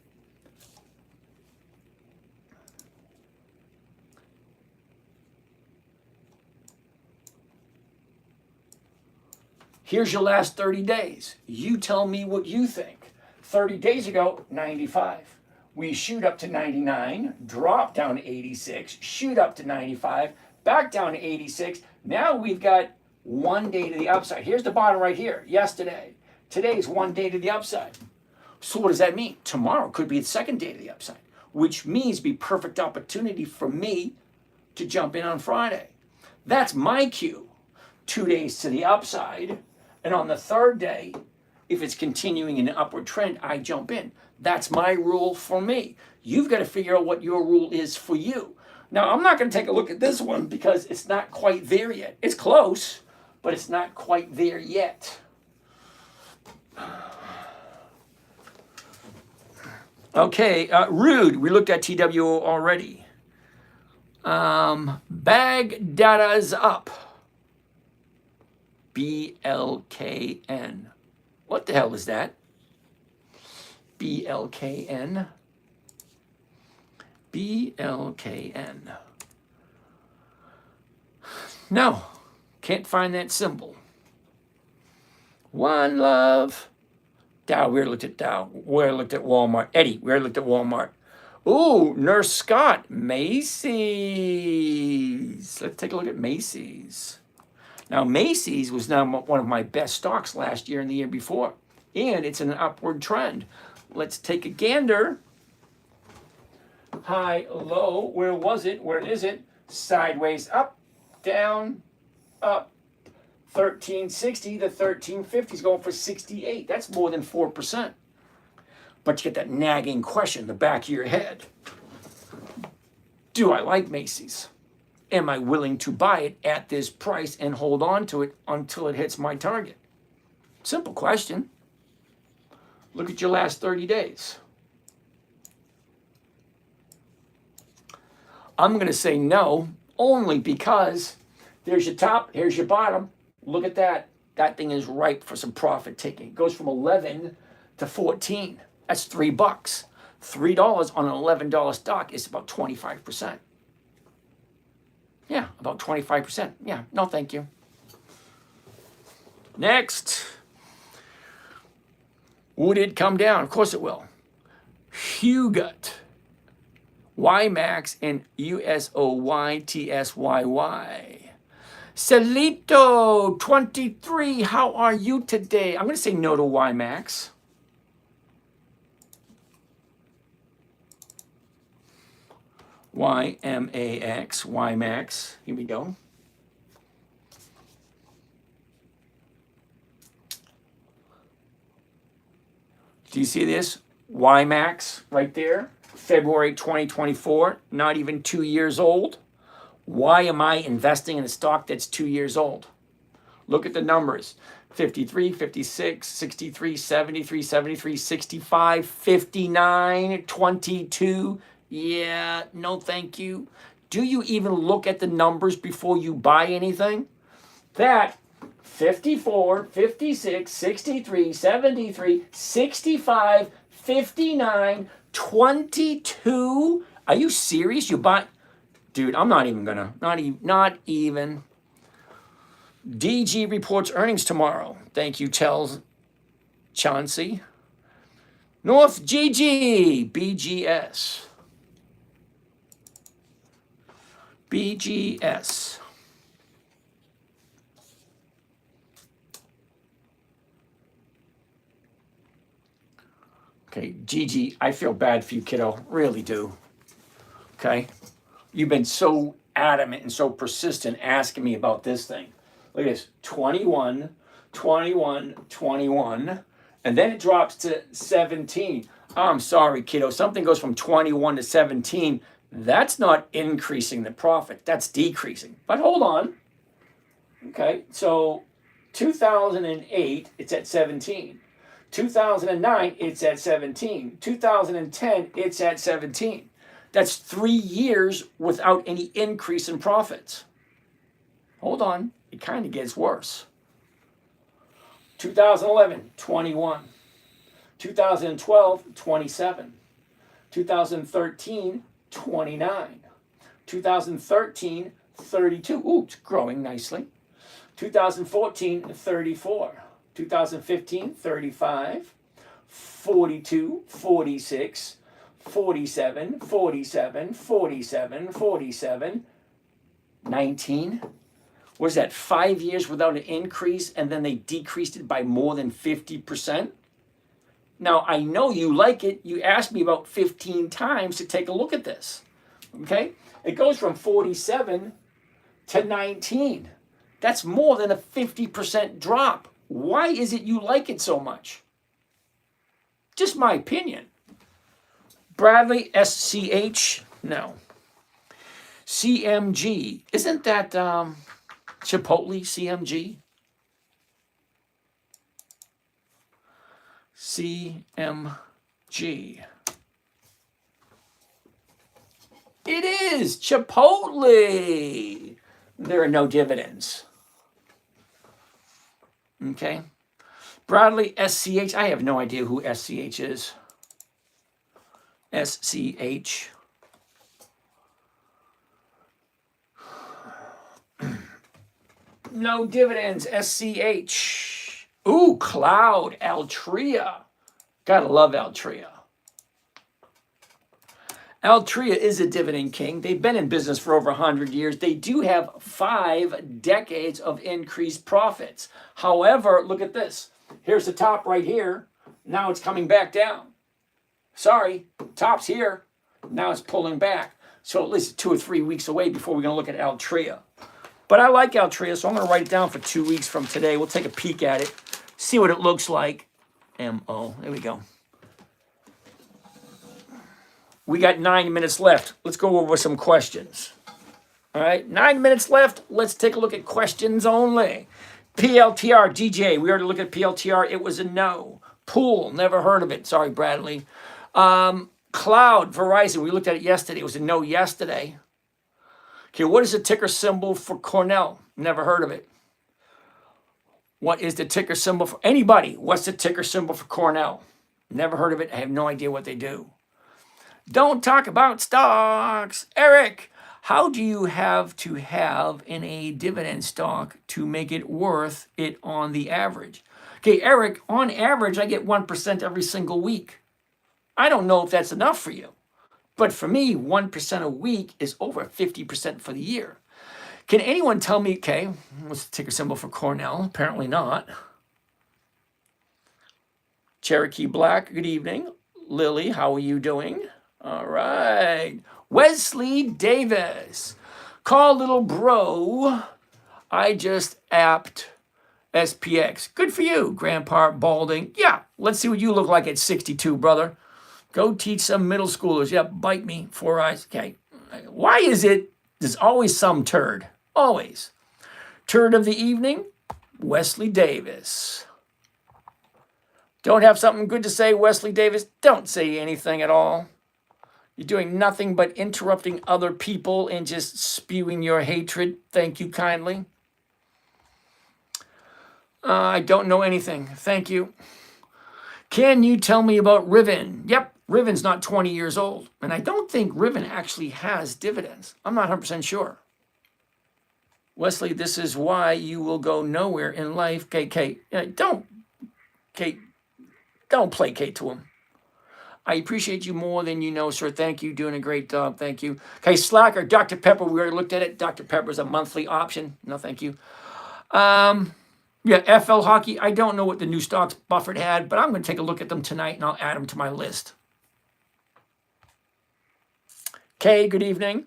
Here's your last 30 days. You tell me what you think. 30 days ago, 95. We shoot up to 99, drop down to 86, shoot up to 95, back down to 86. Now we've got 1 day to the upside. Here's the bottom right here, yesterday. Today's 1 day to the upside. So what does that mean? Tomorrow could be the second day to the upside, which means be perfect opportunity for me to jump in on Friday. That's my cue. 2 days to the upside. And on the third day, if it's continuing in an upward trend, I jump in. That's my rule for me. You've got to figure out what your rule is for you. Now, I'm not going to take a look at this one because it's not quite there yet. It's close, but it's not quite there yet. Okay, Rude. We looked at TWO already. Bag data's up. BLKN. What the hell is that? BLKN. BLKN. No, can't find that symbol. One love. Dow, we looked at Dow. We looked at Walmart. Eddie, we looked at Walmart. Ooh, Nurse Scott. Macy's. Let's take a look at Macy's. Now, Macy's was now one of my best stocks last year and the year before. And it's in an upward trend. Let's take a gander. High, low. Where was it? Where is it? Sideways, up, down, up. 1360 to 1350 is going for 68. That's more than 4%. But you get that nagging question in the back of your head. Do I like Macy's? Am I willing to buy it at this price and hold on to it until it hits my target? Simple question. Look at your last 30 days. I'm going to say no, only because there's your top, here's your bottom. Look at that. That thing is ripe for some profit taking. It goes from 11 to 14. That's $3. $3 on an $11 stock is about 25%. Yeah, about 25%. Yeah, no thank you. Next. Would it come down? Of course it will. Hugot. YMAX and USOYTSYY. Celito 23, how are you today? I'm going to say no to YMAX. YMAX, YMAX. Here we go. Do you see this? YMAX right there. February 2024, not even 2 years old. Why am I investing in a stock that's 2 years old? Look at the numbers. 53, 56, 63, 73, 73, 65, 59, 22. Yeah, no thank you. Do you even look at the numbers before you buy anything? That 54, 56, 63, 73, 65, 59, 22. Are you serious? You buy, dude, I'm not even gonna, not even. DG reports earnings tomorrow. Thank you, tells Chauncey. North GG, BGS. BGS. Okay, Gigi, I feel bad for you, kiddo. Really do. Okay? You've been so adamant and so persistent asking me about this thing. Look at this. 21, 21, 21. And then it drops to 17. I'm sorry, kiddo. Something goes from 21 to 17. That's not increasing the profit. That's decreasing. But hold on. Okay, so 2008, it's at 17. 2009, it's at 17. 2010, it's at 17. That's 3 years without any increase in profits. Hold on, it kind of gets worse. 2011, 21. 2012, 27. 2013, 29. 2013, 32. Ooh, it's growing nicely. 2014, 34. 2015, 35, 42, 46, 47, 47, 47, 47, 19. What is that, 5 years without an increase, and then they decreased it by more than 50%? Now, I know you like it. You asked me about 15 times to take a look at this. Okay? It goes from 47 to 19. That's more than a 50% drop. Why is it you like it so much? Just my opinion. Bradley, SCH? No. CMG. Isn't that Chipotle, CMG? CMG. It is Chipotle. There are no dividends. Okay. Bradley, SCH. I have no idea who SCH is. SCH. No dividends, SCH. Ooh, Cloud, Altria. Gotta love Altria. Altria is a dividend king. They've been in business for over 100 years. They do have 5 decades of increased profits. However, look at this. Here's the top right here. Now it's coming back down. Sorry, top's here. Now it's pulling back. So at least 2 or 3 weeks away before we're going to look at Altria. But I like Altria, so I'm going to write it down for 2 weeks from today. We'll take a peek at it, see what it looks like. MO. There we go. We got 9 minutes left. Let's go over some questions. All right, 9 minutes left. Let's take a look at questions only. PLTR, DJ. We already looked at PLTR. It was a no. Pool, never heard of it. Sorry, Bradley. Cloud, Verizon. We looked at it yesterday. It was a no yesterday. Okay, what is the ticker symbol for Cornell? Never heard of it. What is the ticker symbol for anybody? What's the ticker symbol for Cornell? Never heard of it. I have no idea what they do. Don't talk about stocks. Eric, how do you have to have in a dividend stock to make it worth it on the average? Okay, Eric, on average, I get 1% every single week. I don't know if that's enough for you. But for me, 1% a week is over 50% for the year. Can anyone tell me, okay, what's the ticker symbol for Cornell? Apparently not. Cherokee Black, good evening. Lily, how are you doing? All right. Wesley Davis. Call little bro. I just apped SPX. Good for you, Grandpa Balding. Yeah, let's see what you look like at 62, brother. Go teach some middle schoolers. Yep, bite me, 4 eyes. Okay. Why is it there's always some turd? Always. Turd of the evening, Wesley Davis. Don't have something good to say, Wesley Davis? Don't say anything at all. You're doing nothing but interrupting other people and just spewing your hatred. Thank you kindly. I don't know anything. Thank you. Can you tell me about Riven? Yep, Riven's not 20 years old. And I don't think Riven actually has dividends. I'm not 100% sure. Wesley, this is why you will go nowhere in life. KK, don't placate to him. I appreciate you more than you know, sir. Thank you. Doing a great job. Thank you. Okay, Slacker, Dr. Pepper. We already looked at it. Dr. Pepper is a monthly option. No, thank you. Yeah, FL Hockey. I don't know what the new stocks Buffett had, but I'm going to take a look at them tonight and I'll add them to my list. Okay, good evening.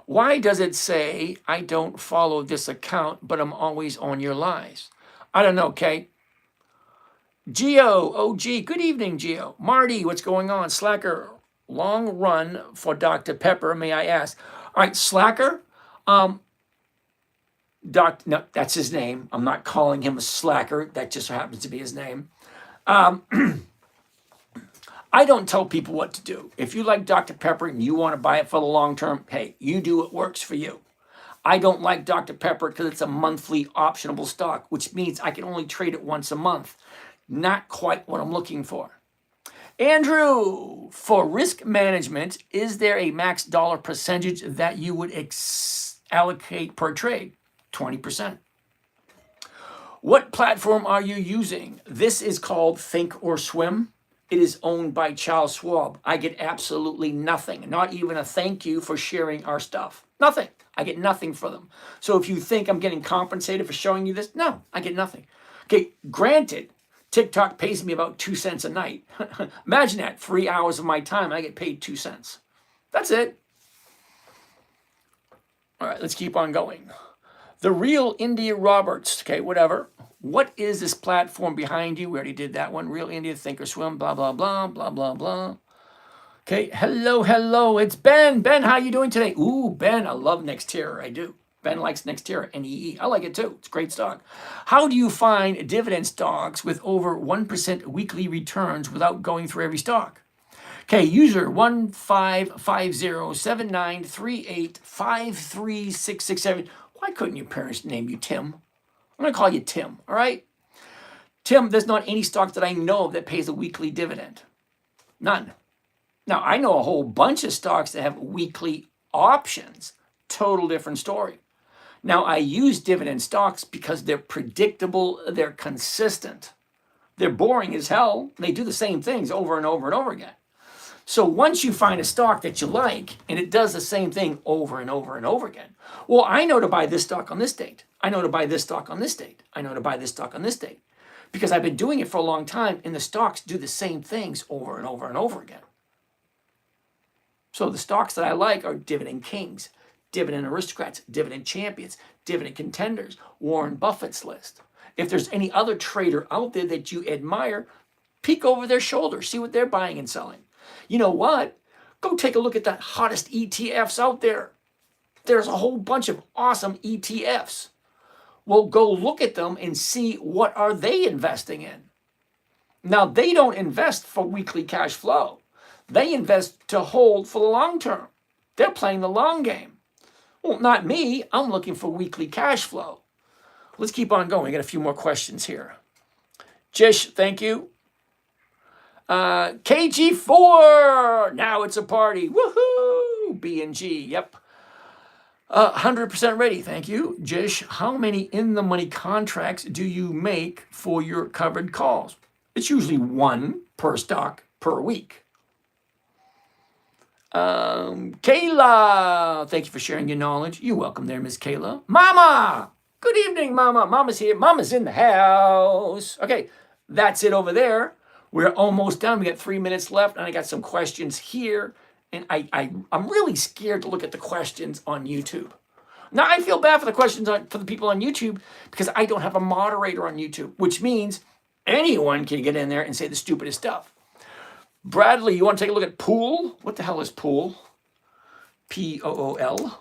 Why does it say I don't follow this account, but I'm always on your lives? I don't know, Kay. Geo, OG, good evening, Geo. Marty, what's going on? Slacker, long run for Dr. Pepper, may I ask? All right, Slacker, no, that's his name. I'm not calling him a slacker. That just happens to be his name. I don't tell people what to do. If you like Dr. Pepper and you want to buy it for the long term, hey, you do what works for you. I don't like Dr. Pepper because it's a monthly optionable stock, which means I can only trade it once a month. Not quite what I'm looking for. Andrew, for risk management, is there a max dollar percentage that you would allocate per trade? 20%. What platform are you using? This is called Think or Swim. It is owned by Charles Schwab. I get absolutely nothing, not even a thank you for sharing our stuff. Nothing. I get nothing for them. So if you think I'm getting compensated for showing you this, no, I get nothing. Okay, granted, TikTok pays me about 2 cents a night. Imagine that, 3 hours of my time, I get paid 2 cents. That's it. All right, let's keep on going. The Real India Roberts, okay, whatever. What is this platform behind you? We already did that one. Real India, Think or Swim, blah, blah, blah, blah, blah, blah. Okay, hello, it's Ben. Ben, how you doing today? Ooh, Ben, I love Nextera, I do. Ben likes Nextera, NEE. I like it too. It's a great stock. How do you find dividend stocks with over 1% weekly returns without going through every stock? Okay, user 15507938536667. Why couldn't your parents name you Tim? I'm going to call you Tim, all right? Tim, there's not any stock that I know of that pays a weekly dividend. None. Now, I know a whole bunch of stocks that have weekly options. Total different story. Now, I use dividend stocks because they're predictable, they're consistent. They're boring as hell. They do the same things over and over and over again. So once you find a stock that you like, and it does the same thing over and over and over again, well, I know to buy this stock on this date. I know to buy this stock on this date. I know to buy this stock on this date. Because I've been doing it for a long time, and the stocks do the same things over and over and over again. So the stocks that I like are dividend kings, dividend aristocrats, dividend champions, dividend contenders, Warren Buffett's list. If there's any other trader out there that you admire, peek over their shoulder, see what they're buying and selling. You know what? Go take a look at the hottest ETFs out there. There's a whole bunch of awesome ETFs. Well, go look at them and see what are they investing in. Now, they don't invest for weekly cash flow. They invest to hold for the long term. They're playing the long game. Well, not me. I'm looking for weekly cash flow. Let's keep on going. We got a few more questions here. Jish, thank you. KG4. Now it's a party. Woohoo! B&G. Yep. 100% ready. Thank you. Jish, how many in-the-money contracts do you make for your covered calls? It's usually one per stock per week. Kayla, thank you for sharing your knowledge. You're welcome there, Miss Kayla. Mama, good evening, Mama. Mama's here. Mama's in the house. Okay, that's it over there. We're almost done. We got 3 minutes left, and I got some questions here. And I'm really scared to look at the questions on YouTube. Now, I feel bad for the questions for the people on YouTube because I don't have a moderator on YouTube, which means anyone can get in there and say the stupidest stuff. Bradley, you want to take a look at pool? What the hell is pool? Pool.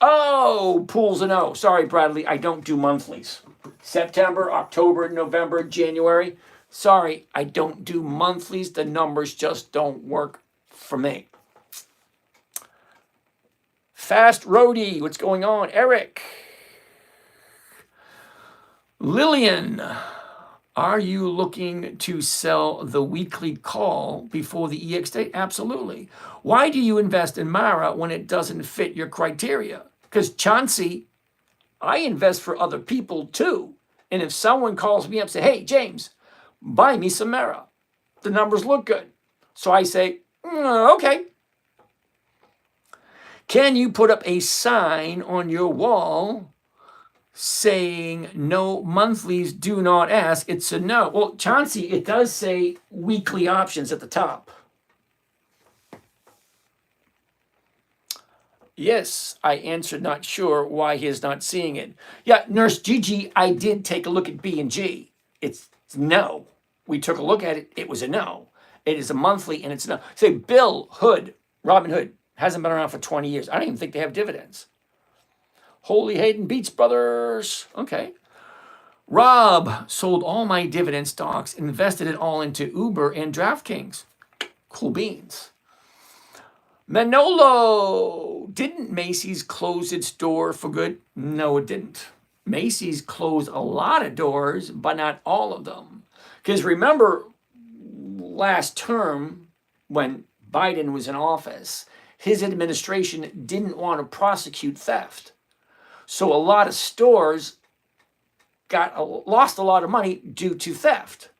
Oh, pool's a no. Sorry, Bradley, I don't do monthlies. September, October, November, January. Sorry, I don't do monthlies. The numbers just don't work for me. Fast Roadie, what's going on? Eric. Lillian, are you looking to sell the weekly call before the EX date? Absolutely. Why do you invest in Mara when it doesn't fit your criteria? Because Chauncey, I invest for other people too. And if someone calls me up and say, hey, James, buy me some Mara. The numbers look good. So I say, okay. Can you put up a sign on your wall saying no monthlies, do not ask? It's a no. Well, Chauncey, it does say weekly options at the top. Yes, I answered not sure why he is not seeing it. Yeah, Nurse Gigi, I did take a look at B&G. It's no. We took a look at it. It was a no. It is a monthly and it's a no. Say Bill Hood, Robin Hood, hasn't been around for 20 years. I don't even think they have dividends. Holy Hayden Beats Brothers. Okay. Rob sold all my dividend stocks, invested it all into Uber and DraftKings. Cool beans. Manolo, didn't Macy's close its door for good? No, it didn't. Macy's closed a lot of doors, but not all of them. Because remember, last term, when Biden was in office, his administration didn't want to prosecute theft. So a lot of stores lost a lot of money due to theft.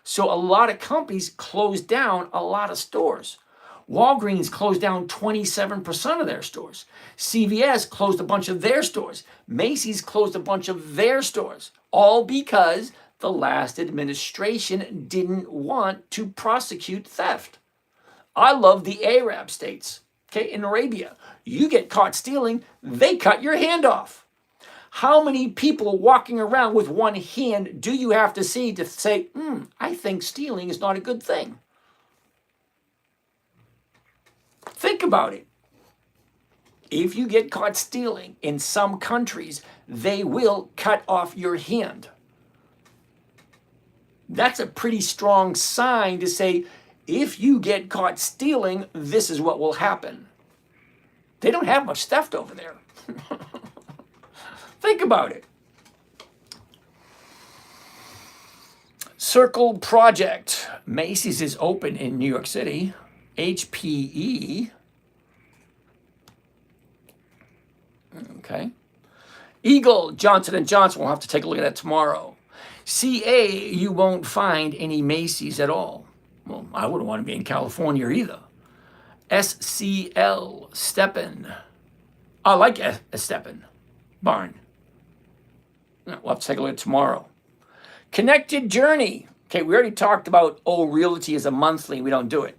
So a lot of companies closed down a lot of stores. Walgreens closed down 27% of their stores. CVS closed a bunch of their stores. Macy's closed a bunch of their stores. All because the last administration didn't want to prosecute theft. I love the Arab states. Okay, in Arabia, you get caught stealing, they cut your hand off. How many people walking around with one hand do you have to see to say, I think stealing is not a good thing? Think about it. If you get caught stealing in some countries, they will cut off your hand. That's a pretty strong sign to say, if you get caught stealing, this is what will happen. They don't have much theft over there. Think about it. Circle Project. Macy's is open in New York City. HPE. Okay. Eagle, Johnson & Johnson. We'll have to take a look at that tomorrow. CA, you won't find any Macy's at all. Well, I wouldn't want to be in California either. SCL, Steppen. I like Steppen. Barn. We'll have to take a look at tomorrow. Connected Journey. Okay, we already talked about, Realty is a monthly. We don't do it.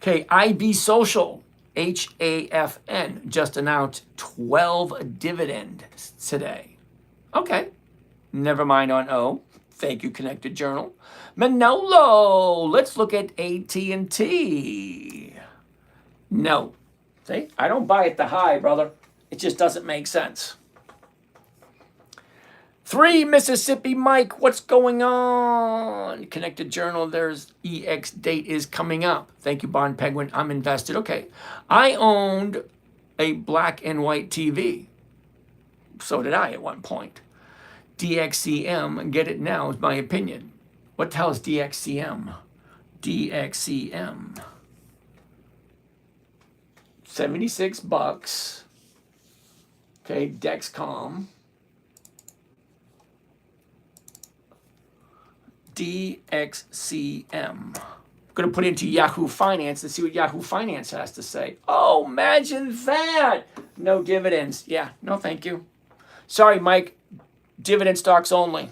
Okay, IB Social, HAFN, just announced 12 dividends today. Okay, never mind on O. Thank you, Connected Journal. Manolo, let's look at AT&T. No. See, I don't buy at the high, brother. It just doesn't make sense. 3 Mississippi Mike, what's going on? Connected Journal, there's EX date is coming up. Thank you, Bond Penguin. I'm invested. Okay. I owned a black and white TV. So did I at one point. DXCM, get it now is my opinion. What the hell is DXCM? DXCM. $76. Okay, Dexcom. DXCM. I'm going to put it into Yahoo Finance and see what Yahoo Finance has to say. Oh, imagine that. No dividends. Yeah, no thank you. Sorry, Mike. Dividend stocks only.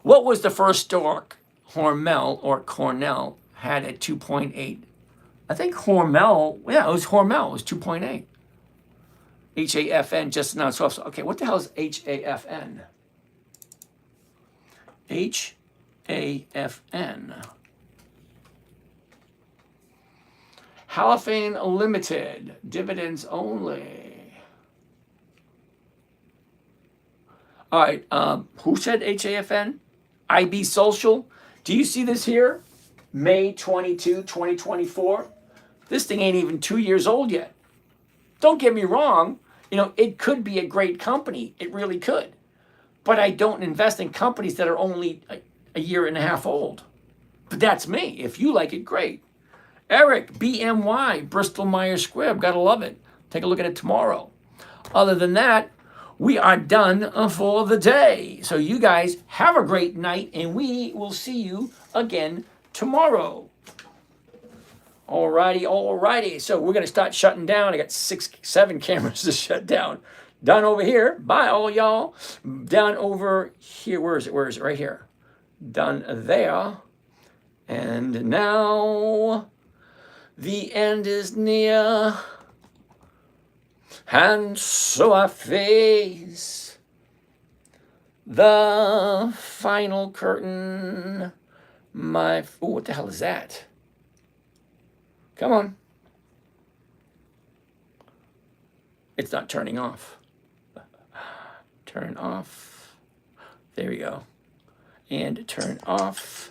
What was the first stock Hormel or Cornell had at 2.8? I think Hormel, yeah, it was Hormel. It was 2.8. HAFN just announced. Okay, what the hell is HAFN? HAFN. Halophane Limited, dividends only. All right, who said HAFN? IB Social. Do you see this here? May 22, 2024. This thing ain't even 2 years old yet. Don't get me wrong, it could be a great company. It really could. But I don't invest in companies that are only a year and a half old. But that's me. If you like it, great. Eric, BMY, Bristol Myers Squibb. Gotta love it. Take a look at it tomorrow. Other than that, we are done for the day. So you guys have a great night, and we will see you again tomorrow. Alrighty. So we're gonna start shutting down. I got 7 cameras to shut down. Done over here. Bye all y'all. Done over here. Where is it? Right here. Done there. And now the end is near. And so I face the final curtain. What the hell is that? Come on. It's not turning off. Turn off. There we go. And turn off.